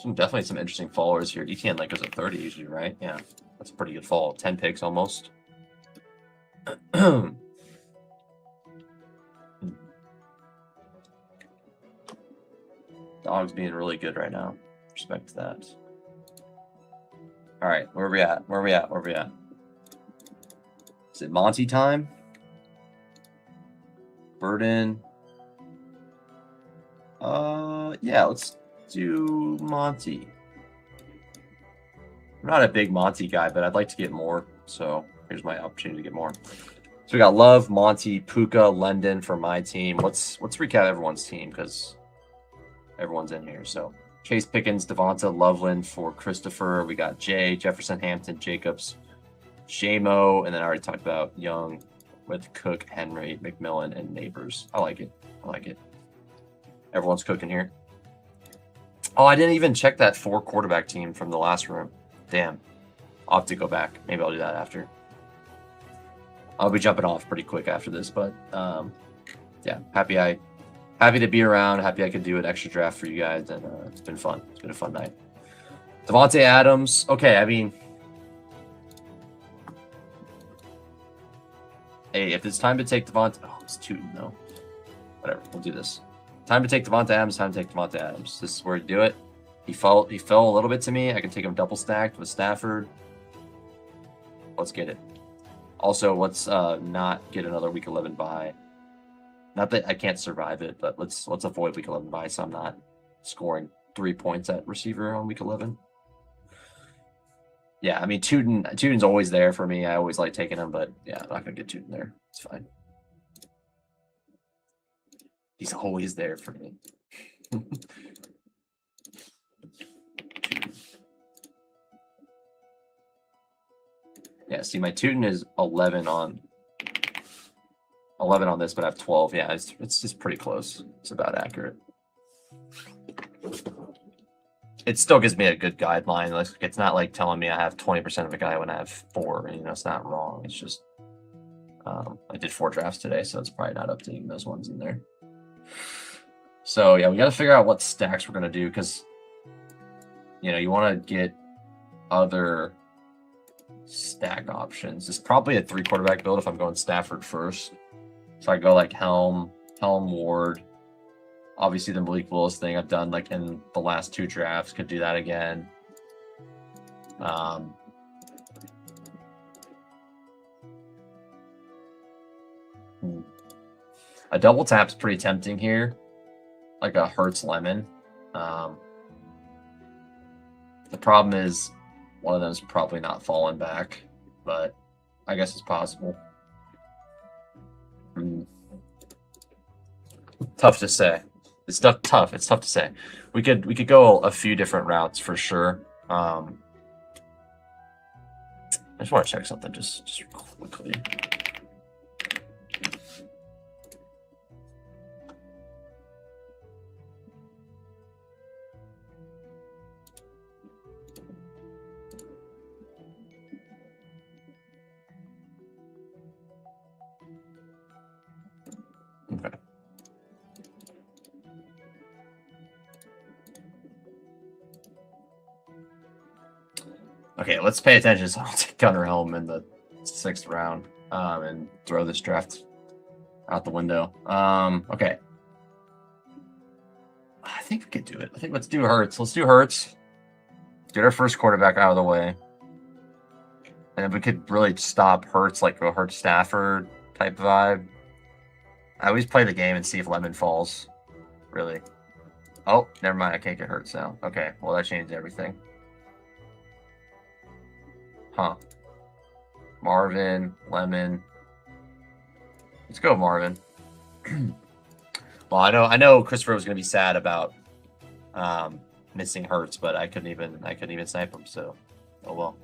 Definitely some interesting followers here. ETN like goes at 30 usually, right? Yeah, that's a pretty good fall. 10 picks almost. Dog's being really good right now. Respect that. All right, where are we at? Where are we at? Where are we at? Is it Monty time? Burden. Yeah, let's do Monty. I'm not a big Monty guy, but I'd like to get more. So here's my opportunity to get more. So we got Love, Monty, Puka, Lendon for my team. Let's recap everyone's team because everyone's in here. So Chase Pickens, Devonta, Loveland for Christopher. We got Jay, Jefferson, Hampton, Jacobs, Shamo, and then I already talked about Young with Cook, Henry, McMillan, and Neighbors. I like it. I like it. Everyone's cooking here. Oh, I didn't even check that 4 quarterback team from the last room. Damn. I'll have to go back. Maybe I'll do that after. I'll be jumping off pretty quick after this, but yeah, happy to be around. Happy I could do an extra draft for you guys, and it's been fun. It's been a fun night. Devontae Adams. Okay, I mean, hey, if it's time to take Devontae, oh, it's tooting though. Whatever, we'll do this. Time to take Devontae Adams. Time to take Devontae Adams. This is where you do it. He fell a little bit to me. I can take him double stacked with Stafford. Let's get it. Also, let's not get another week 11 bye. Not that I can't survive it, but let's avoid week 11 bye, so I'm not scoring 3 points at receiver on week 11. Yeah, I mean Tutin's always there for me. I always like taking him, but yeah, I'm not gonna get Tutin there. It's fine. He's always there for me. Yeah, see, my Tutin is 11 on this, but I have 12. Yeah, it's just pretty close. It's about accurate. It still gives me a good guideline. Like, it's not like telling me I have 20% of a guy when I have 4. You know, it's not wrong. It's just I did 4 drafts today, so it's probably not updating those ones in there. So yeah, we got to figure out what stacks we're gonna do because you know you want to get other stack options. It's probably a 3 quarterback build if I'm going Stafford first. So I go like Helm, Ward. Obviously the Malik Willis thing I've done like in the last 2 drafts. Could do that again. A double tap's pretty tempting here. Like a Hertz Lemon. The problem is one of them's probably not falling back, but I guess it's possible. Tough to say. It's tough. It's tough to say. We could go a few different routes for sure. I just want to check something just quickly. Okay. Okay, let's pay attention. So I'll take Gunnar Helm in the 6th round and throw this draft out the window. Okay. I think we could do it. I think let's do Hurts. Let's do Hurts. Get our first quarterback out of the way. And if we could really stop Hurts, like a Hurts Stafford type vibe. I always play the game and see if Lemon falls. Really. Oh, never mind. I can't get Hurts now. Okay, well, that changed everything. Huh. Marvin, Lemon. Let's go, Marvin. Well, I know Christopher was going to be sad about missing Hurts, but I couldn't even snipe him. So, oh well.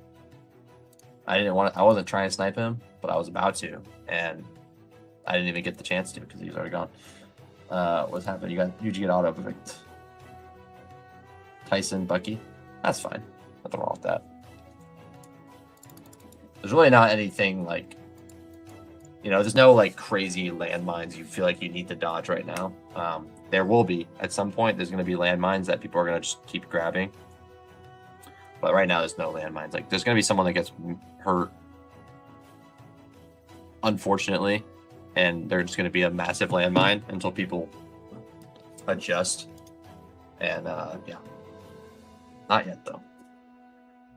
I wasn't trying to snipe him, but I was about to, and I didn't even get the chance to because he was already gone. What's happened? You get auto picked. Tyson, Bucky. That's fine. Nothing wrong with that. There's really not anything like You know, there's no like crazy landmines you feel like you need to dodge right now. There will be at some point. There's going to be landmines that people are going to just keep grabbing. But right now, there's no landmines. Like, there's going to be someone that gets hurt, unfortunately, and they're just going to be a massive landmine until people adjust. And yeah, not yet though.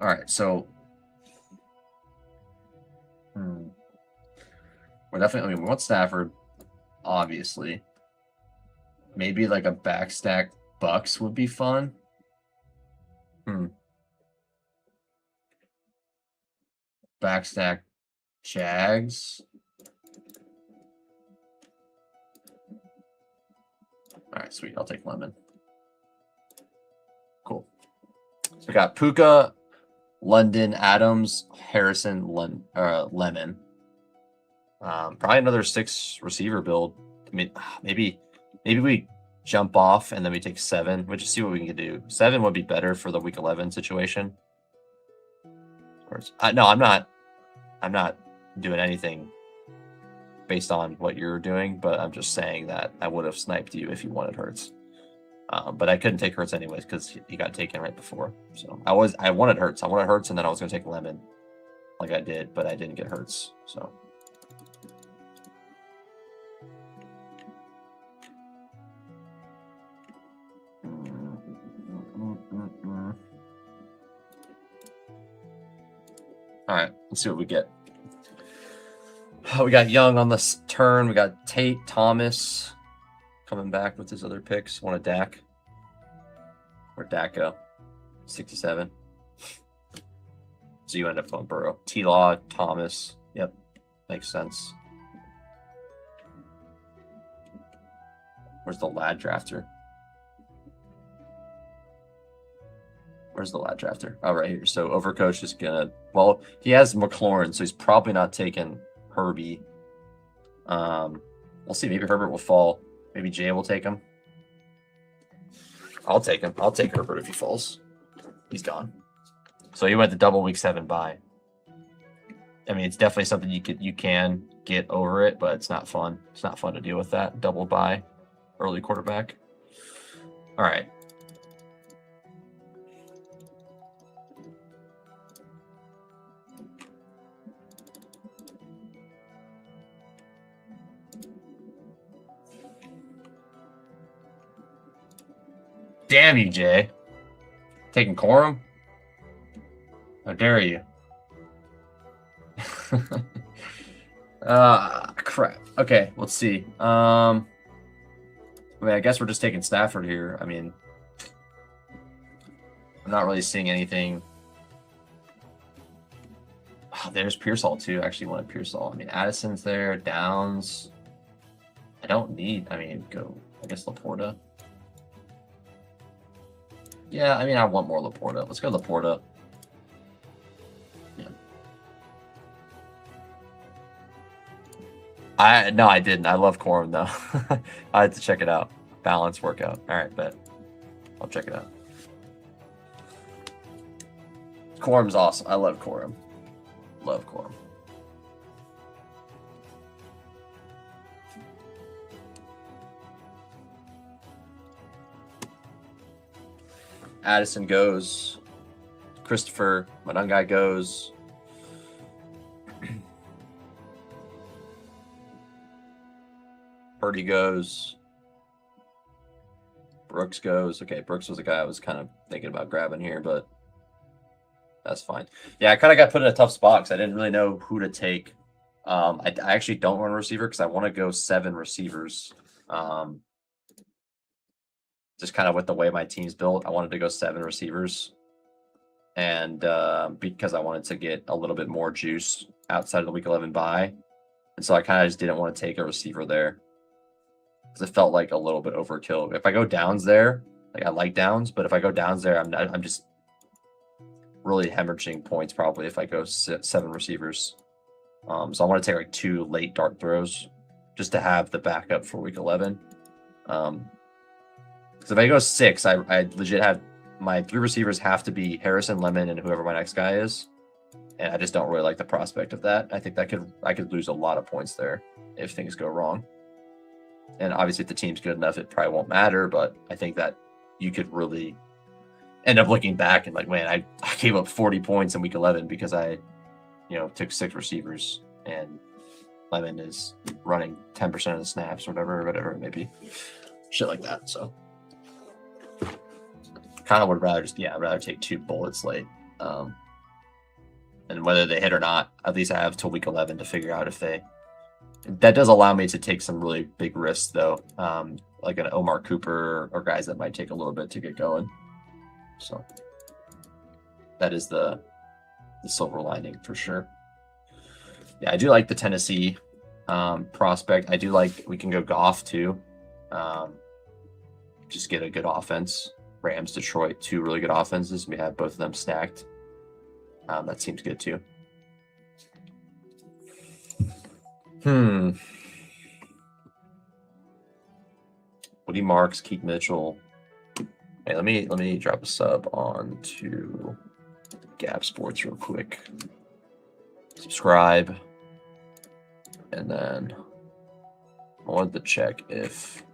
All right, so we're definitely. I mean, we want Stafford, obviously. Maybe like a backstack Bucks would be fun. Backstack Jags. All right, sweet. I'll take Lemon. Cool. So we got Puka, London, Adams, Harrison, Lemon. Probably another 6 receiver build. I mean, maybe we jump off and then we take 7. We'll just see what we can do. 7 would be better for the week 11 situation. Of course. No, I'm not doing anything based on what you're doing, but I'm just saying that I would have sniped you if you wanted Hurts. But I couldn't take Hurts anyways because he got taken right before. So I wanted Hurts. I wanted Hurts, and then I was going to take Lemon like I did, but I didn't get Hurts. So. All right, let's see what we get. We got Young on this turn. We got Tate, Thomas coming back with his other picks. Want a Dak? Where'd Dak go? 67. So you end up going Burrow. T-Law, Thomas. Yep, makes sense. Where's the lad drafter? Where's the lad drafter? Oh, right here. So Overcoach is gonna. Well, he has McLaurin, so he's probably not taking Herbie. We'll see. Maybe Herbert will fall. Maybe Jay will take him. I'll take him. I'll take Herbert if he falls. He's gone. So he went to double week 7 bye. I mean, it's definitely something you can get over it, but it's not fun. It's not fun to deal with that double bye, early quarterback. All right. Damn you, Jay. Taking Corum? How dare you? Crap. Okay, let's see. I mean, I guess we're just taking Stafford here. I mean, I'm not really seeing anything. Oh, there's Pearsall too. I actually wanted Pearsall. I mean, Addison's there. Downs. I don't need. I mean, go. I guess Laporta. Yeah, I mean, I want more Laporta. Let's go Laporta. Yeah. No, I didn't. I love Corum though. I had to check it out. Balance workout. All right, bet. I'll check it out. Corum's awesome. I love Corum. Love Corum. Addison goes. Christopher Manungai goes. Purdy goes. Brooks goes. Okay, Brooks was a guy I was kind of thinking about grabbing here, but that's fine. Yeah, I kind of got put in a tough spot because I didn't really know who to take. I actually don't run a receiver because I want to go 7 receivers. Just kind of with the way my team's built, I wanted to go 7 receivers. And because I wanted to get a little bit more juice outside of the week 11 bye. And so I kind of just didn't want to take a receiver there. Because it felt like a little bit overkill. If I go Downs there, like I like Downs, but if I go Downs there, I'm just really hemorrhaging points probably if I go 7 receivers. So I want to take like 2 late dart throws just to have the backup for week 11. Because if I go 6, I legit have my 3 receivers have to be Harrison, Lemon, and whoever my next guy is. And I just don't really like the prospect of that. I think I could lose a lot of points there if things go wrong. And obviously, if the team's good enough, it probably won't matter. But I think that you could really end up looking back and like, man, I gave up 40 points in week 11 because I, took 6 receivers and Lemon is running 10% of the snaps or whatever it may be. Shit like that. So kind of would rather I'd rather take 2 bullets late. And whether they hit or not, at least I have till week 11 to figure out if they. That does allow me to take some really big risks, though, like an Omar Cooper or guys that might take a little bit to get going. So that is the silver lining for sure. Yeah, I do like the Tennessee prospect. I do like we can go Goff too. Just get a good offense. Rams, Detroit, 2 really good offenses. We have both of them stacked. That seems good too. Woody Marks, Keith Mitchell. Hey, let me drop a sub on to Gap Sports real quick. Subscribe. And then I wanted to check if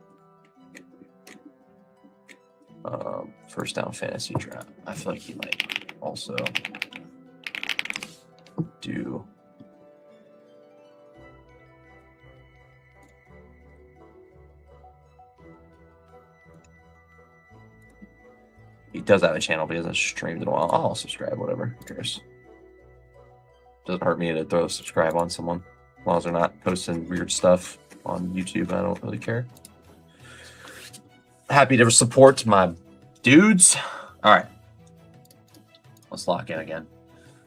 First Down Fantasy Draft. I feel like he might also do. He does have a channel, but he hasn't streamed in a while. I'll subscribe, whatever. Who cares? Doesn't hurt me to throw a subscribe on someone. As long as they're not posting weird stuff on YouTube, I don't really care. Happy to support my dudes. All right. Let's lock in again.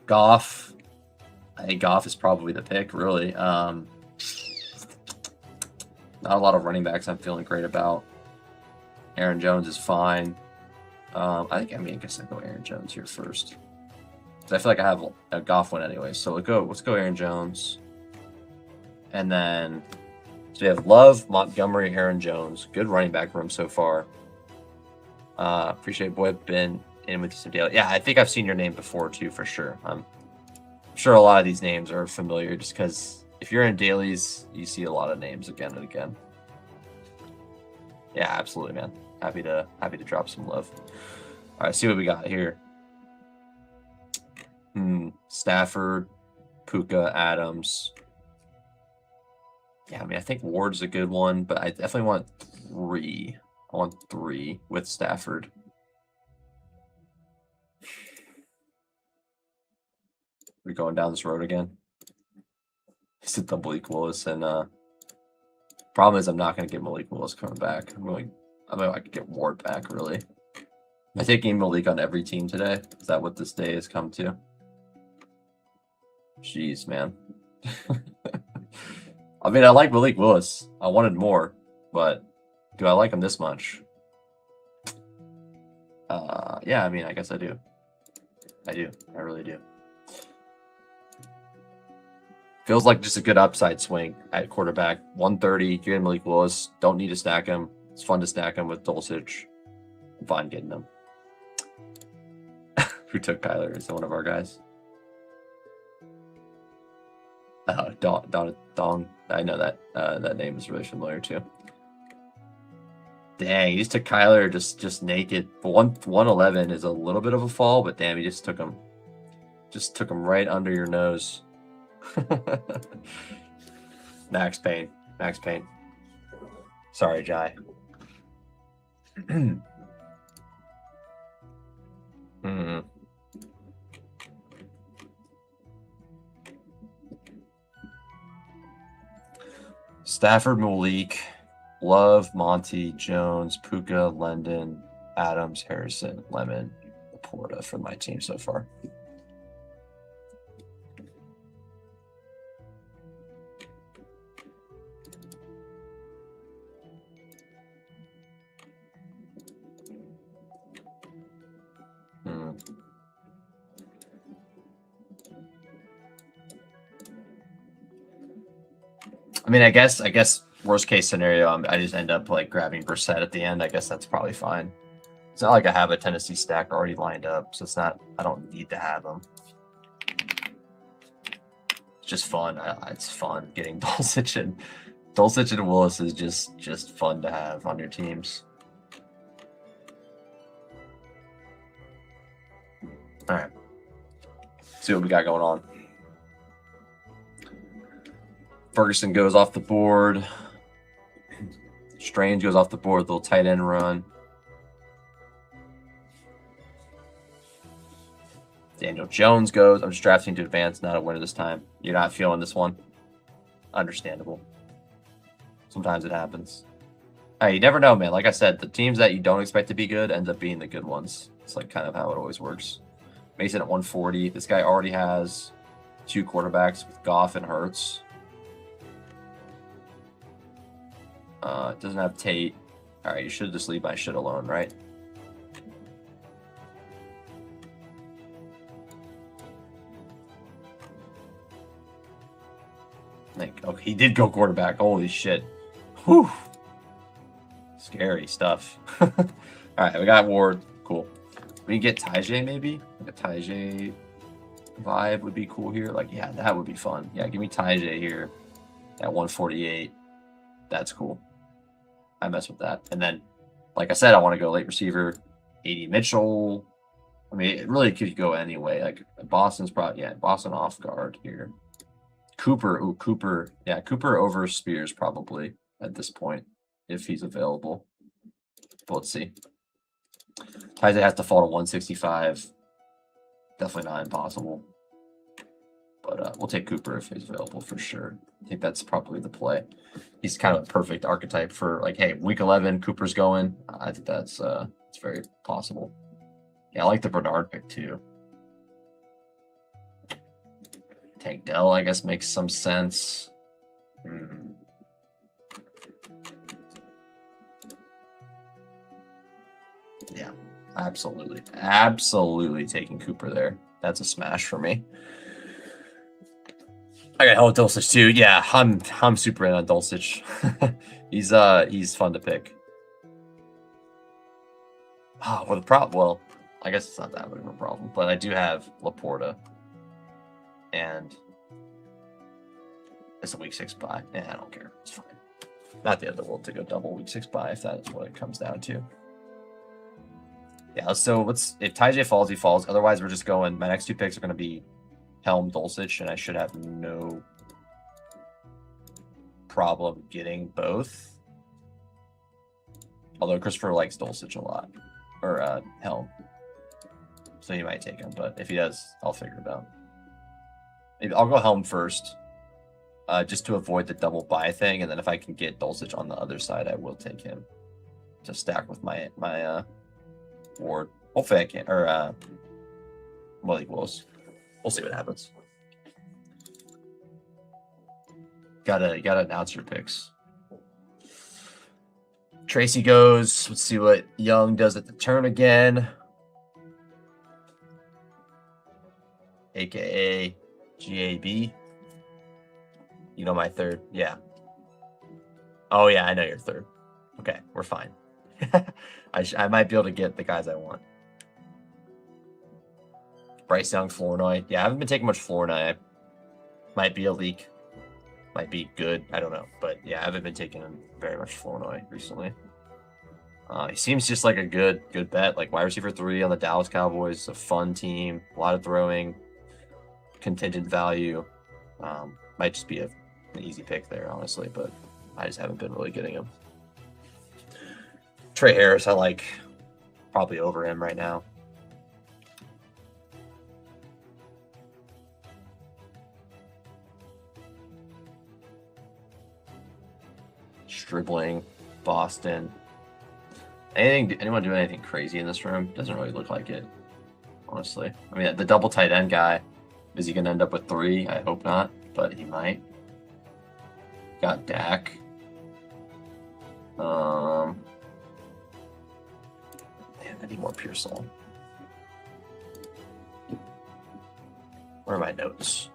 Goff. I think Goff is probably the pick, really. Not a lot of running backs I'm feeling great about. Aaron Jones is fine. I guess I'll go Aaron Jones here first. I feel like I have a Goff one anyway. So let's go Aaron Jones. And then so we have Love, Montgomery, Aaron Jones. Good running back room so far. Appreciate boy been in with you some daily. Yeah, I think I've seen your name before too, for sure. I'm sure a lot of these names are familiar just because if you're in dailies, you see a lot of names again and again. Yeah, absolutely, man. Happy to drop some love. All right, see what we got here. Stafford, Puka, Adams. Yeah, I think Ward's a good one, but I definitely want 3. I want 3 with Stafford. We're going down this road again. It's a Malik Willis, and problem is I'm not going to get Malik Willis coming back. I could get Ward back, really. Am I taking Malik on every team today? Is that what this day has come to? Jeez, man. I like Malik Willis. I wanted more, but do I like him this much? Yeah, I guess I do. I really do. Feels like just a good upside swing at quarterback. 130, you're getting Malik Willis. Don't need to stack him. It's fun to stack him with Dulcich. I'm fine getting him. Who took Kyler? Is that one of our guys? Dong. I know that that name is really familiar too. Dang, he just took Kyler just naked. 111 is a little bit of a fall, but damn, he just took him right under your nose. Max Payne. Sorry, Jai. Stafford, Malik, Love, Monty, Jones, Puka, Lendon, Adams, Harrison, Lemon, Laporta for my team so far. I guess worst case scenario, I just end up like grabbing Brissett at the end. I guess that's probably fine. It's not like I have a Tennessee stack already lined up, so it's not. I don't need to have them. just fun. It's fun getting Dulcich and Willis is just fun to have on your teams. All right, see what we got going on. Ferguson goes off the board. Strange goes off the board. Little tight end run. Daniel Jones goes. I'm just drafting to advance, not a winner this time. You're not feeling this one. Understandable. Sometimes it happens. Hey, you never know, man. Like I said, the teams that you don't expect to be good end up being the good ones. It's like kind of how it always works. Mason at 140. This guy already has 2 quarterbacks with Goff and Hurts. Doesn't have Tate. All right, you should just leave my shit alone, right? Oh, he did go quarterback. Holy shit. Whew. Scary stuff. All right, we got Ward. Cool. We can get Tajay maybe? Like a Tajay vibe would be cool here. Like, yeah, that would be fun. Yeah, give me Tajay here at 148. That's cool. I mess with that. And then, like I said, I want to go late receiver. 80 Mitchell. I mean, it really could go anyway. Like, Boston's probably, yeah, Boston off guard here. Cooper. Ooh, Cooper. Yeah, Cooper over Spears probably at this point if he's available. But let's see. Tajay has to fall to 165. Definitely not impossible. But we'll take Cooper if he's available for sure. I think that's probably the play. He's kind of a perfect archetype for like, hey, week 11, Cooper's going. I think that's it's very possible. Yeah, I like the Bernard pick too. Tank Dell, I guess, makes some sense. Yeah, absolutely. Absolutely taking Cooper there. That's a smash for me. I got hell Dulcich too. Yeah, I'm super in on Dulcich. he's fun to pick. Oh, well, the problem. Well, I guess it's not that big of a problem, but I do have Laporta, and it's a week 6 bye. Yeah, I don't care. It's fine. Not the end of the world to go double week 6 bye if that's what it comes down to. Yeah. So if Tajay falls, he falls. Otherwise, we're just going. My next 2 picks are going to be Helm, Dulcich, and I should have no problem getting both. Although Christopher likes Dulcich a lot, or Helm, so he might take him. But if he does, I'll figure it out. Maybe I'll go Helm first, just to avoid the double buy thing, and then if I can get Dulcich on the other side, I will take him to stack with my Ward. Hopefully I can, or Malik Willis. We'll see what happens. Gotta announce your picks. Tracy goes. Let's see what Young does at the turn again. AKA GAB. You know my third. Yeah. Oh yeah, I know your third. Okay, we're fine. I might be able to get the guys I want. Bryce Young, Flournoy. Yeah, I haven't been taking much Flournoy. Might be a leak. Might be good. I don't know. But yeah, I haven't been taking him very much Flournoy recently. He seems just like a good bet. Like wide receiver 3 on the Dallas Cowboys. A fun team. A lot of throwing. Contingent value. Might just be an easy pick there, honestly. But I just haven't been really getting him. Trey Harris, I like probably over him right now. Dribbling, Boston. Anyone doing anything crazy in this room? Doesn't really look like it, honestly. I mean, the double tight end guy, is he going to end up with 3? I hope not, but he might. Got Dak. Man, I need more Pearsall. Where are my notes?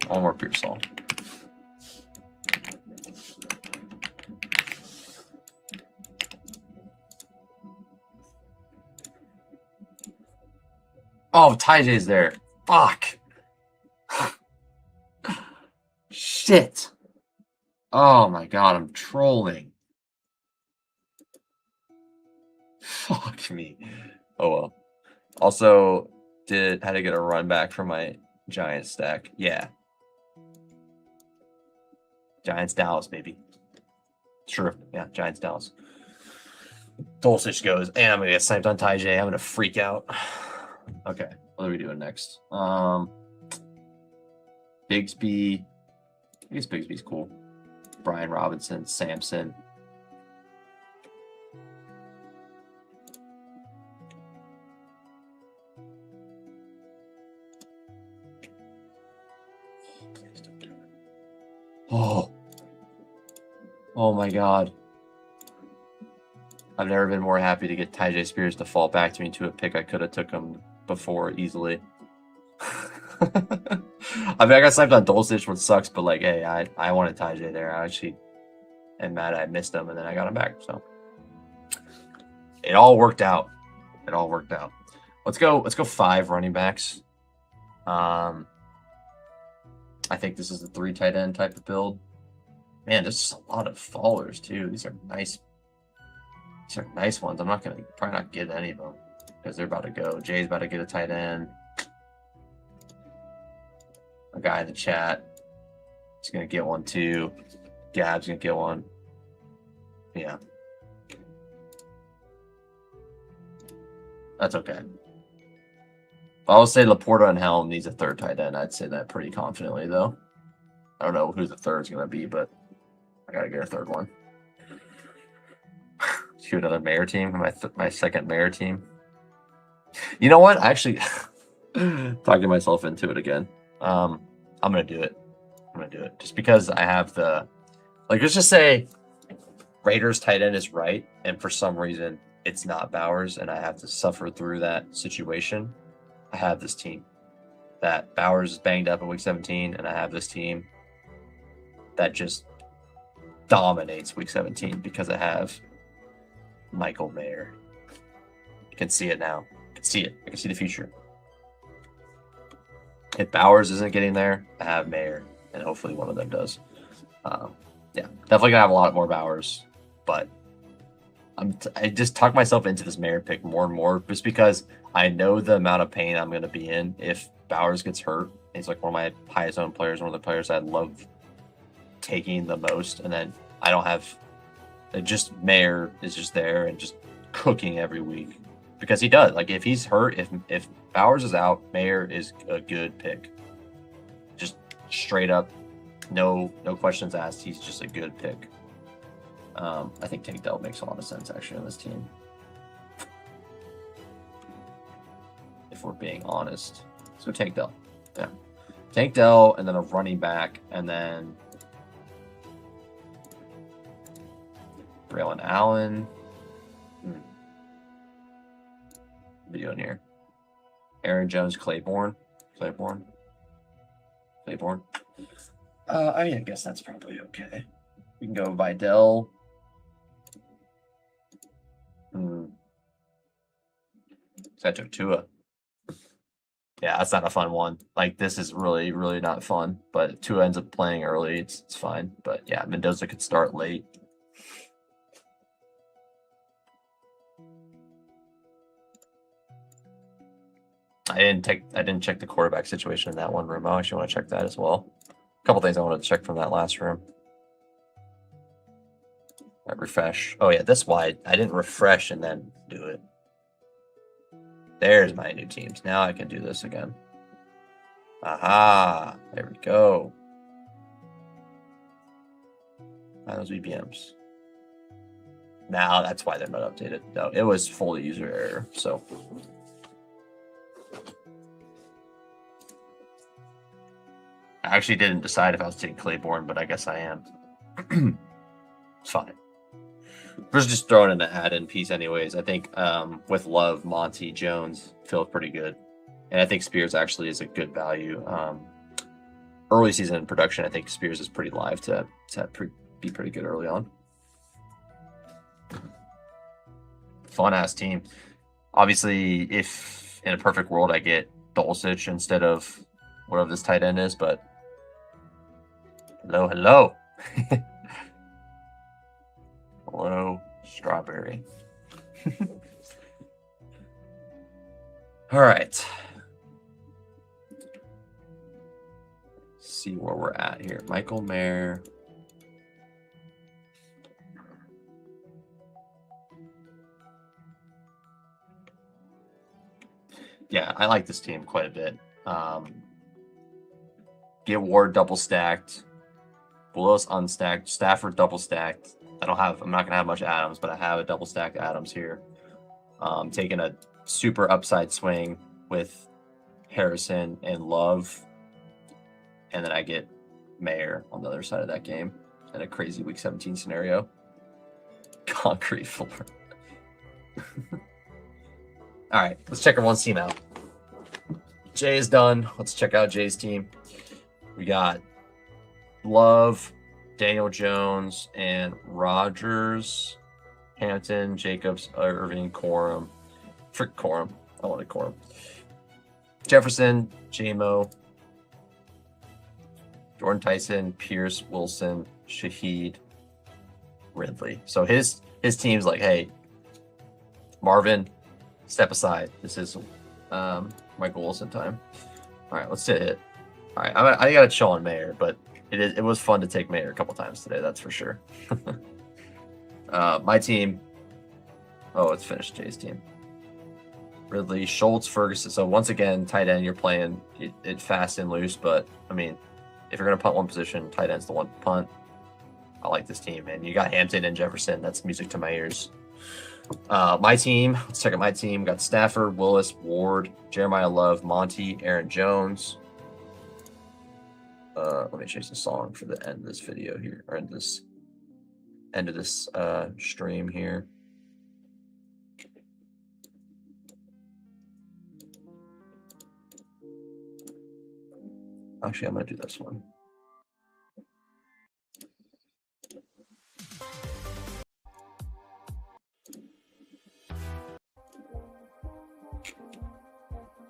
One more Pearsall. Oh, Tyj's there. Fuck. Shit. Oh my god, I'm trolling. Fuck me. Oh well. Also, had to get a run back from my Giants stack. Yeah. Giants Dallas, baby. Sure. Yeah, Giants Dallas. Dulcich goes, and I'm gonna get sniped on Tyj. I'm gonna freak out. Okay, what are we doing next? Bigsby. I guess Bigsby's cool. Brian Robinson, Samson. Oh. Oh my god. I've never been more happy to get Tyj Spears to fall back to me to a pick I could have took him before easily. I mean, I got sniped on Dulcich, which sucks, but like, hey, I wanted Tyj there. I actually am mad I missed him, and then I got him back. So it all worked out. It all worked out. Let's go 5 running backs. I think this is the 3 tight end type of build. Man, there's a lot of fallers too. These are nice. These are nice ones. I'm not gonna probably not get any of them because they're about to go. Jay's about to get a tight end. A guy in the chat is gonna get one too. Gab's gonna get one. Yeah. That's okay. I'll say Laporta and Helm needs a 3rd tight end. I'd say that pretty confidently, though. I don't know who the 3rd's going to be, but I got to get a 3rd one. Do another mayor team, my 2nd mayor team. You know what? I actually talking myself into it again. I'm going to do it. I'm going to do it just because I have the let's just say Raiders tight end is right, and for some reason it's not Bowers, and I have to suffer through that situation. I have this team that Bowers is banged up in week 17, and I have this team that just dominates week 17 because I have Michael Mayer. You can see it now. I can see it. I can see the future. If Bowers isn't getting there, I have Mayer, and hopefully one of them does. Yeah, definitely gonna have a lot more Bowers, but I just talk myself into this Mayer pick more and more just because I know the amount of pain I'm going to be in if Bowers gets hurt. He's like one of my highest owned players, one of the players I love taking the most, and then I don't have just Mayer is just there and just cooking every week because he does. Like if he's hurt, if Bowers is out, Mayer is a good pick. Just straight up, no questions asked. He's just a good pick. I think Tank Dell makes a lot of sense actually on this team. If we're being honest. So Tank Dell. Yeah. Tank Dell and then a running back and then Braylon Allen. What are we doing here? Aaron Jones, Claiborne. I guess that's probably okay. We can go Vidal. So I took Tua. Yeah, that's not a fun one. Like, this is really, really not fun. But Tua ends up playing early. It's fine. But yeah, Mendoza could start late. I didn't check the quarterback situation in that one room. I actually want to check that as well. A couple things I wanted to check from that last room. Refresh. Oh yeah, that's why I didn't refresh and then do it. There's my new teams. Now I can do this again. Aha! There we go. Those BBMs. Now that's why they're not updated. No, it was full user error. So I actually didn't decide if I was taking Claiborne, but I guess I am. It's fine. We're just throwing in an add-in piece anyways. I think with Love, Monty, Jones feels pretty good. And I think Spears actually is a good value. Early season production, I think Spears is pretty live to be pretty good early on. Fun-ass team. Obviously, if in a perfect world, I get Dulcich instead of whatever this tight end is, but hello. Hello, strawberry. All right. See where we're at here. Michael Mayer. Yeah, I like this team quite a bit. Get Ward double stacked. Willis unstacked. Stafford double stacked. I'm not gonna have much Adams, but I have a double stacked Adams here. Taking a super upside swing with Harrison and Love. And then I get Mayer on the other side of that game in a crazy week 17 scenario. Concrete floor. All right, let's check everyone's team out. Jay is done. Let's check out Jay's team. We got Love, Daniel Jones, and Rogers, Hampton, Jacobs, Irving, Corum. Frick Corum. I wanted Corum. Jefferson, JMO, Jordan Tyson, Pierce, Wilson, Shaheed, Ridley. So his team's like, hey, Marvin, step aside. This is Michael Wilson time. All right, let's hit it. All right, I got to chill on Mayer, but it was fun to take Mayer a couple times today. That's for sure. My team. Oh, it's finished. Jay's team. Ridley, Schultz, Ferguson. So once again, tight end, you're playing it fast and loose. But I mean, if you're gonna punt one position, tight end's the one to punt. I like this team, and you got Hampton and Jefferson. That's music to my ears. My team. Let's check out my team. Got Stafford, Willis, Ward, Jeremiah Love, Monty, Aaron Jones. Let me change the song for the end of this video here, or end of this stream here. Actually, I'm gonna do this one.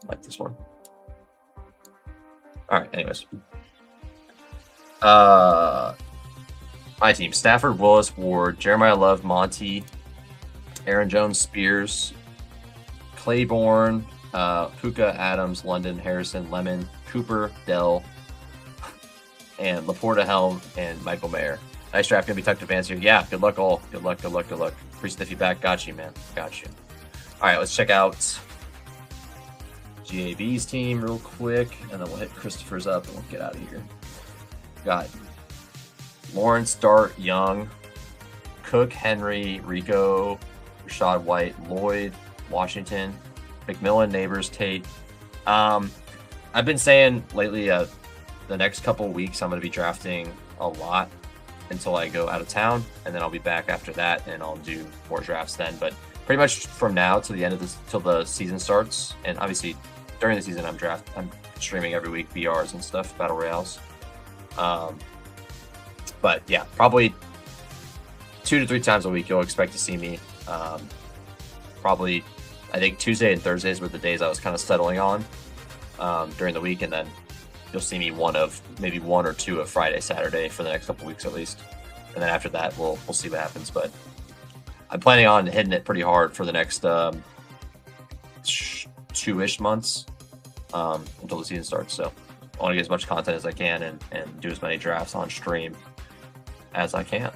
Like this one. All right, anyways. My team: Stafford, Willis, Ward, Jeremiah Love, Monty, Aaron Jones, Spears, Claiborne, Puka, Adams, London, Harrison, Lemon, Cooper, Dell, and Laporta, Helm, and Michael Mayer. Nice draft. Gonna be tough to advance here. Yeah, good luck all. Good luck. Appreciate the feedback. Got you, man. Got you. All right, let's check out GAB's team real quick, and then we'll hit Christopher's up and we'll get out of here. Got Lawrence, Dart, Young, Cook, Henry, Rico, Rashad White, Lloyd, Washington, McMillan, Neighbors, Tate. I've been saying lately the next couple weeks I'm going to be drafting a lot until I go out of town, and then I'll be back after that and I'll do more drafts then. But pretty much from now to the end of this, till the season starts, and obviously during the season I'm streaming every week BRs and stuff, battle royales. But yeah, probably 2 to 3 times a week you'll expect to see me. Probably I think Tuesday and Thursdays were the days I was kind of settling on during the week, and then you'll see me maybe one or two of Friday, Saturday for the next couple weeks at least, and then after that we'll see what happens. But I'm planning on hitting it pretty hard for the next 2-ish months until the season starts. So I want to get as much content as I can and do as many drafts on stream as I can.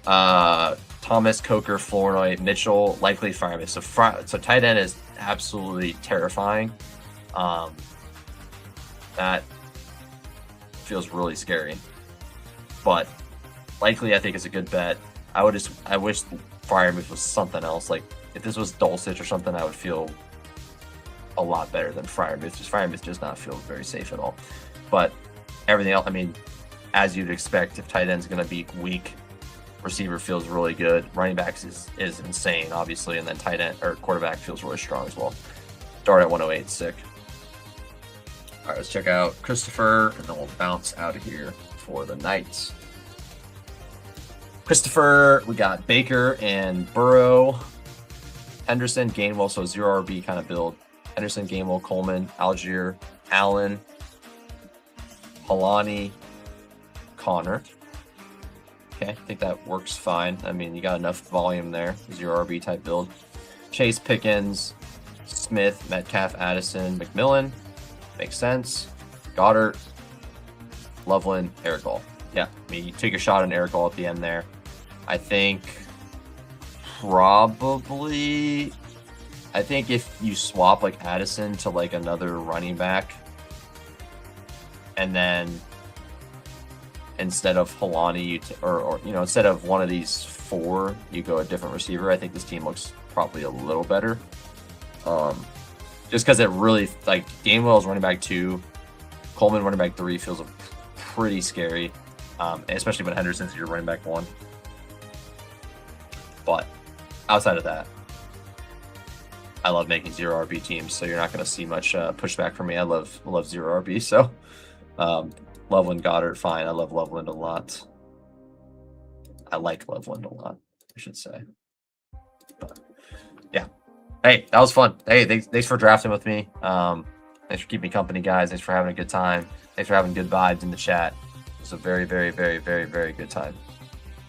Thomas, Coker, Flournoy, Mitchell, likely Fireman. So tight end is absolutely terrifying. That feels really scary, but likely I think is a good bet. I wish Firemouth was something else. Like if this was Dulcich or something, I would feel a lot better than Firemouth. Just Firemouth does not feel very safe at all. But everything else, I mean, as you'd expect, if tight end's going to be weak, receiver feels really good. Running backs is insane, obviously, and then tight end or quarterback feels really strong as well. Dart at 108, sick. All right, let's check out Christopher, and then we'll bounce out of here for the night. Christopher, we got Baker and Burrow, Henderson, Gainwell, so 0 RB kind of build. Henderson, Gamewell, Coleman, Algier, Allen, Halani, Connor. Okay, I think that works fine. I mean, you got enough volume there. 0 RB type build. Chase, Pickens, Smith, Metcalf, Addison, McMillan. Makes sense. Goddard, Loveland, Eric Gall. Yeah, I mean, you take a shot on Eric Gall at the end there. I think probably... I think if you swap like Addison to like another running back, and then instead of Halani, or you know, instead of one of these 4, you go a different receiver. I think this team looks probably a little better. Just because it really, like, Gainwell's running back 2, Coleman running back 3 feels pretty scary, especially when Henderson's your running back 1. But outside of that, I love making 0 RB teams, so you're not going to see much pushback from me. I love 0 RB, so Loveland, Goddard, fine. I love Loveland a lot. I like Loveland a lot, I should say. But yeah. Hey, that was fun. Hey, thanks for drafting with me. Thanks for keeping me company, guys. Thanks for having a good time. Thanks for having good vibes in the chat. It was a very, very, very, very, very good time.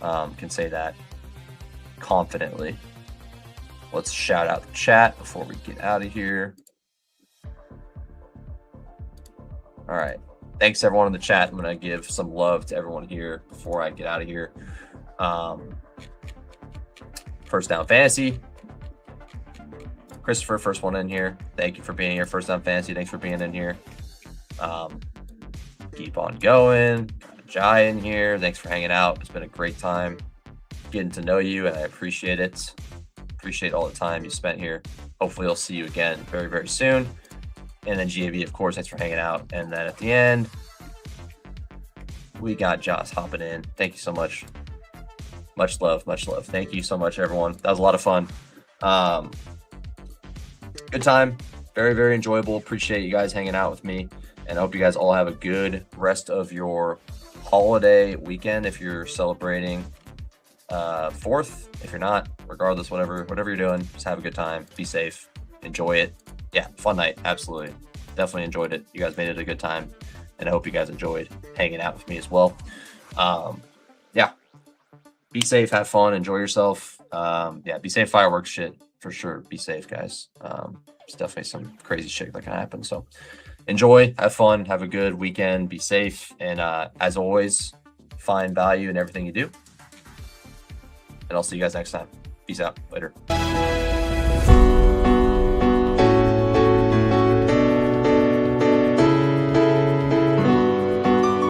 Can say that confidently. Let's shout out the chat before we get out of here. All right. Thanks, everyone in the chat. I'm going to give some love to everyone here before I get out of here. First Down Fantasy. Christopher, first one in here. Thank you for being here. First Down Fantasy, thanks for being in here. Keep on going. Got Jai in here. Thanks for hanging out. It's been a great time getting to know you, and I appreciate it. Appreciate all the time you spent here. Hopefully, I'll see you again very, very soon. And then GAV, of course, thanks for hanging out. And then at the end, we got Josh hopping in. Thank you so much. Much love, much love. Thank you so much, everyone. That was a lot of fun. Good time. Very, very enjoyable. Appreciate you guys hanging out with me. And I hope you guys all have a good rest of your holiday weekend if you're celebrating 4th. If you're not, regardless, whatever you're doing, just have a good time. Be safe. Enjoy it. Yeah, fun night. Absolutely. Definitely enjoyed it. You guys made it a good time. And I hope you guys enjoyed hanging out with me as well. Yeah. Be safe. Have fun. Enjoy yourself. Yeah, be safe. Fireworks shit. For sure. Be safe, guys. It's definitely some crazy shit that can happen. So enjoy. Have fun. Have a good weekend. Be safe. And as always, find value in everything you do. And I'll see you guys next time. Peace out. Later.